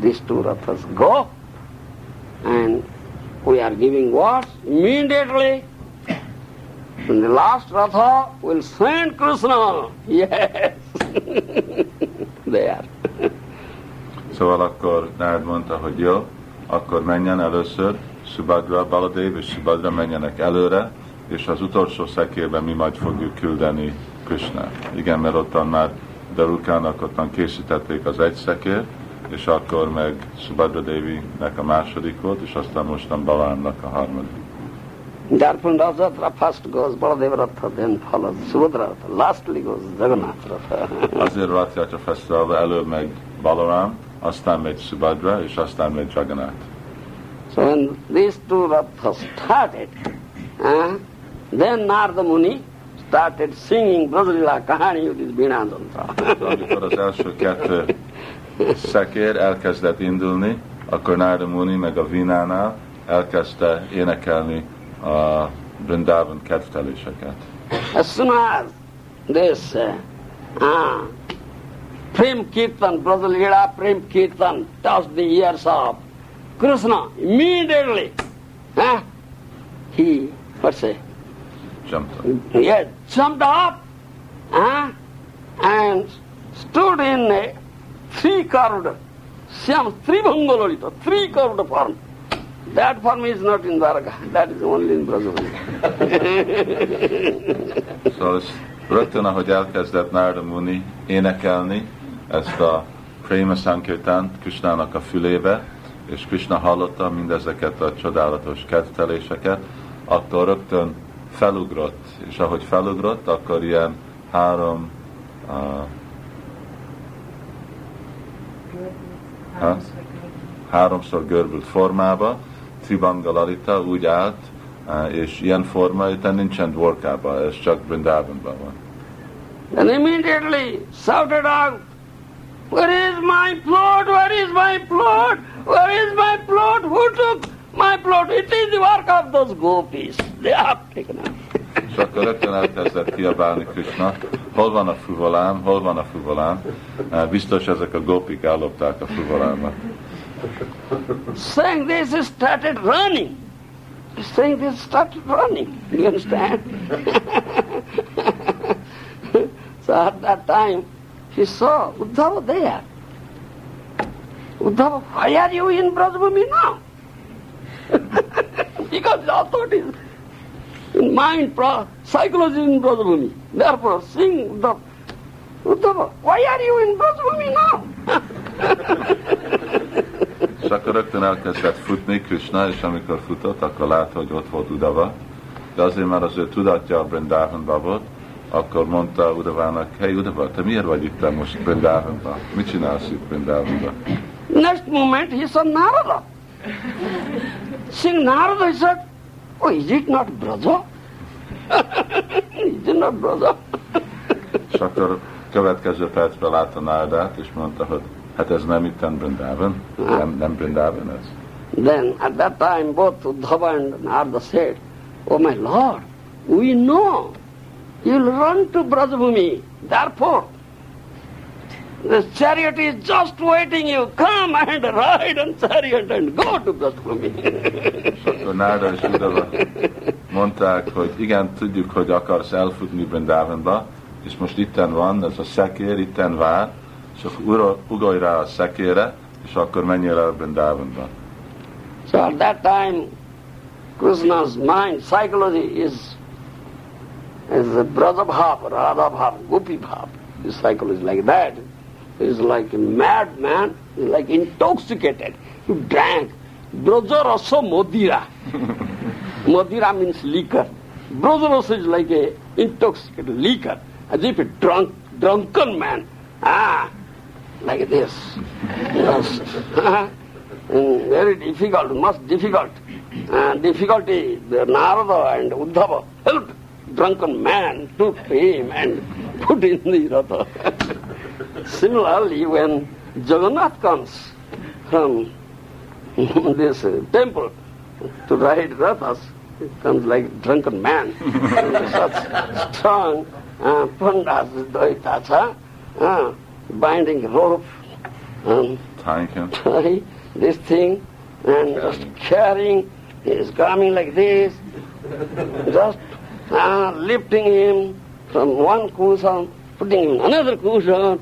These 2 rathas go, and we are giving orders immediately. In the last ratha will send Krishna. Yes, there. Szóval akkor Nárad mondta, hogy jó, akkor menjen először Subhadra, Baladev és Subhadra menjenek előre, és az utolsó szekérben mi majd fogjuk küldeni Krishnát. Igen, mert ottan már Darukának ottan készítették az 1 szekér, és akkor meg Subhadra Devinek a második volt, és aztán mostan Balaramnak a 3. Therefore Rajatra first goes Baladeva Ratha, then follows Subhadra Ratha, lastly goes Jagannath Ratha. Azért Ratha Fesztiválban elő meg Balaram, aztán megy Subhadra, és aztán megy Jagannath. So when these 2 rathas started, then Narada Muni started singing Brajalila Kahani with his Veena Jantra. Amikor az első 2 szekér elkezdett indulni, akkor Narada Muni meg a Vínánál elkezdte énekelni a Vrindavan kedvteléseket. As soon as this Prem Kirtan, Brajalila Prem Kirtan touched the ears of Krishna, immediately he, Jumped up. He jumped up and stood in a 3-curved, Tribhangalolita, 3-curved form. That form is not in Dwaraka, that is only in Brajavali. Szóval rögtön, ahogy elkezdett Narada Muni énekelni ezt a Prema Sankirtánt Krishnának a fülébe, és Krishna hallotta mindezeket a csodálatos kedvteléseket, attól rögtön felugrott, és ahogy felugrott, akkor ilyen 3-szor görbült formába, Tribhangalalita úgy állt, és ilyen forma, itt nincsen Dwarkában, ez csak Vrindavanban van. And immediately shouted out, where is my plot? Where is my plot? Where is my plot? Who took my plot? It is the work of those gopis. They have taken up. És akkor rögtön elkezdett kiabálni Krishna, hol van a fuvolám, hol van a fuvolám? Biztos ezek a gopik ellopták a fuvolámat. Saying this, he started running. saying this, started running. You understand? So at that time, she saw Uddhava there. Uddhava, why are you in Brajabhumi now? Because the thought is in mind, psychology in Brajabhumi. Therefore, seeing Uddhava, Uddhava, why are you in Brajabhumi now? És akkor rögtön elkezdett futni Krishna, és amikor futott, akkor látta, hogy ott volt Uddhava. De azért, mert az ő tudatja a Brindavanban volt, akkor mondta Uddhavának, hey Uddhava, te miért vagy itt most Brindavanban? Mit csinálsz itt Brindavanban? Next moment he saw Narada. Seeing Narada, he said, oh, is it not Braja? Is it not Braja? És akkor következő percben látta Náradát, és mondta, hogy hát ez nem itten Brindavan, nem Brindavan ez. Then at that time both Uddhava and Narada said, oh my Lord, we know you'll run to Brajabhumi. Therefore, the chariot is just waiting you. Come and ride on chariot and go to Brajabhumi. És akkor Nárada és Uddhava mondták, hogy igen, tudjuk, hogy akarsz elfutni Brindavanba, és most itten van, ez a szekér, itten vár, és akkor ugorj rá a szekére, és akkor menjél el Brindavanba. So at that time, Krishna's mind, psychology is a Braja Bhav, Radha Bhav, Gopi Bhav. His psychology is like that. He's like a madman, he's like intoxicated. He drank Braja Rasa Modira. Modira means liquor. Braja Rasa is like a intoxicated liquor, as if a drunken man. Like this. Yes. Very difficult, most difficult. Difficulty, the Narada and Uddhava helped drunken man, took him and put in the Ratha. Similarly, when Jagannath comes from this temple to ride Rathas, it comes like drunken man. Such strong pandas, Daitas, binding rope, Tying him. tie this thing, and just carrying, he is coming like this, just lifting him from one cushion, putting him in another cushion,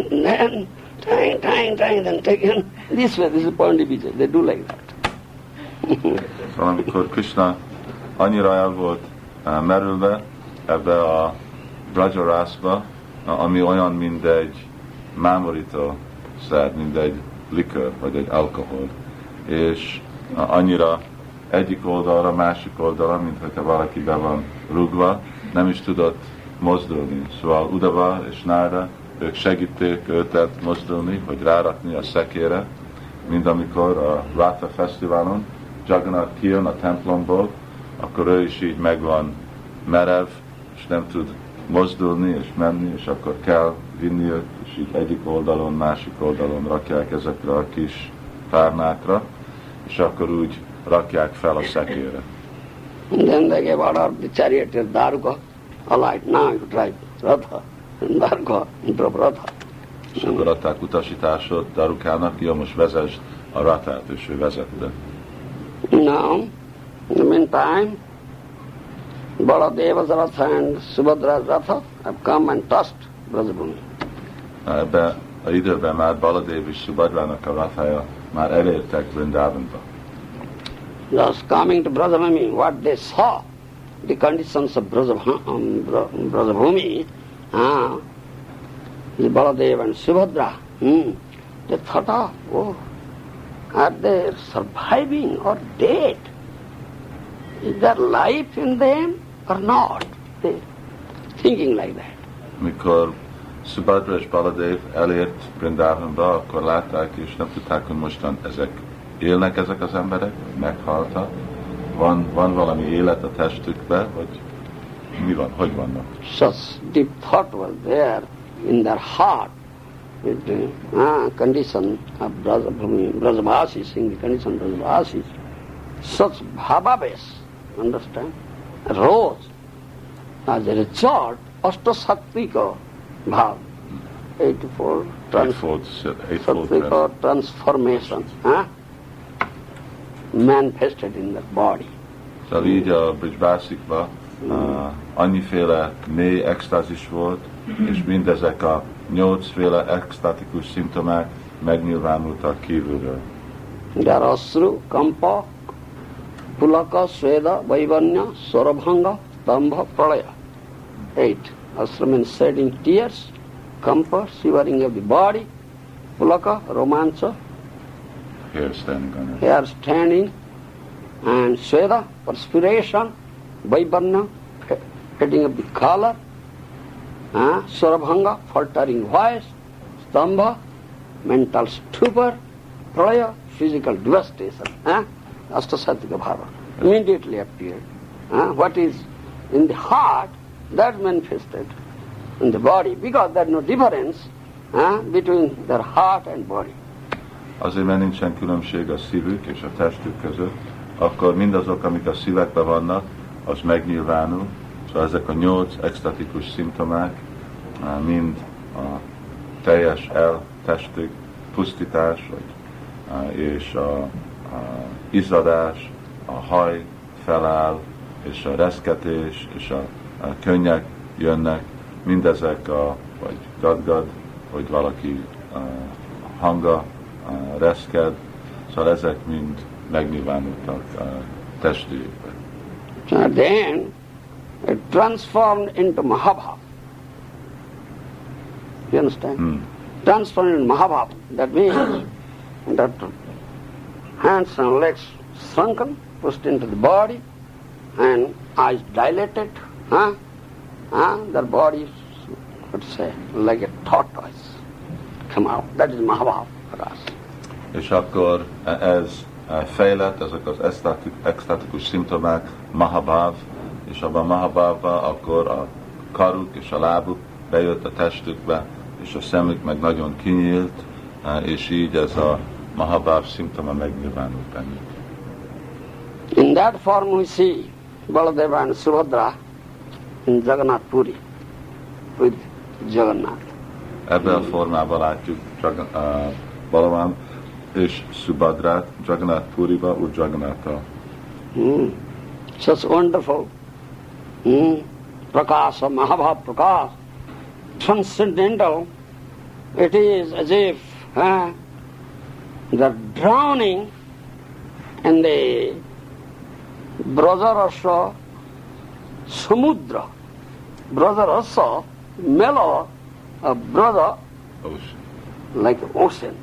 then tying, then taking this way. This is Pandibija. They do like that. Szóval amikor Krishna annyira el volt merülve ebbe a Brajarasba, ami olyan, mint egy mámorító szer, mint egy likör, vagy egy alkohol, és annyira egyik oldalra, másik oldalra, mint hogyha valaki be van rúgva, nem is tudott mozdulni. Szóval Uddhava és Nárada, ők segíték őt mozdulni, vagy rárakni a szekére, mint amikor a Ratha Fesztiválon Jagannath kijön a templomból, akkor ő is így megvan merev, és nem tud mozdulni és menni, és akkor kell vinni őt, és így egyik oldalon, másik oldalon rakják ezekre a kis párnákra, és akkor úgy rakják fel a szekére. Then they gave order, the charioteer Daruka, alight, now you drive Ratha, and Daruka drove Ratha. És akkor adták utasításot Darukának, jó, most vezesd a Rathát, és ő vezette. Now, in the meantime, Baladeva's Ratha and Subhadra's Ratha have come and touched Brajabhumi. Ebben az időben már Baladev és Subhadrának a Rathája már elértek Vrindavanba. Just coming to Brajabhumi, what they saw, the conditions of Brajabhumi, Baladev and Subhadra, they thought of, are they surviving or dead? Is there life in them or not? They thinking like that. Mikor Subhadra és Baladev elért Vrindavanba, akkor látták és nem tudták, hogy mostan élnek ezek az emberek, meghaltak, van valami élet a testükbe, vagy mi van, hogy vannak? Such deep thought was there in their heart, with the condition of Brajavasis, in the condition of Brajavasis. Such bhava-base, understand, rose as a result, Ashtasaktika bhav, eightfold transformation manifested in that body. Szóval így a Brijbászikban annyiféle mély extázis volt, és mindezek a 8-féle extatikus szimptomák megnyilvánultak kívülről. Asru, Kampa, Pulaka, Sveda, Vaivanya, Sarabhanga, Stambha, Pralaya. 8. Asru means shedding tears, Kampa, shivering of the body, Pulaka, Romancha, hair standing, and Sveda, perspiration, Vaivanya, heading of the color, Sarabhanga, faltering voice, Stambha, mental stupor, Pralaya, physical devastation. Ashtasatika bhava immediately appeared. What is in the heart, that manifested in the body, because there is no difference between their heart and body. Azért, mert nincsen különbség a szívük és a testük között, akkor mindazok, amik a szívekben vannak, az megnyilvánul. Szóval ezek a 8 extatikus szimptomák, mind a teljes eltestük, pusztítás, és a izzadás, a haj feláll, és a reszketés, és a könnyek jönnek, mindezek vagy gadgad, hogy valaki hanga reszked, szóval ezek mind megnyilvánultak testőjükben. Then it transformed into Mahabhav. You understand? Transformed into Mahabhav. That means that hands and legs shrunken, pushed into the body, and eyes dilated. Their bodies, let's say, like a tortoise, come out. That is Mahabhav for us. És akkor ez fejlett, ezek az extatikus szimptomák, Mahabhav, és abban Mahabhavban akkor a karuk és a lábuk bejött a testükbe, és a szemük meg nagyon kinyílt, és így ez a Mahabhav szimptoma megnyilvánult bennük. In that form we see Baladeva and Subhadra in Jagannath Puri with Jagannath. Ebben a formában látjuk Balavam és Subhadrát Jagannath Puriba, úgy Jagannattal. Such wonderful Prakasa, Mahabhav Prakasa, transcendental. It is as if they're drowning in the Brajarasa Samudra. Brajarasa, mellow, a brother, Ocean. like ocean.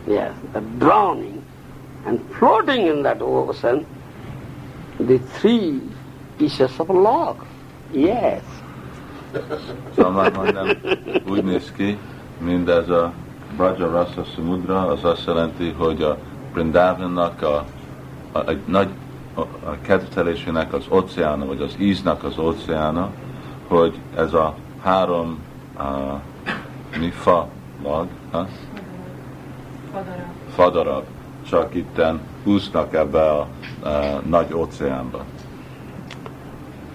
Yes, they're drowning and floating in that ocean, the 3 pieces of a log. Yes. Szóval már majdnem úgy néz ki, mint ez a Brajarasa Samudra, az azt jelenti, hogy a Vrindavannak egy nagy kedvtelésének az óceána, vagy az íznak az óceána, hogy ez a 3 falag, fadarab, csak itten úsznak ebbe a nagy óceánba.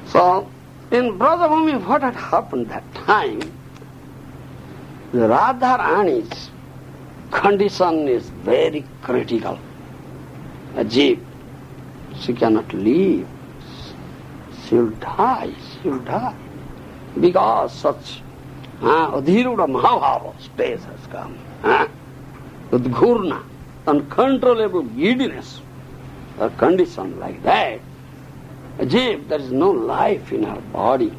So, in Brajabhumi, what had happened that time, the Radharani's condition is very critical. A jeep, she cannot live. She'll die. Because such Adhiruda Mahabhava stage has come. With Gurna, uncontrollable giddiness, a condition like that. As if there is no life in her body.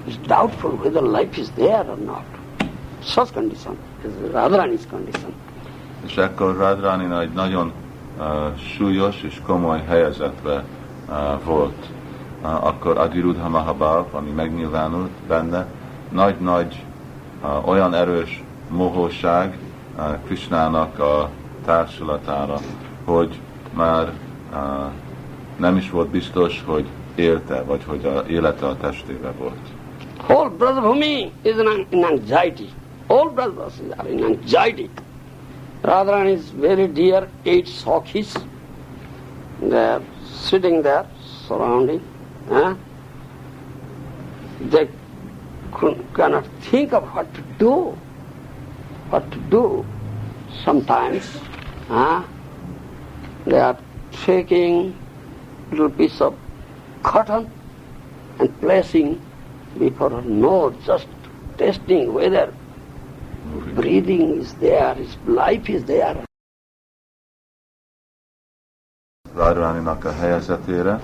It's doubtful whether life is there or not. Such condition is Radharani's condition. És akkor Radharani egy nagyon súlyos és komoly helyzetben volt. Akkor Adhiruddha Mahabhav, ami megnyilvánult benne, nagy-nagy olyan erős mohóság Krishnának a társulatára, hogy már nem is volt biztos, hogy élte, vagy hogy a élete a testébe volt. Whole Brajabhumi is in anxiety. All brothers are in anxiety. Radharani is very dear 8 Sakhis. They are sitting there, surrounding. They cannot think of what to do. Sometimes they are taking little piece of cotton and placing before her nose, just testing whether breathing is there, his life is there. Radharaninak a helyezetére,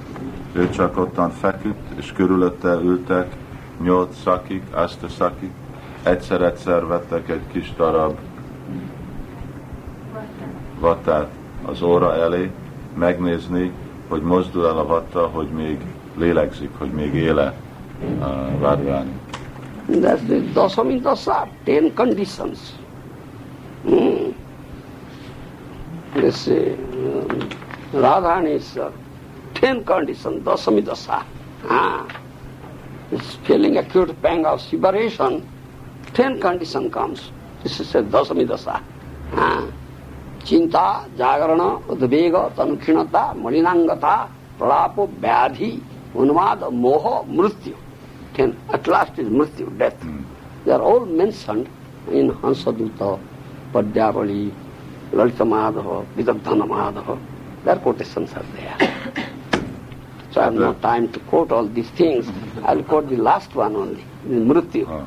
ő csak ottan feküdt, és körülötte ültek 8 szakik, szakik, egyszer-egyszer vettek egy kis darab vattát az óra elé, megnézni, hogy mozdul el a vatta, hogy még lélegzik, hogy még éle Radharani. That's the Dasami Dasa, 10 conditions. This Radharani's 10 conditions, Dasami Dasa. This feeling acute pang of separation, 10 condition comes. This is a Dasami Dasa. Chinta, Jagarana, Udvega, Tanukhinata, Malinangata, Pralapo, Vyadhi, Unmad, Moha, Mrityu. 10. At last is Mrityu, death. They are all mentioned in Hansadutta, Padyavali, Lalita Madhava, Vidagdhana Madhava. Their quotations are there. So I have no time to quote all these things. I will quote the last one only, the Mrityu.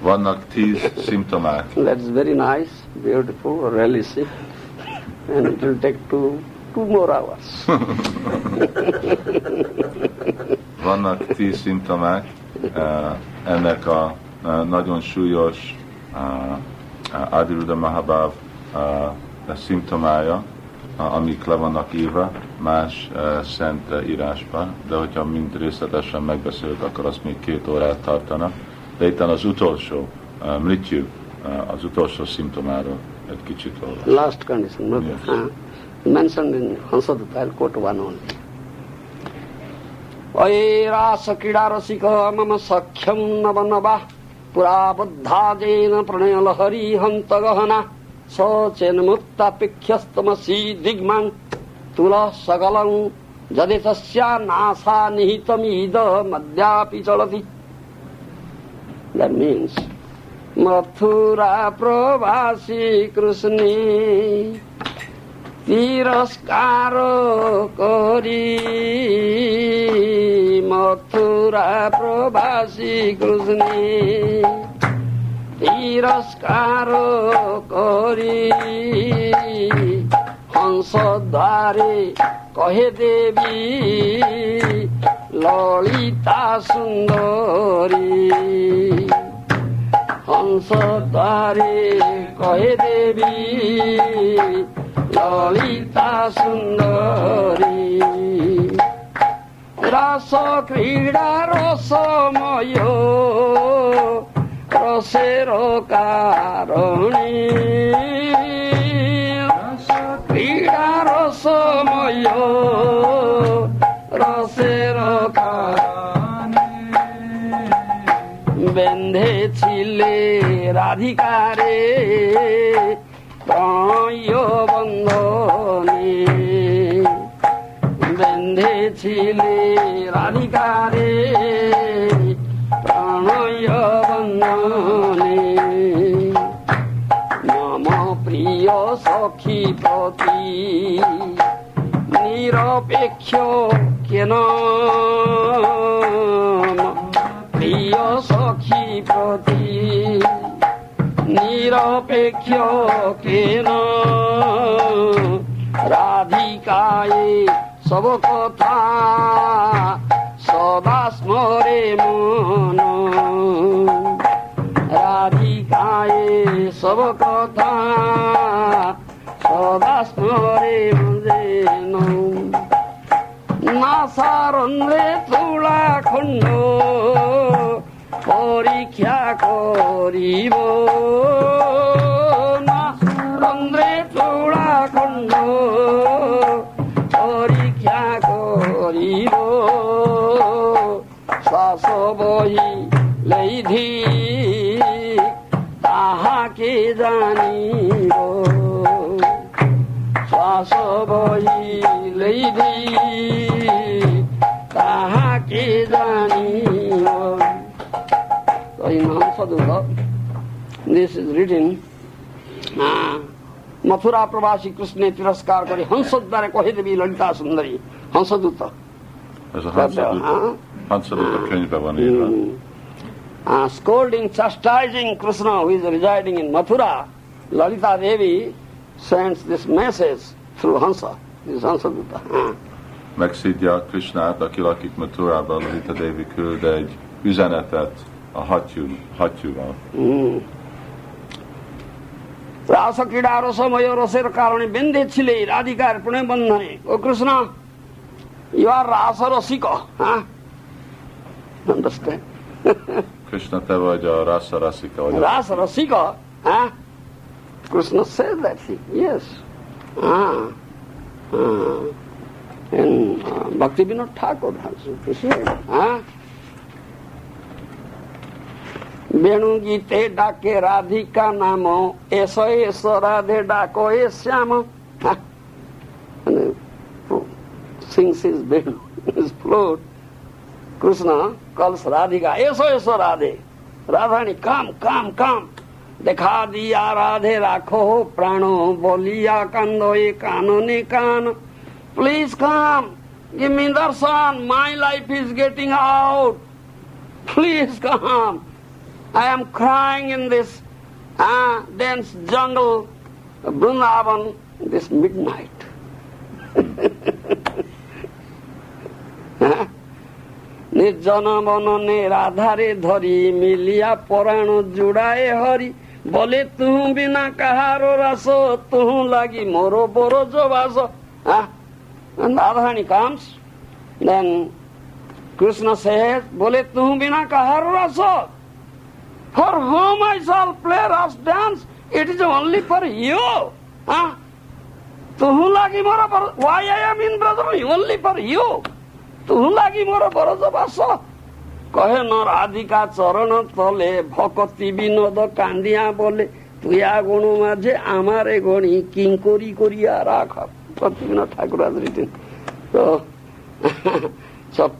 Vannak 10 szimptomák. That's very nice, beautiful, realistic, and it will take two more hours. Vannak 10 szimptomák, ennek a nagyon súlyos Adiruddha Mahabhav szimptomája, amik le vannak írva más szent írásban, de hogyha mind részletesen megbeszéljük, akkor azt még 2 órát tartana. De itt az utolsó, mrityu, az utolsó szimptomáról egy kicsit olvas. Last condition, mrityu. Mentioned in Hansadutta, I'll quote one only. Vairasa kridarasika mama sakhyam navanava purabuddhajena pranayalahari hantagahana sachen muttapikhyastamasi digman tula sagalam jadetasya nasa nihitamida madhyapi chalati. That means Mathura pravasi Krishni Tiraskaro kori Mathura pravasi Krishni Tiraskaro kori Hansadhare kahe devi Lalita sundari Hansadhare kahe devi Lalita sundari Rasa krida rasa mayo Rasero karani Rasa krida rasa mayo Rasero karani Bendhe chile radhikare Pranyo bandhane Bendhe chile radhikare Pranyo bandhane Mama priya sakhi prati Nirapeksho kenam Priya sakhi prati Nirapeksho kena Radhikaye sab kotha sada smare mano Radhikaye sab kotha sada smare mano Nasarandre tula khando পরীক্ষা করিব নাসরন্দ্রে চূড়া খণ্ড পরীক্ষা করিব শ্বাস বহি লেধি তাহাকে জানিব শ্বাস বহি লেধি তাহাকে জানিব In Hansadutta, this is written, Mathura प्रवासी कृष्ण तिरस्कार करे हंसद्वारे कहे देवी ललिता सुंदरी हंसदूत Ez a Hansadutta könyvben van írva. Scolding, chastising Krishna who is residing in Mathura, Lalita Devi sends this message through Hansa, this Hansadutta. Megszidja Krishnát, aki lakik Mathurában, Lalita Devi küld egy üzenetet a hattyúval. Rasa Krida Rasamaya Rasera Karane Bende Chile, Radhikar Pune Bandhane. Oh Krishna, you are Rasa Rasika. Understand? Krishna, te vagy a Rasa Rasika. Rasa Rasika? Krishna says that thing, yes. And Bhaktivinoda Thakur has said, वेणु गीते डाके राधिका नामो ऐसो ऐसो राधे डाको ए Shyam sings his Venu, his flute. Krishna calls Radhika, ऐसो ऐसो राधे राधानी come देखा दिया राधे राखो प्राणो बोलिया कांदो ए कानो ने कान please come, give me darshan, my life is getting out, please come. I am crying in this dense jungle, Vrindavan, this midnight. निर्जन बनने राधारे धरी मिलिया पुराण जुड़ाए हरि बोले तू बिना कहारो रस तू लगी मोरो बोरो जो वास. And Radharani comes, then Krishna says, बोले तू बिना कहारो रस. For whom I shall play ras dance, it is only for you. तुहु लागी मोरा पर, why I am in Brajavani, only for you. तुहु लागी मोरा बरज बास. कहे न राधिका चरण तले भक्ति विनोद कांदिया बोले तुया गुण माझे आमारे गणी किंकोरी करिया राख. Bhaktivinoda Thakur has written. So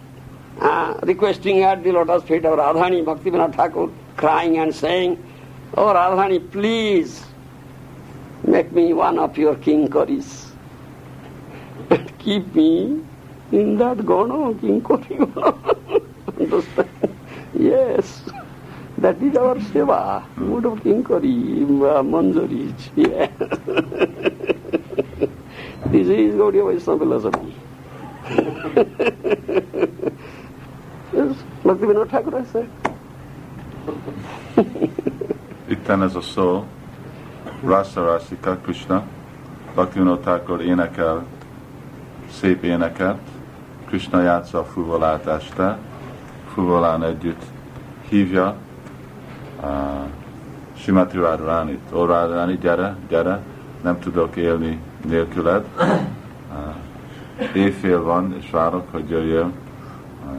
requesting at the lotus feet of Radharani, Bhaktivinoda Thakur crying and saying, oh Radharani, please make me one of your kinkoris and keep me in that gono, kinkori gono. Understand? Yes, that is our seva, mood of kinkori, manjaris. Yeah. This is Gaudiya Vaishnava philosophy. Yes, Bhaktivinoda Thakur has said. Itten ez a szó, Rasa Rasika Krishna, Bhaktivinoda Thakur énekel szép éneket, Krishna játsza a fuvolát este, fuvolán együtt hívja Srimati Radharánit. Ó Radharani, gyere, nem tudok élni nélküled. Éjfél van, és várok, hogy jöjjél,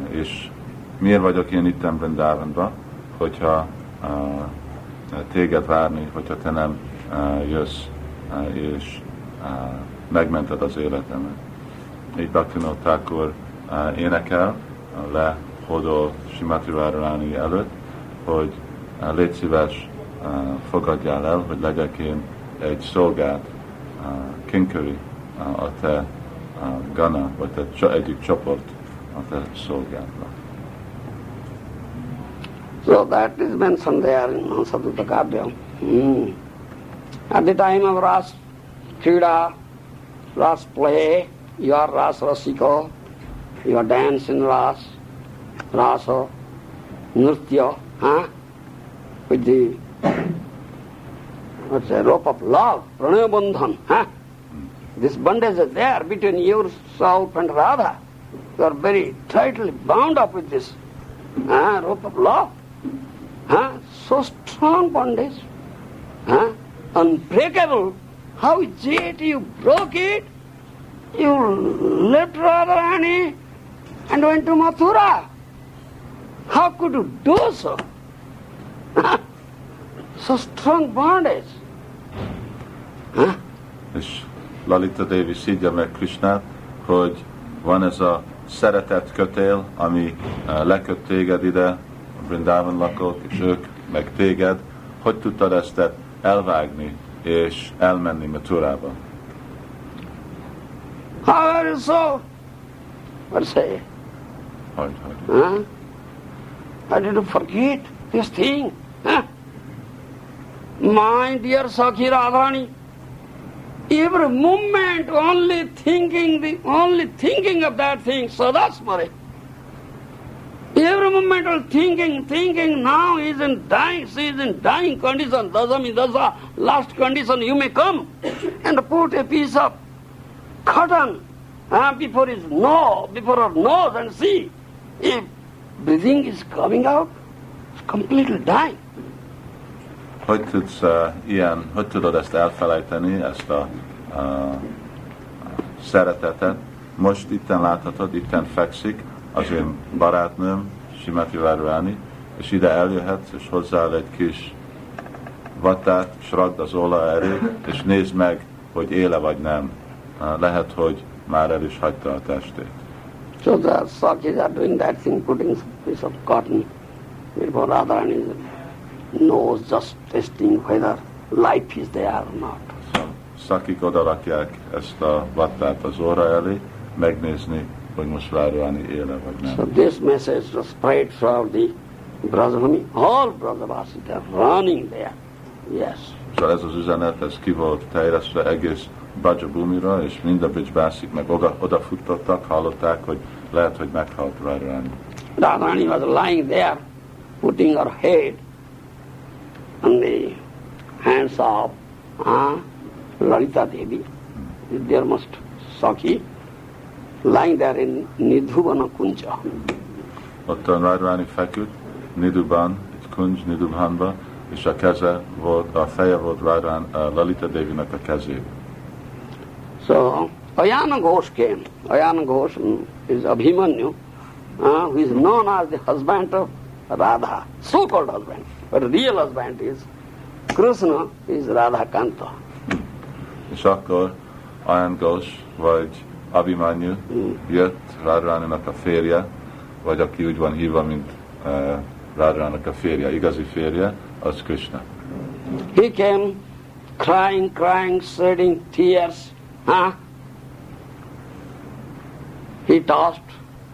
és miért vagyok én itten Vrindavanban, hogyha téged várni, hogyha te nem jössz, és megmented az életemet. Így Bhaktivinoda Thakur énekel le Hodol Srimati Radharani előtt, hogy légy szíves, fogadjál el, hogy legyek én egy szolgát, kinkari a te gana, vagy te egyik csoport a te szolgádnak. So that is mentioned there in Hansadutta Kavyam. At the time of Ras Krida, Ras play, you are Ras Rasika, you are dance in Ras, Rasa, Nritya, with the rope of love, Pranaya Bandhan. This bondage is there between yourself and Radha. You are very tightly bound up with this rope of love. So strong bondage, unbreakable. How is it you broke it? You left Radharani and went to Mathura. How could you do so? So strong bondage. És Lalita Devi szidja meg Krishnát, hogy van ez a szeretet kötél, ami leköt téged ide, Vrindavan lakók, és ők meg téged. Hogy tudtad ezt elvágni, és elmenni Mathurába. However, so, what say? Hogy. Huh? I didn't forget this thing. Huh? My dear Sakhi Radhani, every moment only thinking of that thing, Sadasmare. Every moment only thinking, now he is in dying condition, Dasami Dasa, last condition, you may come and put a piece of cotton before her nose and see if breathing is coming out, it's completely dying. Hogy tudod ezt elfelejteni, ezt a szeretetet? Most itten láthatod, itten fekszik az én barátnőm, Srimati Radharani, és ide eljöhetsz, és hozzááll egy kis vattát, és ragd az olaj elé, és nézd meg, hogy éle vagy nem. Lehet, hogy már el is hagyta a testét. So the Sakhis are doing that thing, putting some piece of cotton before Radharani's nose, just testing whether life is there or not. Szakik odarakják ezt a vattát az óra elé, megnézni, hogy most Radharani éle vagy nem. So this message was spread throughout the Brajabhumi. All Brajavasis, they are running there. Yes. Szóval ez az üzenet, ez ki volt terjesztve egész Brajabhumira, és mind a Brijbászik meg odafutottak, hallották, hogy lehet, hogy meghalt Radharani. Radharani was lying there, putting her head on the hands of Lalita Devi, the dearest Sakhi, lying there in Nidhuvana Kunja. Ott a Radharani feküdt, Nidhuban, egy kuncs Nidhubhanba, és a keze volt, a feje volt Lalita Devinek a kezében. So, Ayana Ghosh came. Ayana Ghosh is Abhimanyu, who is known as the husband of Radha, so-called husband. But the real husband is Krishna, is Radha Kanta. És akkor Ayana Ghosh, vagy Abhimanyu jött Radharaninak a férje, vagy aki úgy van hívva, mint Radharaninak a férje, igazi férje, az Krishna. He came crying, shedding tears. He tossed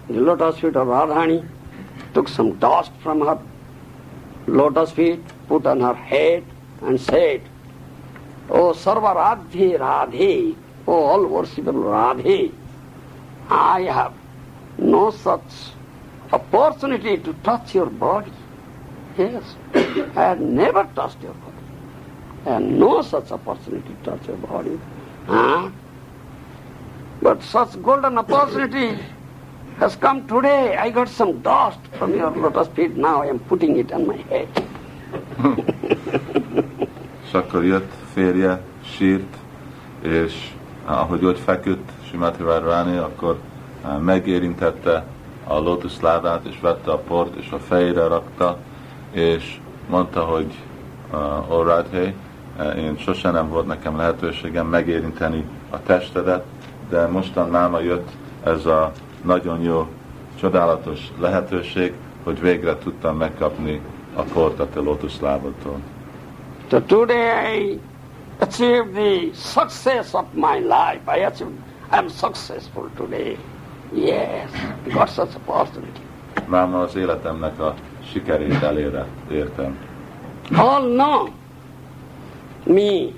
the lotus feet of Radharani, took some dust from her lotus feet, put on her head and said, "Oh Sarva Radhe Radhe, oh all worshipable Radhe, I have no such opportunity to touch your body. Yes, I have never touched your body. I have no such opportunity to touch your body. But such golden opportunity has come today. I got some dust from your lotus feet, now I am putting it on my head." És akkor jött férje, sírt, és ahogy ott feküdt Srimati Radharani, akkor megérintette a lótuszlábát, és vette a port, és a fejére rakta, és mondta, hogy "Ó Radhe, én sosem nem volt nekem lehetőségem megérinteni a testedet, de mostan máma jött ez a nagyon jó, csodálatos lehetőség, hogy végre tudtam megkapni a port a te lótuszlábadtól." So today I achieved the success of my life. I am successful today. Yes, I got such opportunity. Máma az életemnek a sikerét értem. All know me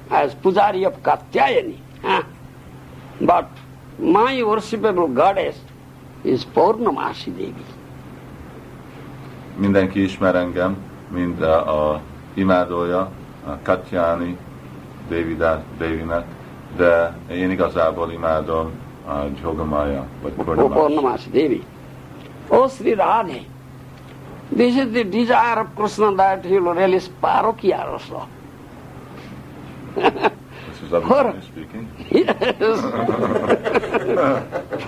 as Pujari of Katyayani. But my worshipable goddess is Purnamasi Devi. Mindenki ismer engem, mint a imádója, a Katyáni Devinek, de én igazából imádom a Jogamaya, vagy Purnamasi Devi. Oh Sri Radhe, this is the desire of Krishna that he will release Parokiya Rasa. This is Abhimanyu speaking. Yes.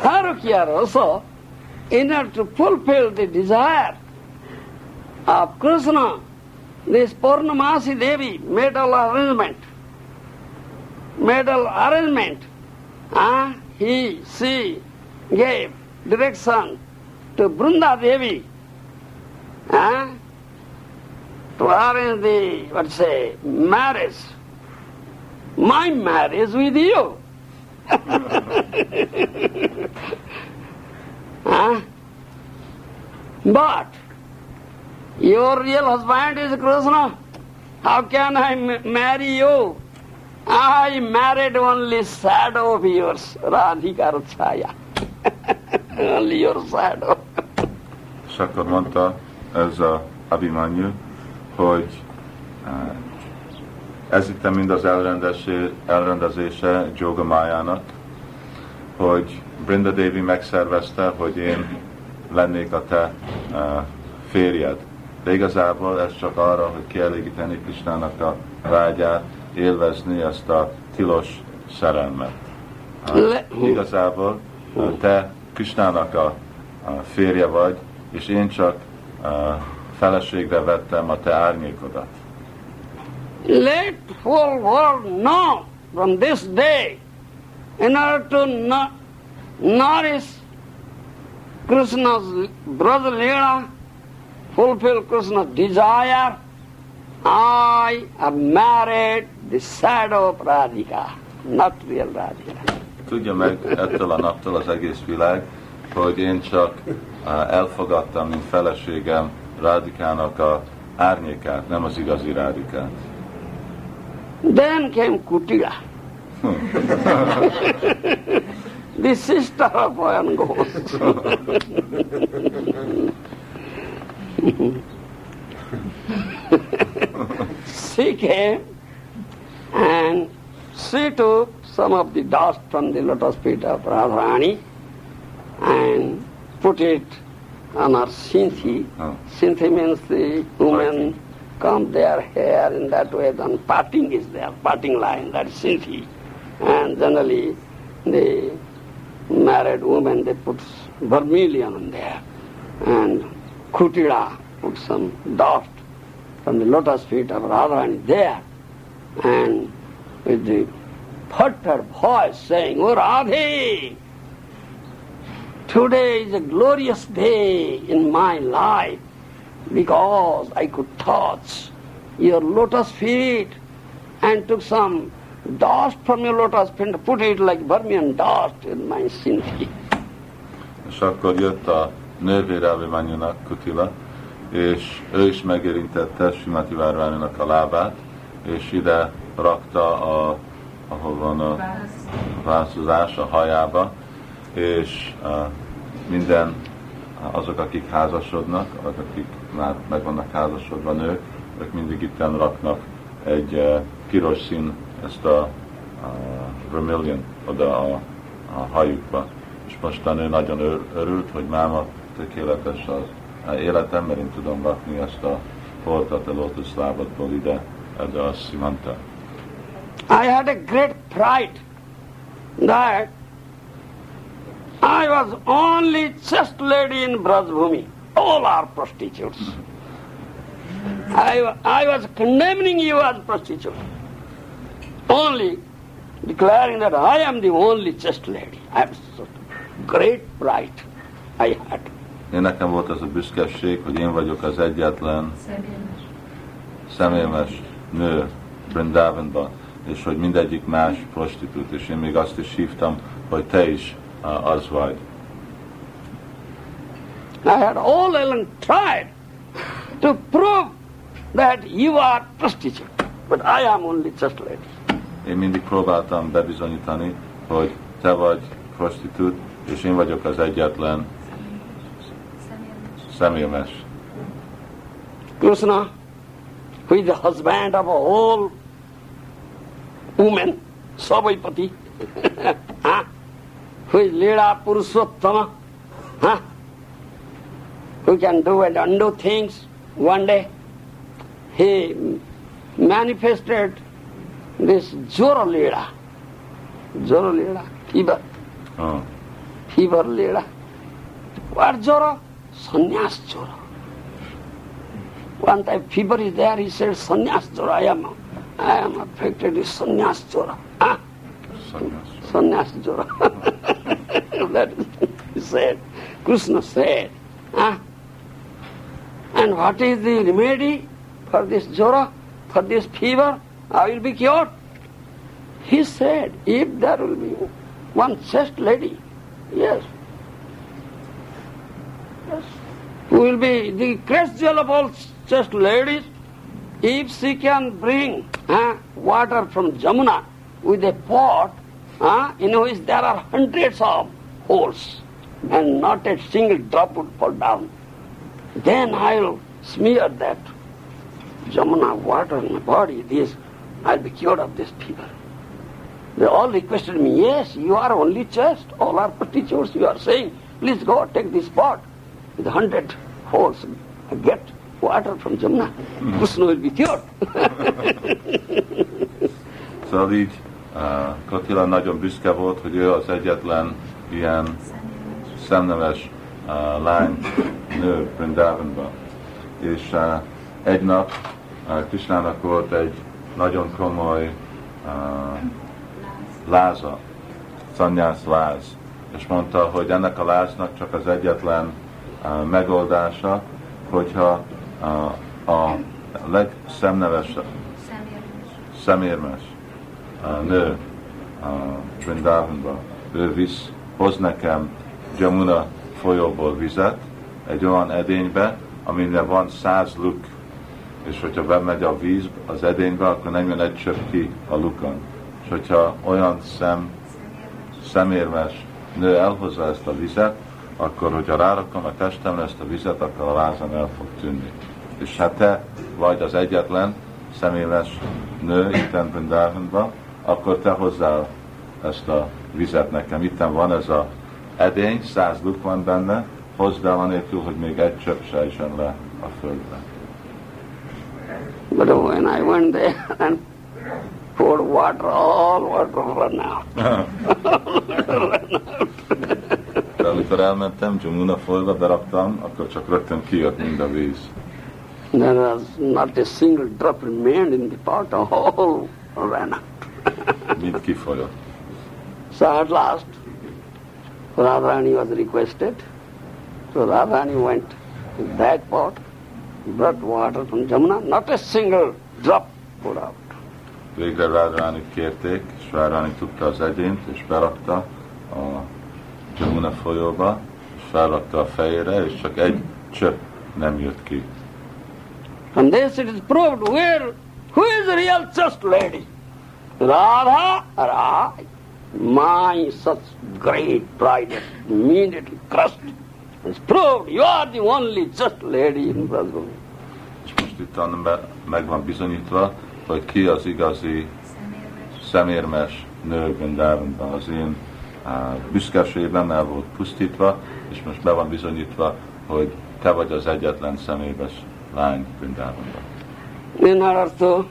Parokiya Rasa, in order to fulfill the desire of Krishna, this Purnamasi Devi made all arrangement. She gave direction to Brunda Devi to arrange the, marriage my marriage with you. Huh? But your real husband is Krishna. How can I marry you? I married only shadow of yours, Radhika Chaya. Only your shadow. És akkor mondta ez a Abhimanyu, hogy ez itt mind az elrendezése Jogamájának, hogy Brinda Devi megszervezte, hogy én lennék a te férjed. De igazából ez csak arra, hogy kielégíteni Krisnának a vágyát, élvezni ezt a tilos szerelmet. Igazából te Krisnának a férje vagy, és én csak feleségre vettem a te árnyékodat. Let whole world know from this day, in order to nourish Krishna's brother Leela, fulfill Krishna's desire, I have married the shadow of Radhika, not real Radhika. Tudja meg ettől a naptól az egész világ, hogy én csak elfogadtam, mint feleségem Radhikának a árnyékát, nem az igazi Radhikát. Then came Kutila, the sister of Gour. She came and she took some of the dust from the lotus feet of Radharani and put it on her sinthi. Sinthi means the women comb their hair in that way, then parting is there, parting line, that is sinthi. And generally the married women, they put vermilion on there. And Kutila put some dust from the lotus feet of Radharani there, and with the fluttered voice saying, "Oh Radhe, today is a glorious day in my life because I could touch your lotus feet and took some dust from your lotus feet and put it like vermilion dust in my sinthi." És akkor jött a nővére Abhimanyunak, Kutila, és ő is megérintette Srimati Várványnak a lábát, és ide rakta, ahol van a vászozás, a hajába, és minden azok, akik házasodnak, akik már meg vannak házasodva nők, ők mindig itten raknak egy piros szín, ezt a vermilion oda a hajukba. És most a nő nagyon örült, hogy máma tökéletes az életem, mert én tudom rakni ezt a foltat a lótuszlábatból ide, de azt mondta. I had a great pride that I was only chaste lady in Brajbhumi. All are prostitutes. I was condemning you as prostitute. Only declaring that I am the only chaste lady. I have such great pride I had. Én nekem volt az a büszkeség, hogy én vagyok az egyetlen személyemes nő Vrindavanban, és hogy mindegyik más prostitút, és én még azt is hívtam, hogy te is az vagy. I had all along tried to prove that you are prostitute, but I am only chaste lady. Én mindig próbáltam bebizonyítani, hogy te vagy prostitút, és én vagyok az egyetlen személyemes. Krishna, who is the husband of a whole woman, Savaipati, who is Leela Purushottama, who can do and undo things. One day he manifested this Jora Leela, fever. Fever Leela. What Jora? Sannyas Jora. One time fever is there, he said, Sannyas Jora, I am affected with Sannyas Jora. Sannyas Jora. That is, he said, Krishna said. And what is the remedy for this Jora, for this fever? I will be cured. He said, if there will be one chaste lady, yes, who will be the crest jewel of all chaste ladies, if she can bring water from Jamuna with a pot in which there are hundreds of holes and not a single drop would fall down, then I will smear that Jamuna water in my body. I'll be cured of this fever. They all requested me, yes, you are only chaste, all are prostitutes, you are saying, please go take this pot with 100 holes, get water from Jamuna. Krishna will be cured. Szóval így Katila nagyon büszke volt, hogy ő az egyetlen ilyen szemneves lány, nő Vrindavanban. És egy nap Krishnának volt egy nagyon komoly láza, szanyász láz, és mondta, hogy ennek a láznak csak az egyetlen megoldása, hogyha a legszemnevesebb, szemérmes nő Vrindavanba, ő hoz Jamuna folyóból vizet egy olyan edénybe, aminek van 100 luk, és hogyha bemegy a víz az edénybe, akkor nem jön egy csöpp ki a lukon. És hogyha olyan szemérmes nő elhozza ezt a vizet, akkor, hogyha rárakom a testemre ezt a vizet, akkor a lázam el fog tűnni. És hát te vagy az egyetlen szemérmes nő itten Vrindavanban, akkor te hozzál ezt a vizet nekem. Itten van ez a edény, 100 luk van benne, hozd el anélkül, hogy még egy csöpp se essen le a földre. But when I went there and poured water, all water ran out. De amikor elmentem, Jamuna folyóba beraktam, akkor csak rögtön kijött mind a víz. There was not a single drop remained in the pot, all ran out. Mind kifolyott. So at last, Radharani was requested. So Radharani went to that pot, brought water from Jamuna, not a single drop poured out. Végre Radharani kérték, és Radharani tudta az edényt, és berakta a Jamuna folyóba, és felrakta a fejére, és csak egy csöpp nem jött ki. From this it is proved who is the real chaste lady? Radha or I? My such great pride immediately crushed. It's proved you are the only chaste lady in Brajavani. És most itt meg van bizonyítva, hogy ki az igazi szemérmes nő Vrindavanban. Az én büszkeségem el volt pusztítva, és most be van bizonyítva, hogy te vagy az egyetlen szemérmes lány Vrindavanban. In order to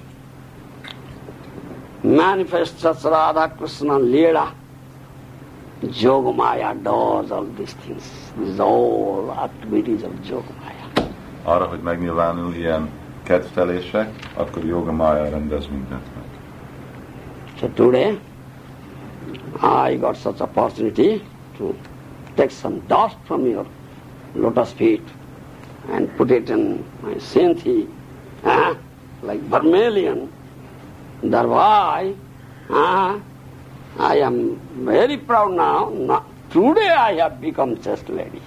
manifest such Radha Krishna Leela, Yogamaya does all these things. These all activities of Yogamaya. Arra, hogy megnyilvánul ilyen kedvtelések, akkor Yogamaya rendez mindent meg. So today, I got such opportunity to take some dust from your lotus feet and put it in my scinthi, like vermilion. Thereby, I am very proud now. Today I have become chaste lady.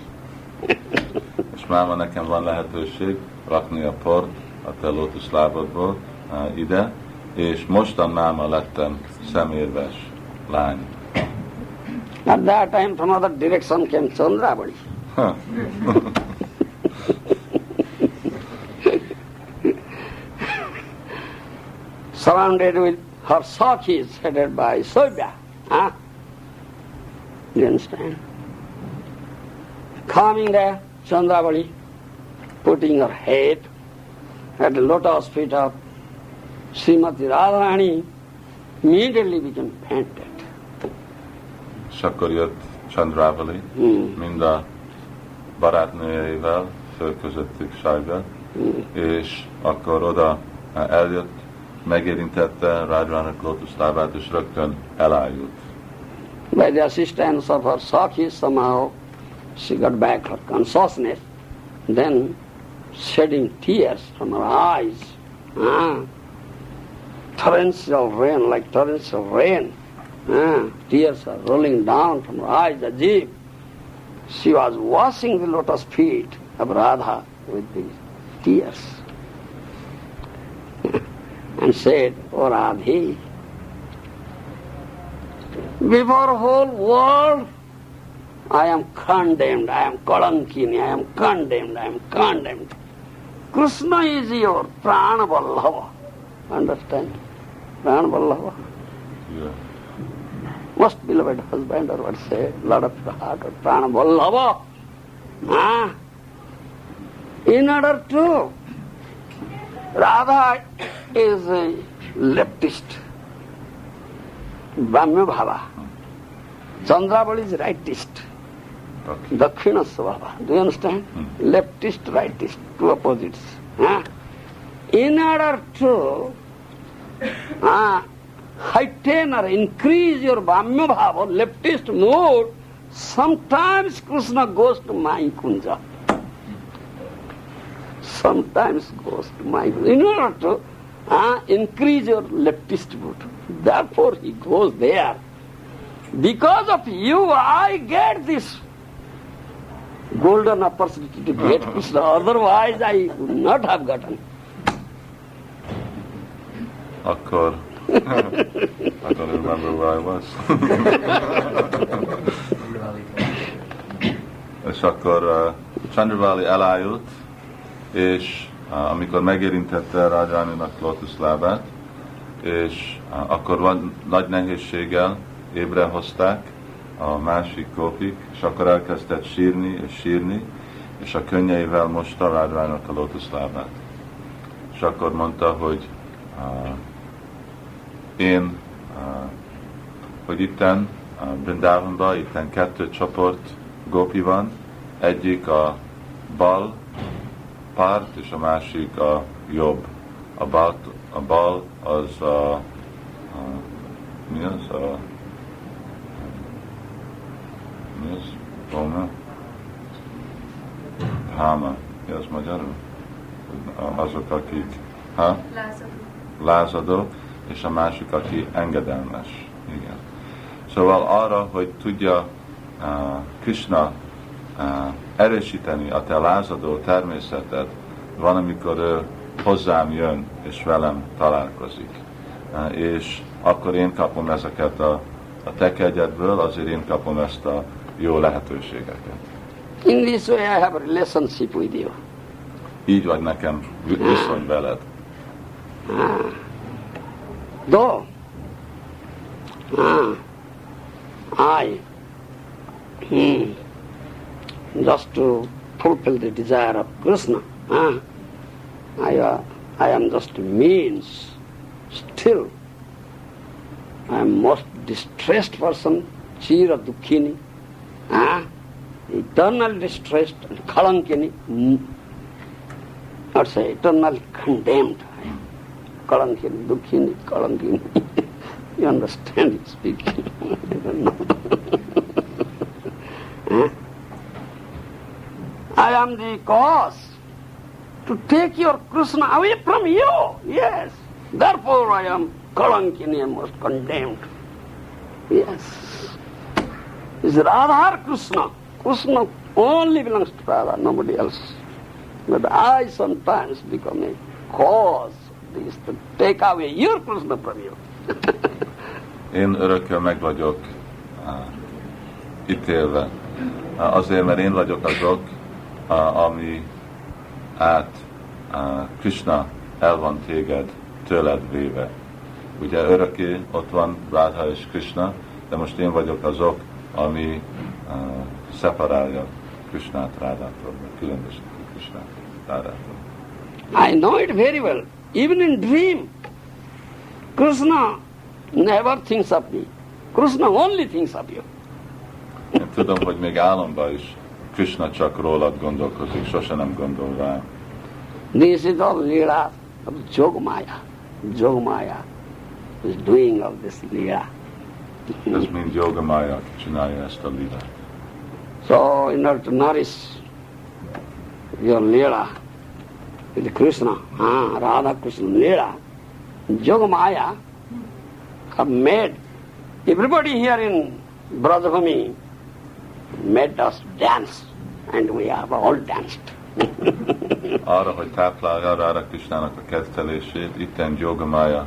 És máma nekem van lehetőség rakni a port a te lótuszlábadból ide, és mostan máma lettem szemérmes lány. At that time from other direction came Chandravali. Surrounded with her Sakhis headed by Soibya. You understand? Coming there, Chandravali, putting her head at the lotus feet of Srimati Radharani, immediately became fainted. És akkor jött Chandravali, mind a barátnőjeivel, fölközöttük Sajba, és akkor oda eljött, megérintette Radharani lótuszlábát, és rögtön elájult. By the assistance of her Sakhis, somehow she got back her consciousness, then shedding tears from her eyes. torrential rain. Tears are rolling down from her eyes as if she was washing the lotus feet of Radha with these tears. And said, "O Radhe, before whole world, I am condemned, I am Kalankini, I am condemned. Krishna is your Prana Vallabha." Understand? Prana Vallabha. Yeah. Most beloved husband, or what say, Lord of the heart, or Prana Vallabha. In order to, Radha is a leftist, Brahma Bhava. Chandrabali is rightist, Dakshina Svabha. Do you understand? Leftist, rightist, two opposites. In order to heighten or increase your Brahma Bhava, leftist mood, sometimes Krishna goes to Kunja. Sometimes goes to Kunja. In order to increase your leftist mood. Therefore he goes there. Because of you, I get this golden opportunity to get Krishna. Otherwise I would not have gotten. Akkor, I don't remember where I was. És akkor Chandravali elájult, és amikor megérintette Radharaninak lotuszlábát, és akkor nagy nehézséggel ébrehozták a másik gópik, és akkor elkezdett sírni, és a könnyeivel mosta Radharaninak a lotuszlábát. És akkor mondta, hogy hogy itten Brindavanban, itten 2 csoport gópi van, egyik a bal párt, és a másik a jobb. A bal az mi az? Mi az? Boma? Háma. Mi az magyarul? Azok, akik lázadók, és a másik, aki engedelmes. Igen. Szóval arra, hogy tudja Krishna erősíteni a te lázadó természetet, van, amikor ő hozzám jön, és velem találkozik. És akkor én kapom ezeket a te kegyedből, azért én kapom ezt a jó lehetőségeket. In this way I have a relationship with you. Így vagy nekem viszony veled. Though I just to fulfill the desire of Krishna, I am just a means. Still, I am most distressed person, Chira Dukhini, eternally distressed, and Kalankini, or say eternally condemned. Kalankini, Dukhini, Kalankini. You understand it speaking? I don't know. I am the cause to take your Krishna away from you. Yes. Therefore I am Kalankini, most condemned. Yes. It's Radha or Krishna. Krishna only belongs to Radha, nobody else. But I sometimes become a cause this to take away your Krishna from you. Én örökkel meg vagyok ítélve. Azért, mert én vagyok azok, ami Krishna el van téged tőled véve. Ugye örökké ott van Radha és Krishna, de most én vagyok azok, ami szeparálja Krishnát Rádától, különböző Krishnát Rádától. I know it very well. Even in dream, Krishna never thinks of me. Krishna only thinks of you. Én tudom, hogy még álomban is Krishna csak rólad gondolkozik, sose nem gondol rá. This is all Leela of Yogamaya. Yogamaya is doing all this Leela. Ez mind Yogamaya csinálja ezt a lila. So in order to nourish your Leela with Krishna, Radha Krishna Leela, Yogamaya have made everybody here in Brajabhumi made us dance, and we have all danced. Arra, hogy táplálja Ráda Krisnának a kettelését, itten Yogamaya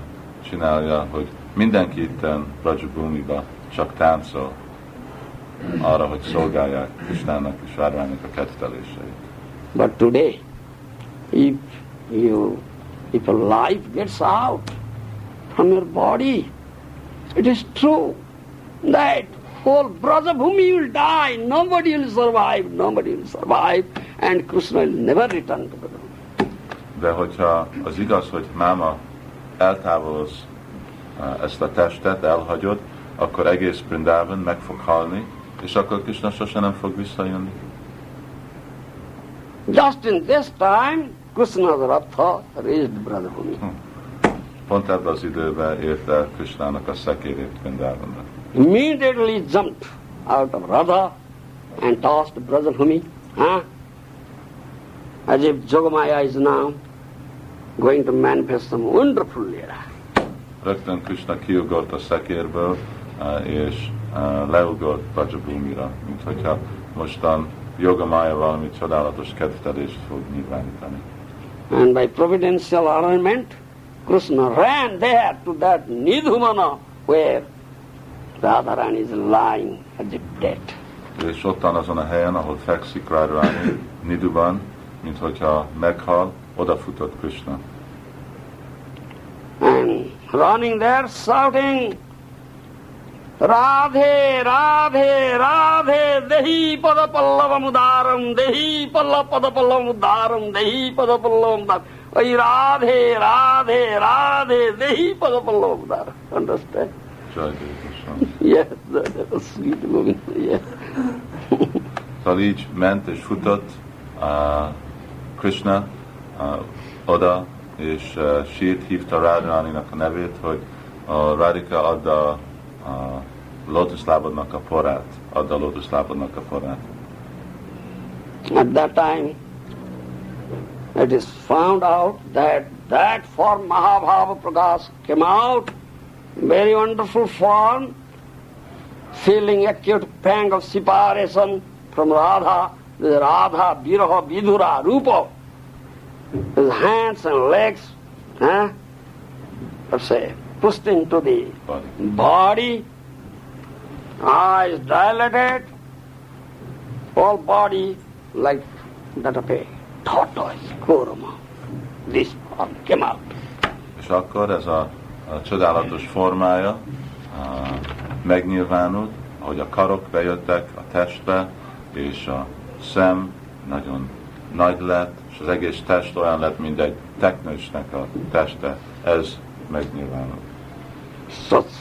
csinálja, hogy mindenki itten Brajabhumiba csak táncol, arra, hogy szolgálják Krisnának és Rádának a ketteléseit. But today, if a life gets out from your body, it is true that whole Brajabhumi will die, nobody will survive, and Krishna will never return to Brajabhumi. De hogyha az igaz, hogy máma eltávolodsz ezt a testet, elhagyod, akkor egész Vrindavan meg fog halni, és akkor Krishna sose nem fog visszajönni. Just in this time, Krishna's Ratha reached Brajabhumi. Pont ebben az időben ért el Krishnának a szekérét Vrindavanba. Immediately jumped out of Radha and tossed Brajabhumi, as if Yogamaya is now going to manifest some wonderful lila. Rögtön Krishna kiugolt a szekérből, és leugolt Brajabhumira, mint hogyha mostan Yogamaya valami csodálatos kettelést fog nyilvánítani. And by providential arrangement, Krishna ran there to that Nidhumana where Radharani is lying as if dead. És ottan azon a helyen, ahol fekszik Radharani, Niduban, mint hogyha meghal, odafutott Krishna. And running there, shouting, Radhe, Radhe, Radhe, Dehi Padapallavam Dehi Padapallavam Dehi Padapallavam. Ay Radhe, Radhe, Radhe, Dehi Padapallavam. Understand? Jai Krishna. Yes, that was sweet Govinda, yes. Szóval így ment és futott Krishna oda, és sírt, hívta Radharaninak a nevét, hogy a Radhika adda a lótuszlábadnak a porát, adda a lótuszlábadnak a porát. At that time, it is found out that form Mahabhava Prakash came out, very wonderful form, feeling acute pang of separation from Radha, the Radha, Viraha, Vidura, Rupa, his hands and legs, let's say, pushed into the body, eyes dilated, whole body like that of a tortoise, Kurma. This form came out. És akkor ez a csodálatos formája megnyilvánult, ahogy a karok bejöttek a testbe, és a szem nagyon nagy lett, és az egész test olyan lett, mint egy teknősnek a teste. Ez megnyilvánult. Such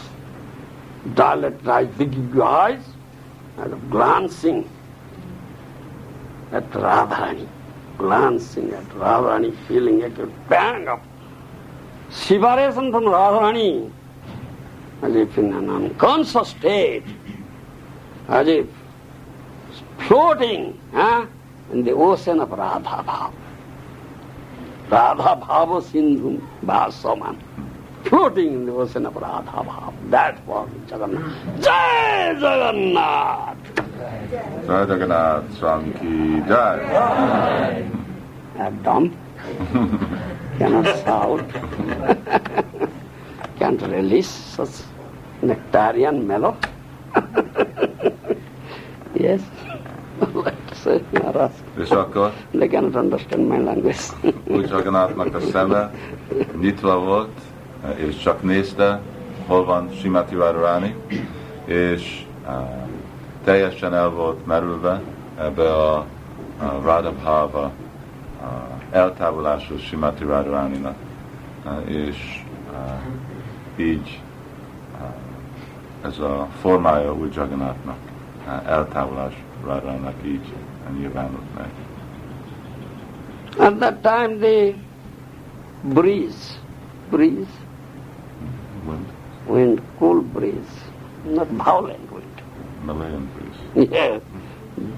dilated eyes, big eyes, and glancing at Radharani, feeling a pang of separation from Radharani, as if in an unconscious state, as if floating in the ocean of Radha Bhava. Radha Bhava Sindhu Bhasaman. Floating in the ocean of Radha Bhava. That was Jagannath. Jai Jagannath! Jai Jagannath, Swami ki Jai! I'm dumb. Cannot shout. Can't release such nectarian mellow. Yes. Let's say, Maharaj. És akkor They cannot understand my language. úgy Jagannathnak a szeme nyitva volt, és csak nézte, hol van Srimati Radharani, és teljesen el volt merülve ebbe a Radha Bhava eltávolású Srimati Radharaninak, és így ez a formája úgy Jagannathnak, eltávolás Radharaninak így nyilvánult meg. At that time the breeze, wind, cool breeze, not violent wind. Malayan breeze. Yes,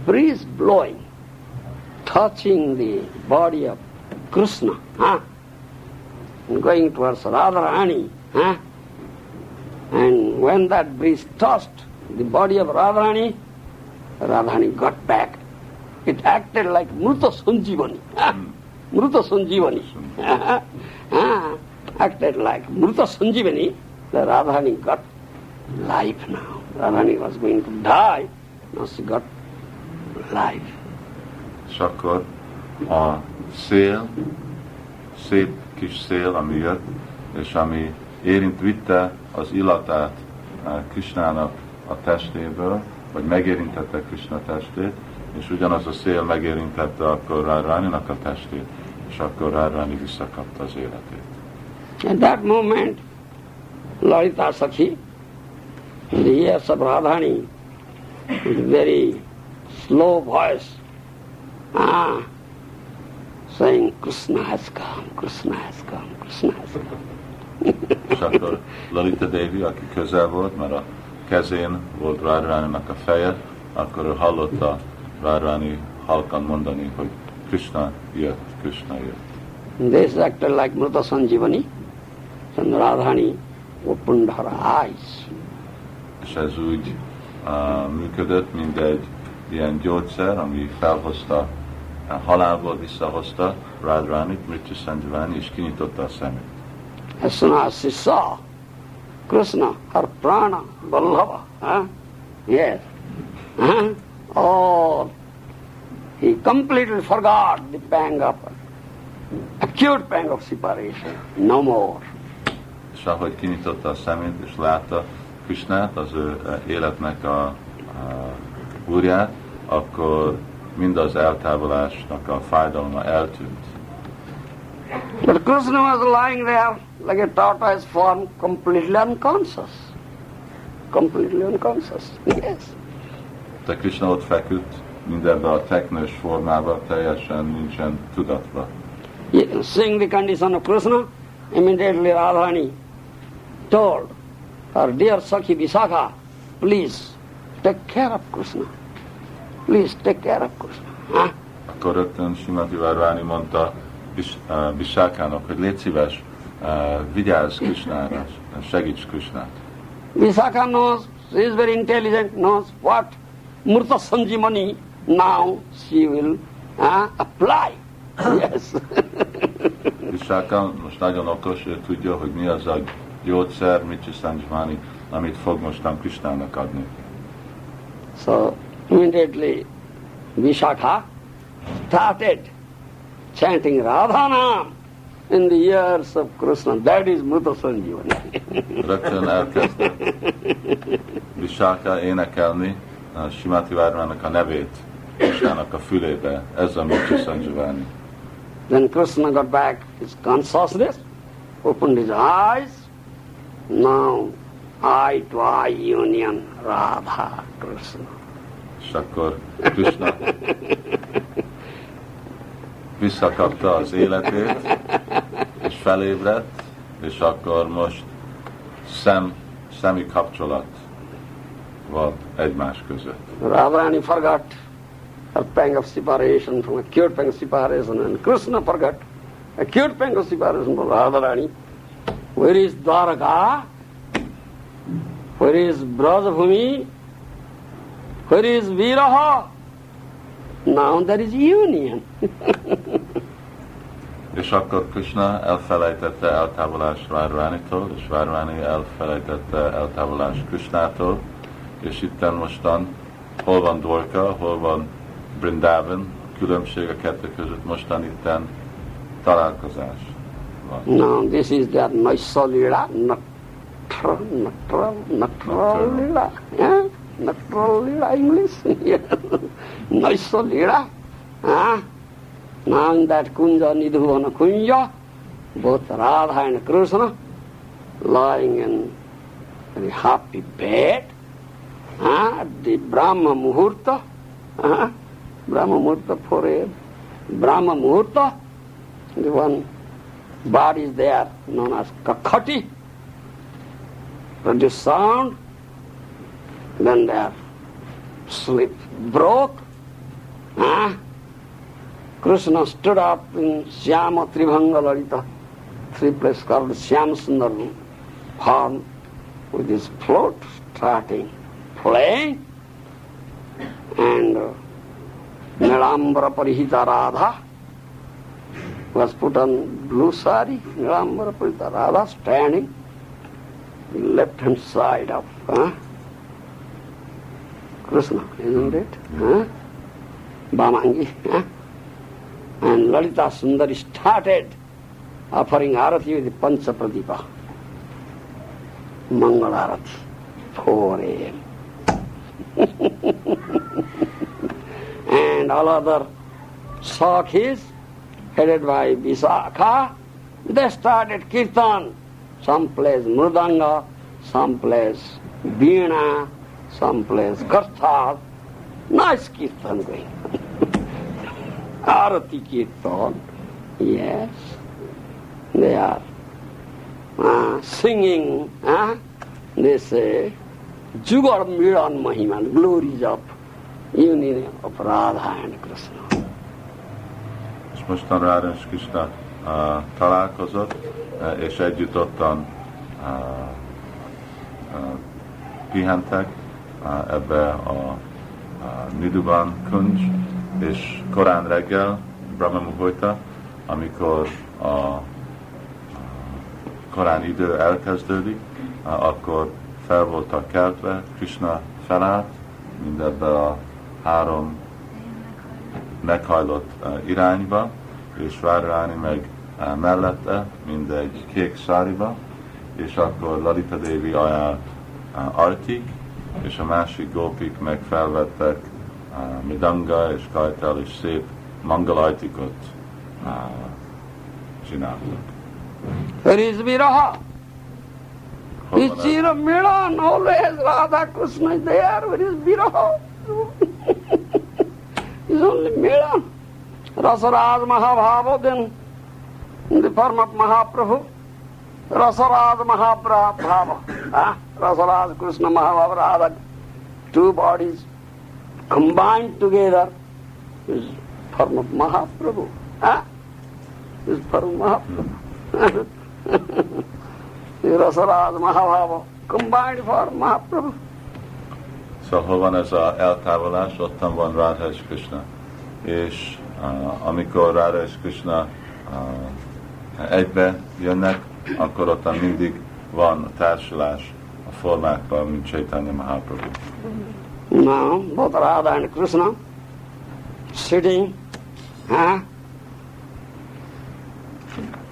breeze blowing, touching the body of Krishna, going towards Radharani. And when that breeze touched the body of Radharani, Radharani got back. It acted like Mruta Sanjivani. Mruta Sanjivani. Acted like Mruta Sanjivani. The Radharani got life now. Radharani was going to die. Now she got life. És akkor a szél, szép kis szél, ami jött, és ami vitte az illatát Krisnának a testéből, vagy megérintette Krisna testét, és ugyanaz a szél megérintette akkor Radharaninak a testét, és akkor Radharani visszakapta az életét. At that moment, Lalita Sakhi, in the ears of Radharani, with very slow voice, saying, Krishna has come, Krishna has come, Krishna has come. És akkor Lalita Devi, aki közel volt, mert a kezén volt Radharaninak a feje, akkor ő hallotta Radharani halkan mondani, hogy Krishna jött, Krishna jött. This acted like Mruta Sanjivani, and Radharani opened her eyes. És ez úgy működött, mint egy ilyen gyógyszer, ami felhozta, halálból visszahozta Radharanit, Mrityu Sanjivani, és kinyitotta a szemét. As soon as she saw Krishna, her prana, Vallabha, yes, he completely forgot the acute pang of separation, no more. És ahogy kinyitotta a szemét, és látta Krishnát, az ő életnek a úrját, akkor mind az eltávolásnak a fájdalma eltűnt. But Krishna was lying there like a tortoise form, completely unconscious. Completely unconscious, yes. De Krishna ott feküdt mindenben a teknős formában, teljesen nincsen tudatban. Seeing the condition of Krishna, immediately Radharani told her dear Sakhi Visakha, please take care of Krishna. Please take care of Krishna. Akkor rögtön Srimati Radharani mondta Visákának, hogy légy szíves, vigyázz Krishnára, segíts Krishnát. Visakha knows, she is very intelligent, knows what Murta Sanjimani now she will apply. Yes. Visáka most nagyon okos, ő tudja, hogy mi az a gyógyszer, Mrityu Sanjivani, amit fog mostan Krishnának adni. So immediately Vishakha started chanting Radhanam in the ears of Krishna. That is Mruta Sanjivani. Rögtön elkezdett Vishaka énekelni Srimati Radharaninak a nevét Krishnának a fülébe. Ez a Mrityu Sanjivani. Then Krishna got back his consciousness, opened his eyes. Now eye to eye union, Radha Krishna. És akkor Krishna visszakapta az életét, és felébredt, és akkor most szemi kapcsolat van egymás között. Radharani forgot her pang of separation from acute pang of separation, and Krishna forgot acute pang of separation from Radharani. Where is Dwaraka? Where is Brajabhumi? Where is Viraha? Now there is union. És akkor Krishna elfelejtette eltávolást Radharanitól, és Radharani elfelejtette eltávolást Krishnától, és itten mostan hol van Dwarka, hol van Vrindavan, különbség a kettő között, mostan itten találkozás van. Now this is their Naisa Lila, Natural Lila, yeah? Natural Lila English, Naisa Lila. Now in that Kunja, Nidhuvana Kunja, both Radha and Krishna lying in very happy bed, at the Brahma Muhurta, Brahma Muhurta for a Brahma Muhurta, the one body is there known as Kakati, produce sound, then their sleep broke. Krishna stood up in Syama Tribhanga Lalita, three places called Shyamsundar form with his float starting, playing, and Nilambara Parihita Radha was put on blue sari, Nilambara Parihita Radha standing left hand side of Krishna, isn't it? Bamangi. And Lalita Sundari started offering arati with Pancha Pradipa. Mangal Arati, 4 a.m. And all other Sakhis, headed by Visakha, they started kirtan. Some plays Mridanga, some plays Veena, some plays Karthal. Nice kirtan going. Arati kirtan, yes. They are singing, they say, Jugar Miran Mahiman, glories of union of Radha and Krishna. És mostan Radha és Krishna találkozott, és együtt ottan pihentek ebbe a Nidhuban Kunj, és korán reggel, Brahma Muhurta, amikor a korán idő elkezdődik, akkor fel voltak keltve, Krishna felállt, mindebbe a 3 meghajlott irányba, és Radharani meg mellette, mindegy kék sáriba, és akkor Lalita Devi ajánlt artik, és a másik gópik meg felvettek midanga és kajtel, és szép mangalartikot csináltak. Where is Viraha? Ichira Milan, always Radha Krishna is there. Where is Viraha? It's only Milan. Rasaraj Mahabhava, then in the form of Mahaprabhu. Rasaraj Mahabhava. Rasaraj Krishna Mahabhava Radha. 2 bodies combined together is form of Mahaprabhu. Is form of Mahaprabhu. Rasaraj Mahabhava combined for Mahaprabhu. Szóval hol van ez az eltávolás, ottan van Radha és Krishna. És amikor Radha és Krishna egybe jönnek, akkor ottan mindig van a társulás a formákban, mint Chaitanya Mahaprabhu. Now, both Radha and Krishna sitting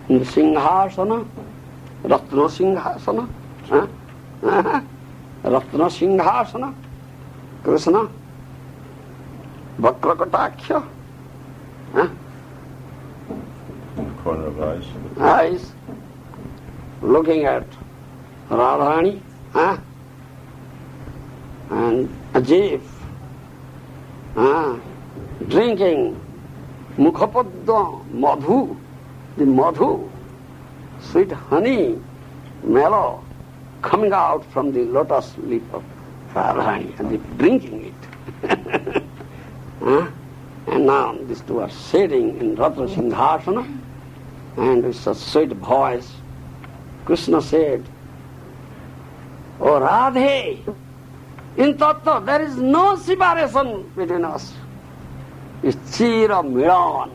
in the Singhasana, Ratna Singhasana, Ratna Singhasana, Krishna, Vakrakatakya, In the corner of eyes. eyes, looking at Radharani, and Ajif, drinking Mukhapadda Madhu, the Madhu, sweet honey, mellow, coming out from the lotus lip of Radharani, and they're drinking it. And now these 2 are sitting in Ratna Singhasana, and with such sweet voice, Krishna said, "Oh Radhe, in Tattva there is no separation between us. It's Chira Milan,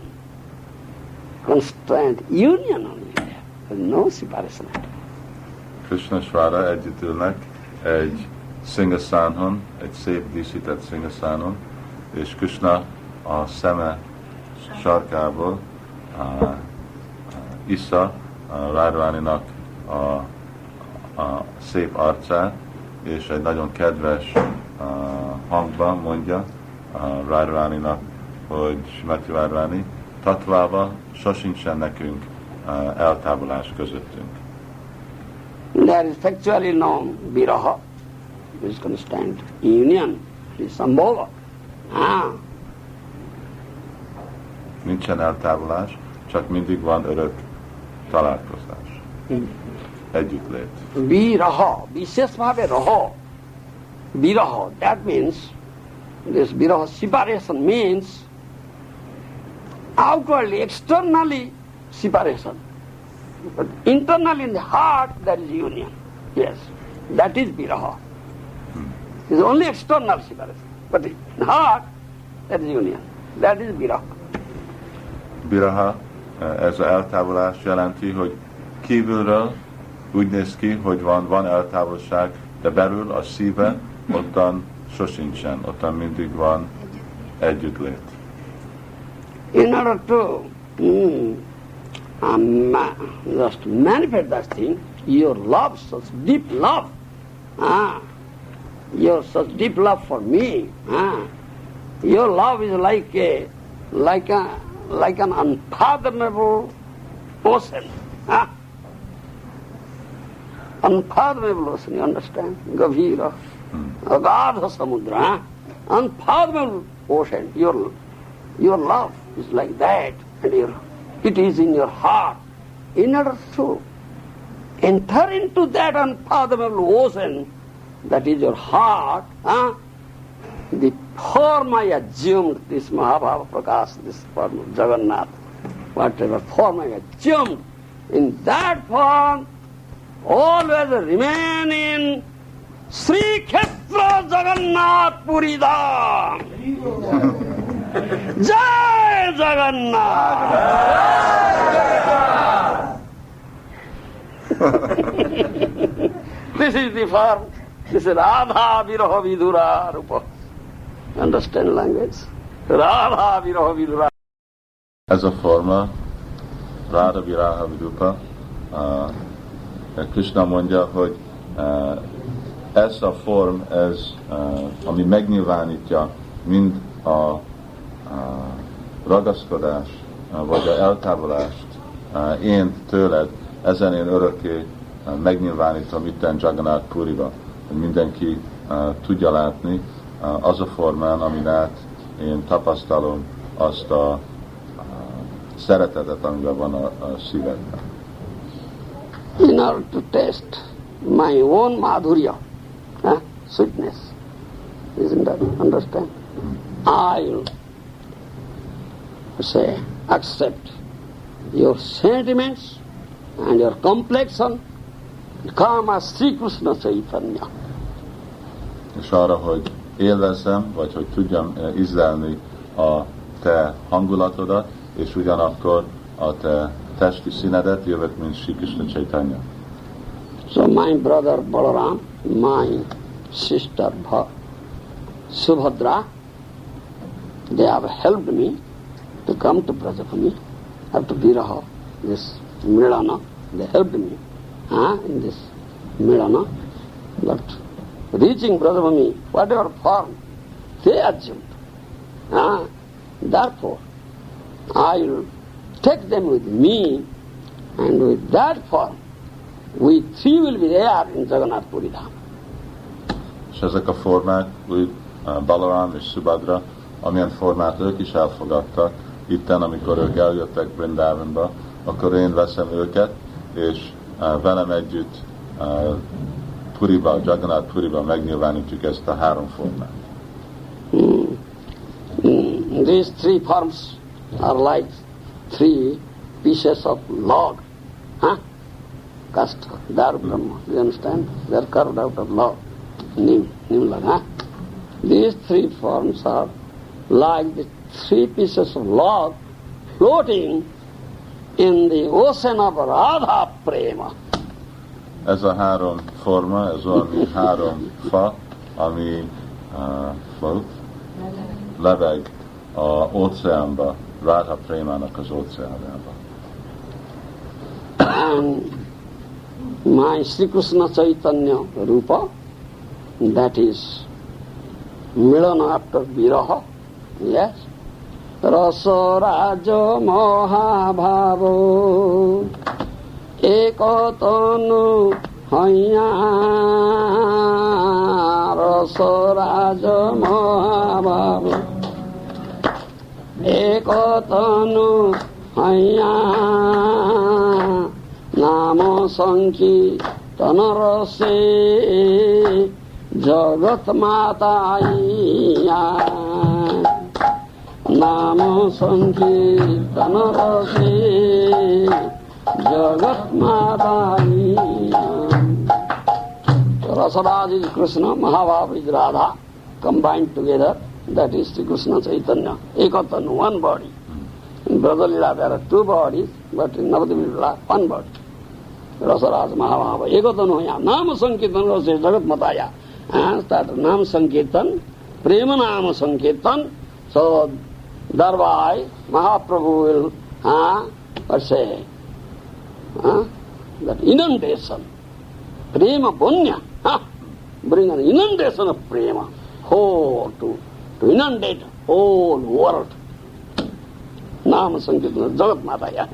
constant union only there. There is no separation at all." Krishna és Radha együtt ülnek egy szingaszánon, egy szép díszített szingaszánon, és Krishna a szeme sarkából issza Radharaninak a szép arcát, és egy nagyon kedves hangban mondja Radharaninak, hogy Srimati Radharani, Tattvával sosincsen nekünk eltávolás közöttünk. There is factually known Viraha, which is constant union, is Sambhava. Nincsen eltávolás, csak mindig van örök találkozás. Együttlét. Viraha, Vishesbhave Raha. Viraha, that means, this Viraha separation means outwardly, externally separation. But internal in the heart, there is union. Yes, that is viraha. It is only external separation. But in heart, there is union. That is viraha. Viraha, ez az eltávolás jelenti, hogy kívülről úgy néz ki, hogy van eltávolság, de belül a szíve ottan sosincsen, ottan mindig van együttlét. In order to just manifest that thing, your love, such deep love, your such deep love for me, your love is like an unfathomable ocean. Unfathomable ocean, you understand? Gavira, Agadha Samudra, unfathomable ocean. Your love is like that, and it is in your heart. In order to enter into that unfathomable ocean, that is your heart, the form I assumed, this Mahabhava Prakash, this form of Jagannath, whatever form I assumed, in that form, always remain in Sri Kshetra Jagannath Puri Dham. Jai Jagannath! This is the form. This is Radha Viraha Vidura Rupa. Understand language? Radha Viraha Vidura. Ez a forma, Radha Viraha Vidupa, Krishna mondja, hogy ez a form, ami megnyilvánítja mind a ragaszkodás, vagy a eltávolást én tőled, ezen én örökké megnyilvánítom itten Jagannath Puriba, hogy mindenki tudja látni az a formán, amin át én tapasztalom azt a szeretetet, amiben van a szívedben. In order to taste my own madhurya, sweetness, isn't that? Understand? I'll say, accept your sentiments and your complexion, come as Sri Krishna Chaitanya. És arra, hogy élvezzem, vagy hogy tudjam ízlelni a te hangulatodat, és ugyanakkor a te testi színedet, jövök, mint Sri Krishna Chaitanya. So my brother Balaram, my sister Subhadra, they have helped me to come to Brajabhumi, up to Viraha, this Milana. They helped me in this Milana. But reaching Brajabhumi, whatever form they assumed, therefore I will take them with me, and with that form, we three will be there in Jagannath Puri Dham. És ezek a formák, úgy Balaram és Subhadra, amilyen formát ők is elfogadtak, itten, amikor ők eljöttek Vrindavanba, akkor én veszem őket, és velem együtt Puriba, Jagannath Puriba megnyilvánítjuk ezt a három formát. These three forms are like three pieces of log. Cast, Dar Brahma, you understand? They are carved out of log. Nim lag, These three forms are like the three pieces of log floating in the ocean of Radha Prema. Ez a három forma, ez olyan, mint három fa, ami float, leveg a óceánba, Radha Prémának az óceánjába. And my Sri Krishna Chaitanya Rupa, that is Milana after Viraha, yes. Rasa Raja Mahabhavo Ekatanu Haya Rasa Raja Mahabhavo Ekatanu Haya Namo Sankhi Tanarase Jagat Mata Namo Sankhi Tanarase Jagat Madani. Rasaraj is Krishna, Mahabharata is Radha, combined together. That is Sri Krishna Chaitanya. Ekatan, one body. In Brother Lila there are two bodies, but in Navadvip Lila, one body. Rasaraj Mahabharata. Ekatan hoya. Nama Sankirtan Rasa Jagat Mataya. And start Nam Sankirtan, Prema Nama Sankirtan. So thereby Mahaprabhu will, let's say, that inundation, prema punya, bring an inundation of prema, to inundate whole world. Nama Sankirtana Jagat Mataya.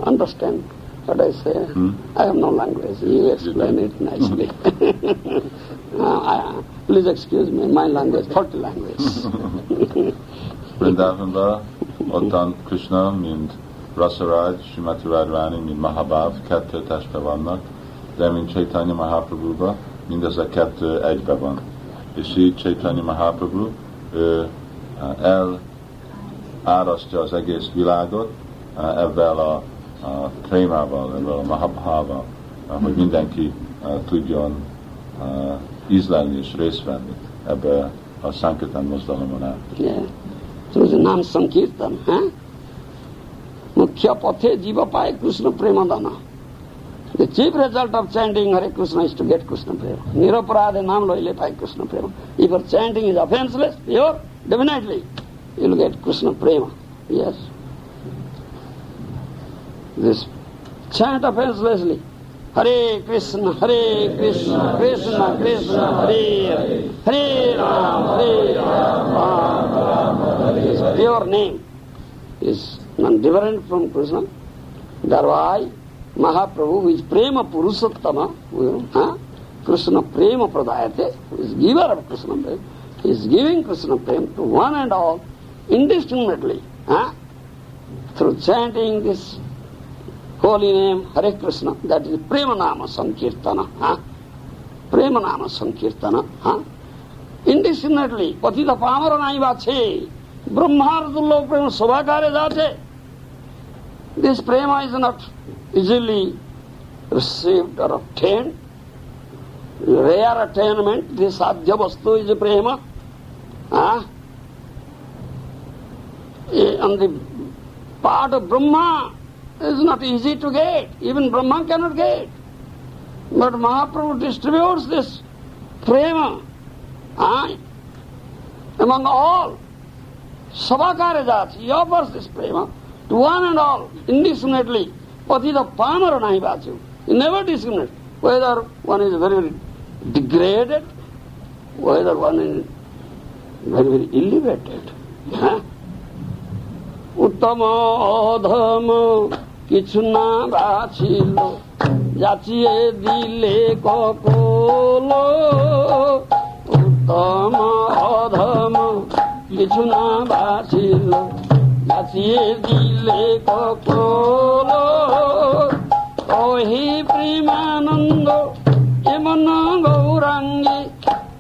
Understand what I say? I have no language. You explain it nicely. Please excuse me, my language, 40 languages. Vrindavanban, ottan Krishna, mint Rasaraj, Srimati Radharani, mint Mahabhav, kettő testben vannak, de mint Chaitanya Mahaprabhuban, mindezek kettő egyben van. És így Chaitanya Mahaprabhu elárasztja az egész világot ebben a prémával, ebben a Mahabhával, hogy mindenki tudjon ízlelni és részt venni ebbe a Sankirtan mozdalomon át. Yeah. So the Nam Sankirtan, Mukhya Pathe Jiva Pai Krishna Premadana. The chief result of chanting Hare Krishna is to get Krishna Prema. Niraparade Nam Loile Pai Krishna Prema. If your chanting is offenseless, pure, definitely you will get Krishna Prema. Yes. This chant offenselessly. Hare Krishna, Krishna Krishna, Hare Hare, Hare Ram, His pure name is none different from Krishna. Thereby, Mahaprabhu, who is Prema Purushottama, Krishna Prema Pradayate, who is giver of Krishna Prema, is giving Krishna Prema to one and all, indiscriminately, through chanting this holy name, Hare Krishna, that is Prema Nama Sankirtana. Prema Nama Sankirtana. Indiscriminately, Patita Pamara Naivache, Brahmardulla Prema Sobhakare Jate. This Prema is not easily received or obtained. Rare attainment, this Sadhya Vastu is a Prema. On the part of Brahma, it is not easy to get. Even Brahma cannot get. But Mahaprabhu distributes this prema among all. Sabhakare jats. He offers this prema to one and all, indiscriminately. Patita pamara nahi vachu. He never discriminates. Whether one is very, very degraded, whether one is very, very elevated. Uttama adhama কিছু না বাছিল যাচিয়ে দিলে কপল উত্তম অধম কিছু না বাছিল যাচিয়ে দিলে কপল ওহি প্রেমানন্দ এমন গৌরাঙ্গে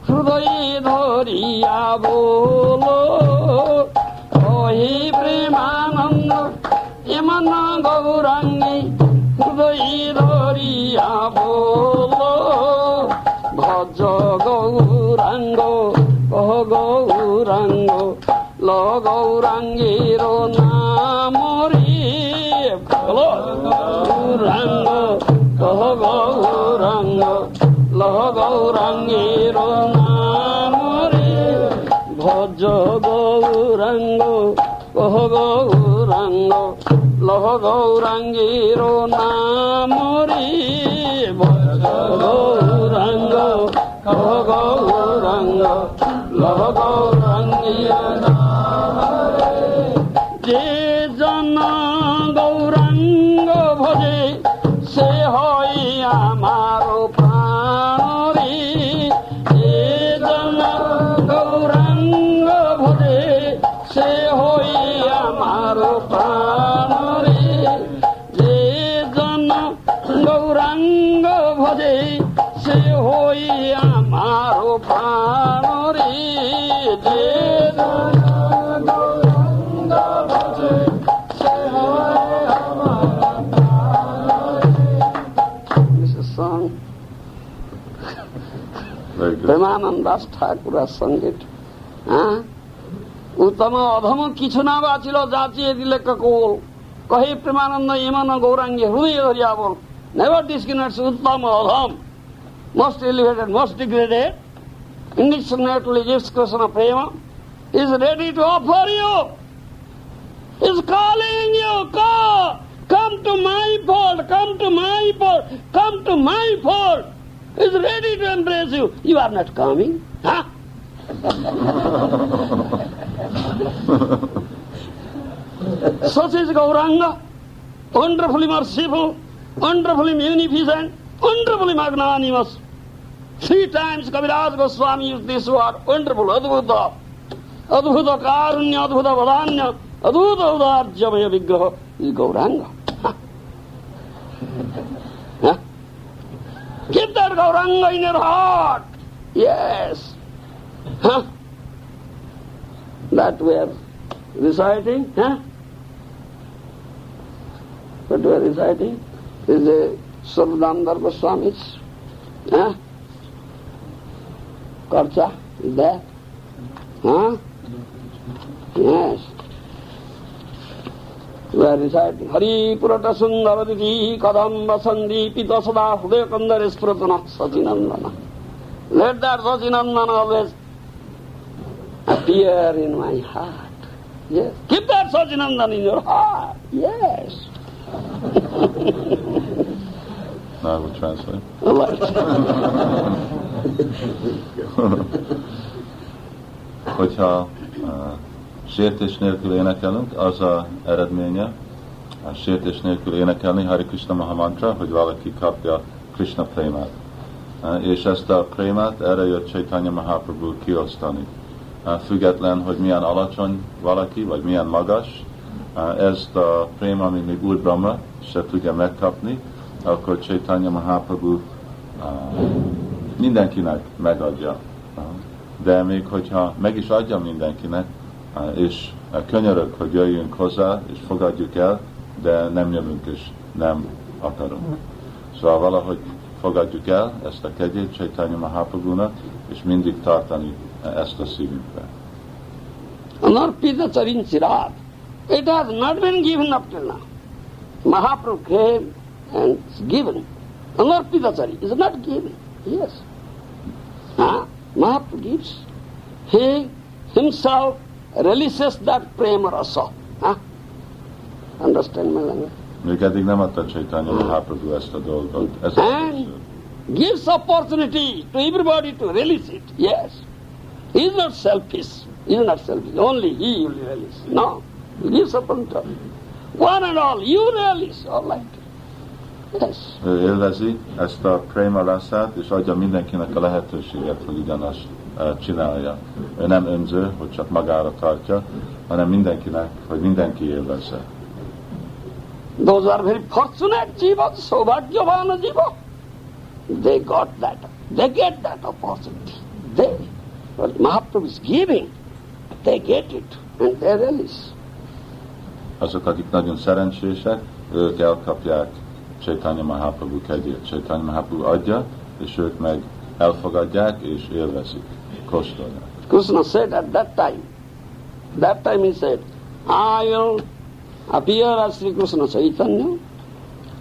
হৃদয়ে ধরিয়া বল ওহি প্রেমানন্দ এমন গৌরাঙ্গী হৃদয় ধরিয়া বল ভজ গৌরাঙ্গ কহ গৌরাঙ্গ ল গৌরাঙ্গীর নাম রে গৌরাঙ্গ কহ গৌরাঙ্গ ল গৌরাঙ্গীর নাম রে ভজ গৌরাঙ্গ কহ গৌরাঙ্গ লহ গৌরাঙ্গীর নাম রে ভজ গৌরাঙ্গ কহ গৌরাঙ্গ লহ গৌরাঙ্গীর নাম রে যে জন গৌরাঙ্গ ভজে সে হয় আমার প্রাণ রে যে জন গৌরাঙ্গ ভজে সে হয় আমার প্রাণ রে যে জন গৌরাঙ্গ ভজে সে হই আমার প্রাণ রে যে জন গৌরাঙ্গ ভজে সে হয় আমার প্রাণ প্রেমানন্দাস ঠাকুর সঙ্গীত উত্তম অধম কিছু না বাঁচিল যাচিয়ে দিলে ককোল কহে প্রেমানন্দ এমন গৌরাঙ্গে হৃদয় ধরিয়া বল নেভার ডিসক্রিমিনেটস উত্তম অধম most elevated, most degraded, indiscriminately gives Krishna prema, is ready to offer you, is calling you, come to my fold, come to my fold, come to my fold, is ready to embrace you. You are not coming, huh? Such is Gauranga, wonderfully merciful, wonderfully munificent, wonderfully magnanimous. 3 times Kaviraj Goswami used this word, wonderful, adbhuta, adbhuta karunya, adbhuta vadanya, adbhuta udarjamaya vigraha is Gauranga. Huh? Keep that Gauranga in your heart. Yes. Huh? That we are reciting, huh? What we are reciting is a Sarvadamdar Goswami's Karcha is there? Huh? Yes. We are reciting Hari Purata Sundaraditi Kadamba Sandipita Sada Hudaya Kandar Spratana Sachinandana. Let that Sachinandana always appear in my heart. Yes. Keep that Sachinandana in your heart. Yes. Now I will translate. Hogyha sértés nélkül énekelünk, az az eredménye, a sértés nélkül énekelni Hare Krishna Maha Mantra, hogy valaki kapja Krishna prémát. És ezt a prémát erre jött Chaitanya Mahaprabhu kiosztani. Független, hogy milyen alacsony valaki, vagy milyen magas, ezt a préma, amit még Úr Brahma se tudja megkapni, akkor Chaitanya Mahaprabhu mindenkinek megadja. De még hogyha meg is adja mindenkinek, és könyörög, hogy jöjjünk hozzá, és fogadjuk el, de nem jövünk, és nem akarunk. Szóval valahogy fogadjuk el ezt a kegyét Chaitanya Mahaprabhunak, és mindig tartani ezt a szívünkbe. Anarpita Charin Chirad. It has not been given up till now. Mahaprabhu came and given. Anarpita Chari is not given. Yes. Mahaprabhu gives. He himself releases that prema rasa. Understand my language? Még eddig nem adta Chaitanya Mahaprabhu ezt a dolgot. And gives opportunity to everybody to release it. Yes. He is not selfish. He is not selfish. Only he will release. No. He gives opportunity. One and all, you release. All right. Yes. Ő élvezi ezt a prema rasszát, és adja mindenkinek a lehetőséget, hogy ugyanazt csinálja. Ő nem önző, hogy csak magára tartja, hanem mindenkinek, hogy mindenki élvezze. Those are very fortunate jiva, Saubhagyavana jiva. They got that. They get that opportunity. What Mahaprabhu is giving, they get it and they release. Azok, akik nagyon szerencsések, ők elkapják Chaitanya Mahaprabhu kegyét. Chaitanya Mahaprabhu adja, és ők meg elfogadják és élvezik, kóstolják. Krishna said at that time he said, I will appear as Sri Krishna Chaitanya,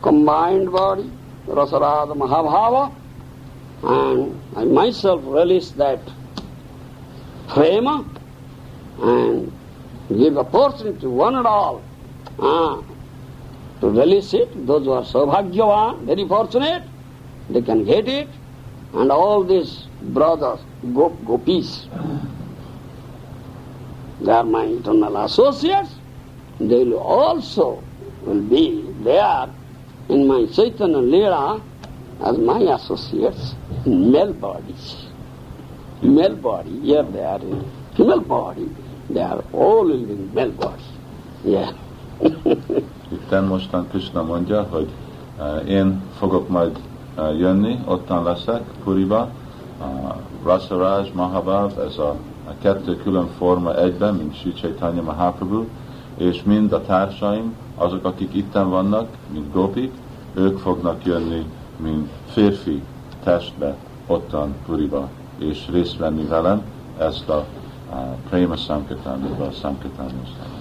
combined body, Rasarada Mahabhava, and I myself release that prema and give opportunity to one and all to release it. Those who are Saubhagyavan, very fortunate, they can get it. And all these brothers, gopis, they are my eternal associates. They will also be there in my Chaitanya Leela as my associates in male bodies. Male body, here they are in female body. They are all in male body. Yeah. Itten mostan Krishna mondja, hogy én fogok majd jönni, ottan leszek Puriba, Rasaraj, Mahabhav, ez a kettő külön forma egyben, mint Sri Chaitanya Mahaprabhu, és mind a társaim, azok, akik itten vannak, mint gopik, ők fognak jönni, mint férfi testbe ottan Puriba, és részt venni velem ezt a Prema Sankirtánba, a Sankirtánuszára.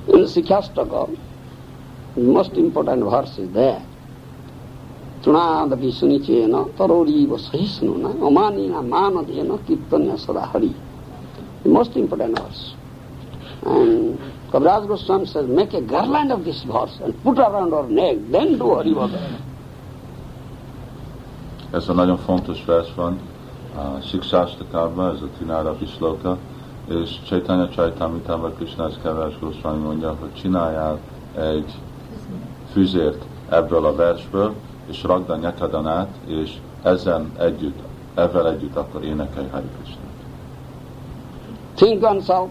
In Sikhastaka, the most important verse is there. Tunadapi sunichena taroriva sahisnuna amanina manadena kirtanya sadahari. The most important verse. And Kaviraj Goswami says, make a garland of this verse and put around our neck, then do Harivadana. Ez a nagyon fontos vers van a Siksástakában, ez a Tinadapi Shloka, és Chaitanya Charitamritában Krishna Kaviraj Goswami mondja, hogy csináljál egy füzért ebből a versből, és rakd a nyakadan át, és ezzel együtt akkor énekelj Hare Krishnát. Think oneself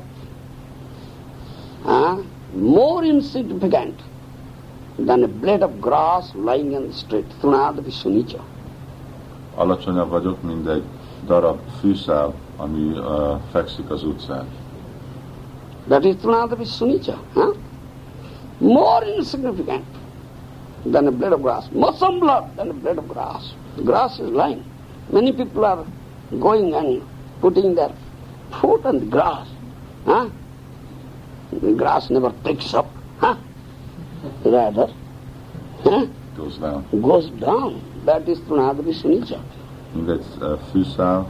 more insignificant than a blade of grass lying in the street. Tunadapi sunicha. Alacsonyabb vagyok, mint egy darab fűszál, ami fekszik az utcán. That is Tunadapi sunicha. More insignificant than a blade of grass. More some blood than a blade of grass. The grass is lying. Many people are going and putting their foot on the grass. The grass never picks up. Rather, Goes down. goes down. That is Tunadapi sunicha. Mindegy fűszál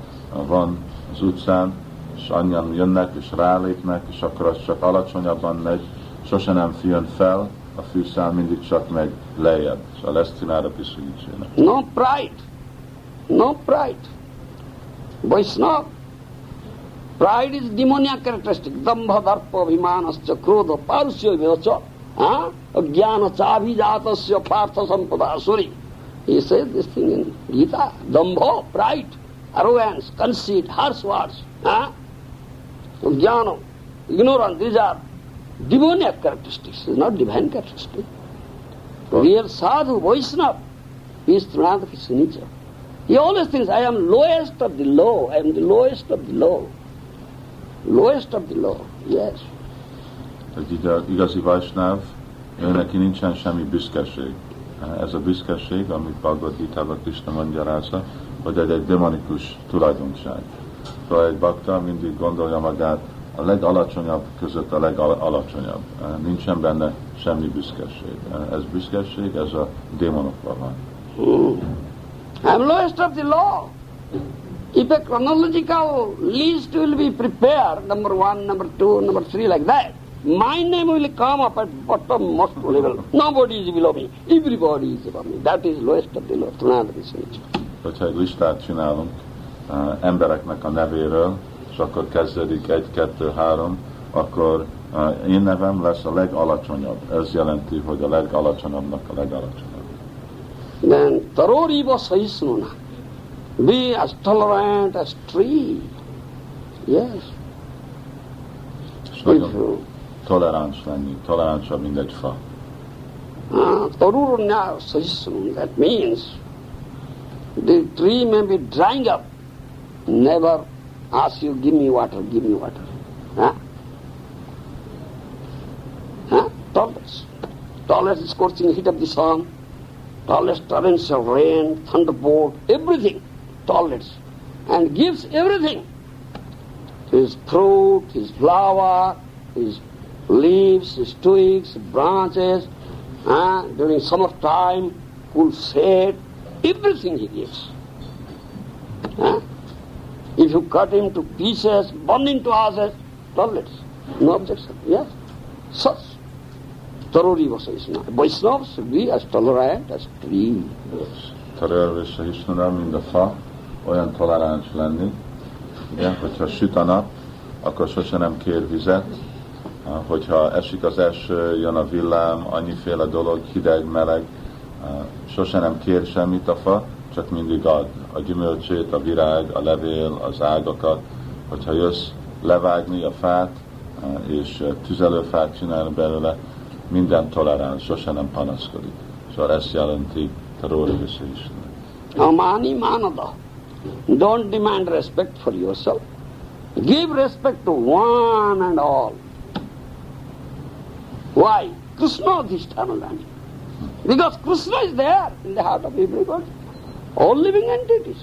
van az utcán, és annyian jönnek, és rálépnek, és akkor az csak alacsonyabban megy, sose nem jön fel, a fűszál mindig csak megy lejjebb. Szóval ezt Tunadapi sunicha. No pride. No pride. Vaishnava. Pride is demoniac characteristic. Dambha, darpa, abhimanascha, krodha, parusya, vyocha, ajnana, chabhijatasya, partha, sampada, suri. He says this thing in Gita. Dambha, pride, arrogance, conceit, harsh words, ajnana, ignorance, these are demoniac characteristics. It's not divine characteristic. Real sadhu, Vaishnava, he is Tunadapi sunicha. He always thinks, I am lowest of the low, I am the lowest of the low. Lowest of the low, yes. Egy igazi Vaisnáv, ő neki nincsen semmi büszkeség. Ez a büszkeség, amit Bhagavad Gita-ban Krishna magyarázza, hogy egy demonikus tulajdonság. Szóval egy bakta mindig gondolja magát a legalacsonyabb között a legalacsonyabb. Nincsen benne semmi büszkeség. Ez büszkeség, ez a démonokban van. I am lowest of the low. If a chronological list will be prepared, number 1, number 2, number 3, like that, my name will come up at bottom most level. Nobody is below me. Everybody is above me. That is lowest of the low. Tunadapi sunicha. Hogyha egy listát csinálunk embereknek a nevéről, és akkor kezdődik 1, 2, 3, akkor én nevem lesz a legalacsonyabb. Ez jelenti, hogy a legalacsonyabbnak a legalacsonyabb. Then taroriva sahisnuna. Be as tolerant as tree. Yes. És nagyon toleráns lenni, toleránsabb, mint egy fa. Taruranya sahisnuna. That means the tree may be drying up. Never ask you, give me water, give me water. Tolerance. Tolerance is scorching heat of the sun. Tolerance torrents of rain, thunderbolt, everything. Tolerance. And gives everything. His fruit, his flower, his leaves, his twigs, branches, during summer time, cool shade, everything he gives. If you cut him to pieces, burn into ashes, tolerance. No objection. Yes. Such. Taroriva Sahisnuna. Vaishnavas should be as tolerant as tree. Taroriva Sahisnuna, mint a fa, olyan toleráns lenni. Igen, hogyha süt a nap, akkor sose nem kér vizet. Hogyha esik az eső, jön a villám, annyiféle dolog, hideg, meleg, sose nem kér semmit a fa, csak mindig ad a gyümölcsét, a virág, a levél, az ágakat. Hogyha jössz levágni a fát, és tüzelőfát csinálni belőle, minden toleráns, sose nem panaszkodik. Szóval ezt jelenti Taroriva Sahisnuna. Amani manada. Don't demand respect for yourself. Give respect to one and all. Why? Krishna is eternal. Because Krishna is there in the heart of everybody. all living entities.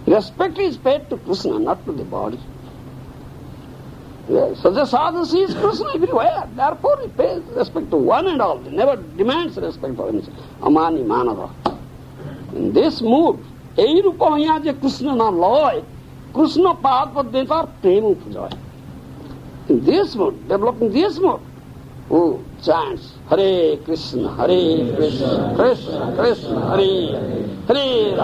Respect is paid to Krishna, not to the body. Yes. So the sadhu sees Krishna everywhere. Therefore he pays respect to one and all. He never demands respect for himself. Amani manava. In this mood, ei rupa maya je Krishna na loy, Krishna pad paddentar prema pujoy. In this mood, developing this mood, who chants Hare Krishna, Krishna Krishna, Hare Hare,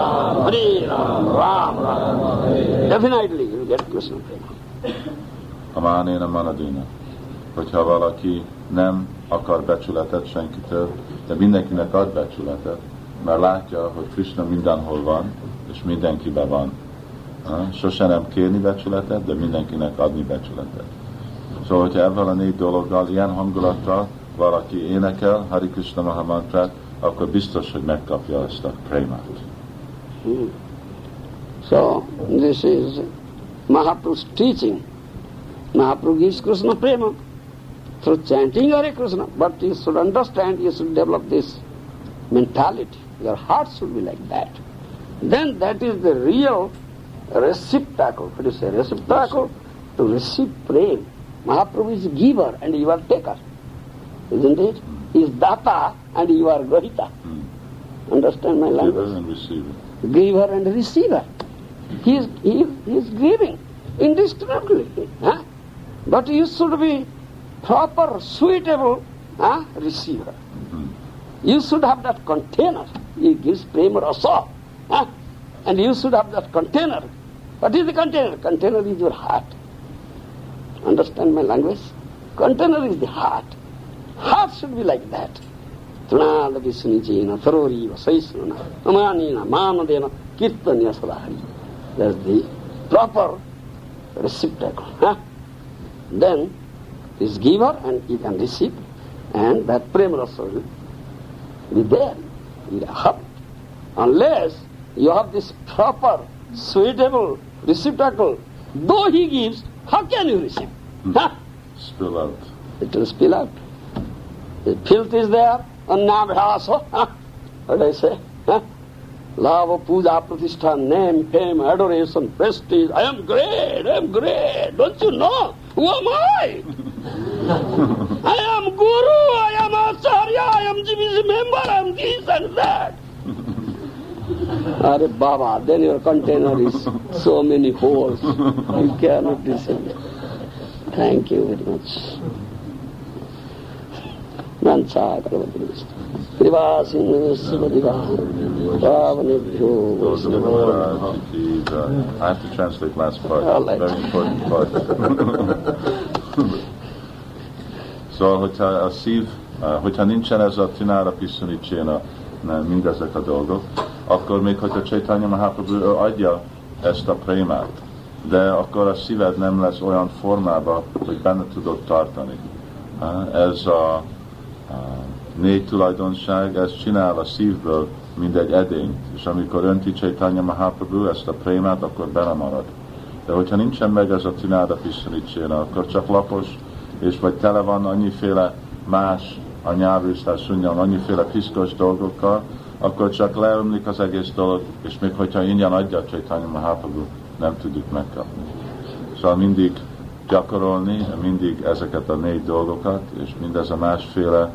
Ram Ram. Definitely you will get Krishna prema. Amánéna manadina. Hogyha valaki nem akar becsületet senkitől, de mindenkinek ad becsületet, mert látja, hogy Krishna mindenhol van, és mindenkiben van. Sose nem kérni becsületet, de mindenkinek adni becsületet. Szóval, hogyha ebben a 4 dologgal, ilyen hangulattal valaki énekel Hare Krishna Maha Mantrát, akkor biztos, hogy megkapja ezt a prémát. So, this is Mahaprabhu's teaching. Mahaprabhu gives Krishna prema through chanting Hare Krishna, but you should understand, you should develop this mentality. Your heart should be like that. Then that is the real receptacle. What is a receptacle? To receive prema. Mahaprabhu is giver and you are taker. Isn't it? He is data and you are grahita. Understand my language? Giver and receiver. Giver and receiver. He is giving indiscriminately. But you should be proper, suitable receiver. You should have that container. He gives prema rasa. And you should have that container. What is the container? Container is your heart. Understand my language? Container is the heart. Heart should be like that. Tunada visunichena, tharoriva, saisnana, amanina, manadena, kirtanya sadahari. That's the proper receptacle. Then is giver and you can receive, and that prema rasa will be there in your heart. Unless you have this proper, suitable receptacle, though he gives, how can you receive? Spill out. It will spill out. The filth is there, annabhyasa. What do I say? Lava, puja, pratishtha, name, fame, adoration, prestige. I am great. Don't you know? Who am I? I am Guru, I am Acharya, I am GBC member, I am this and that. Are Baba, then your container is so many holes. You cannot receive it. Thank you very much. Nancha Karavati I have to translate last part. Very important part. Szóval, hogyha nincsen ez a Tinára Piszunicsena mindezek a dolgok, akkor még hogyha Chaitanya Mahaprabhu adja ezt a prémát, de akkor a szíved nem lesz olyan formában, hogy benne tudod tartani. Ez a 4 tulajdonság, ez csinál a szívből mindegy edényt, és amikor önti Chaitanya Mahaprabhu ezt a prémát, akkor belemarad. De hogyha nincsen meg ez a Tinára Piszunicsena, akkor csak lapos, és vagy tele van annyiféle más, a nyelvűsztás szunnyam, annyiféle piszkos dolgokkal, akkor csak leömlik az egész dolog, és még hogyha ingyen adja Chaitanya Mahaprabhu, nem tudjuk megkapni. Szóval mindig gyakorolni, mindig ezeket a 4 dolgokat, és mindez a másféle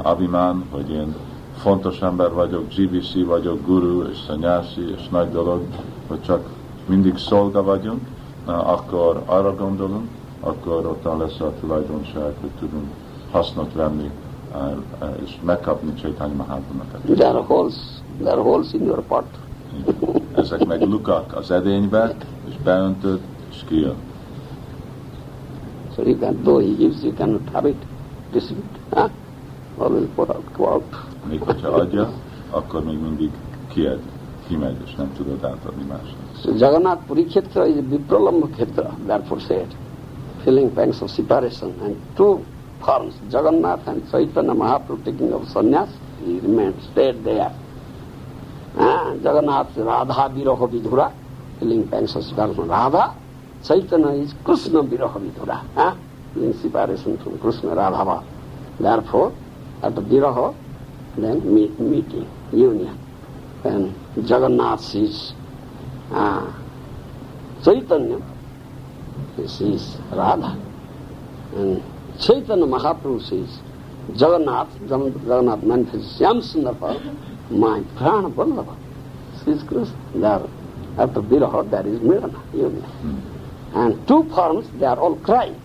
abhimán, hogy én fontos ember vagyok, GBC vagyok, guru és szanyási, és nagy dolog, hogy csak mindig szolga vagyunk, akkor arra gondolunk, akkor ottan lesz a tulajdonság, hogy tudunk hasznot venni, és megkapni Chaitanya Mahaprabhunak. There are holes in your pot. Ezek meg lukak az edénybe, és beöntöd, és kijön. So you can, though he gives, you cannot have it, receive it. Always go out. Még hogyha adja, akkor még mindig kimegy, és nem tudod átadni másnak. So Jagannath Puri Kshetra is a Vipralambha Kshetra, therefore said, feeling pangs of separation, and 2 forms, Jagannath and Chaitanya Mahaprabhu taking of sannyas, he remained, stayed there. Jagannath Radha Viraha Vidhura, feeling pangs of separation, Radha. Chaitanya is Krishna Viraha Vidhura, feeling separation from Krishna Radhava. Therefore, at the Viraha, then meeting, union. when Jagannath sees Chaitanya, he sees Radha. And Chaitanya Mahaprabhu sees Jagannath. Jagannath manifests Shyam Sundar, my Prana Vallabha. Sees Krishna. There, after Viraha, there is Mirana, Yoga. And two forms, they are all crying.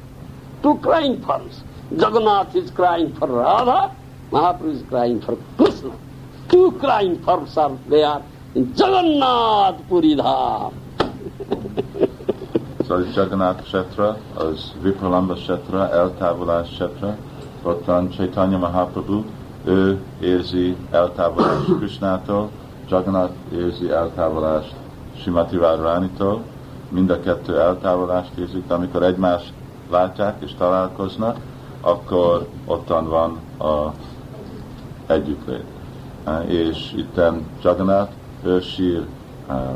Two crying forms. Jagannath is crying for Radha, Mahaprabhu is crying for Krishna. Two crying forms are there in Jagannath Puri Dham. Szóval Jagannath Kshetra, az Vipralamba Kshetra, eltávolás Kshetra, ottan Chaitanya Mahaprabhu, ő érzi eltávolást Krishnától, Jagannath érzi eltávolást Srimati Radharánitól, mind a kettő eltávolást érzik, de amikor egymást látják és találkoznak, akkor ottan van a együttlét. És itten Jagannath, ő sír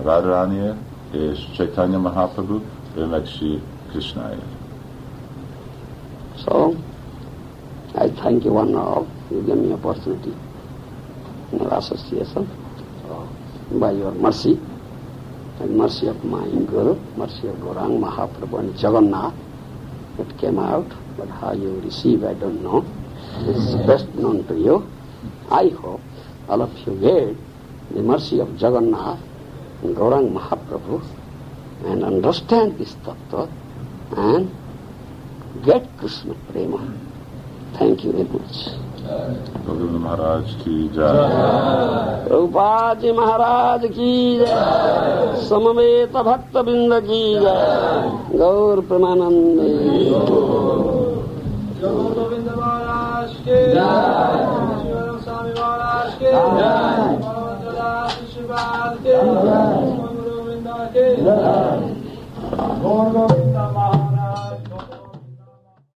Radharánért, és Chaitanya Mahaprabhu, ő meg sír Krishnáért. So, I thank you one and all. You gave me opportunity in our association. So, by your mercy, and mercy of my Guru, mercy of Gauranga Mahaprabhu and Jagannath, it came out. But how you receive, I don't know. This is best known to you. I hope all of you get the mercy of Jagannath and Gauranga Mahaprabhu and understand this tattva and get Krishna Prema. Thank you very much. Govinda Maharaj ki jai. Prabhupada Ji Maharaj ki jai. Samaveta Bhakta Binda ki jai. Gour Premanande. Govinda Maharaj ki jai. Swami Maharaj ki jai. Govinda ki jai.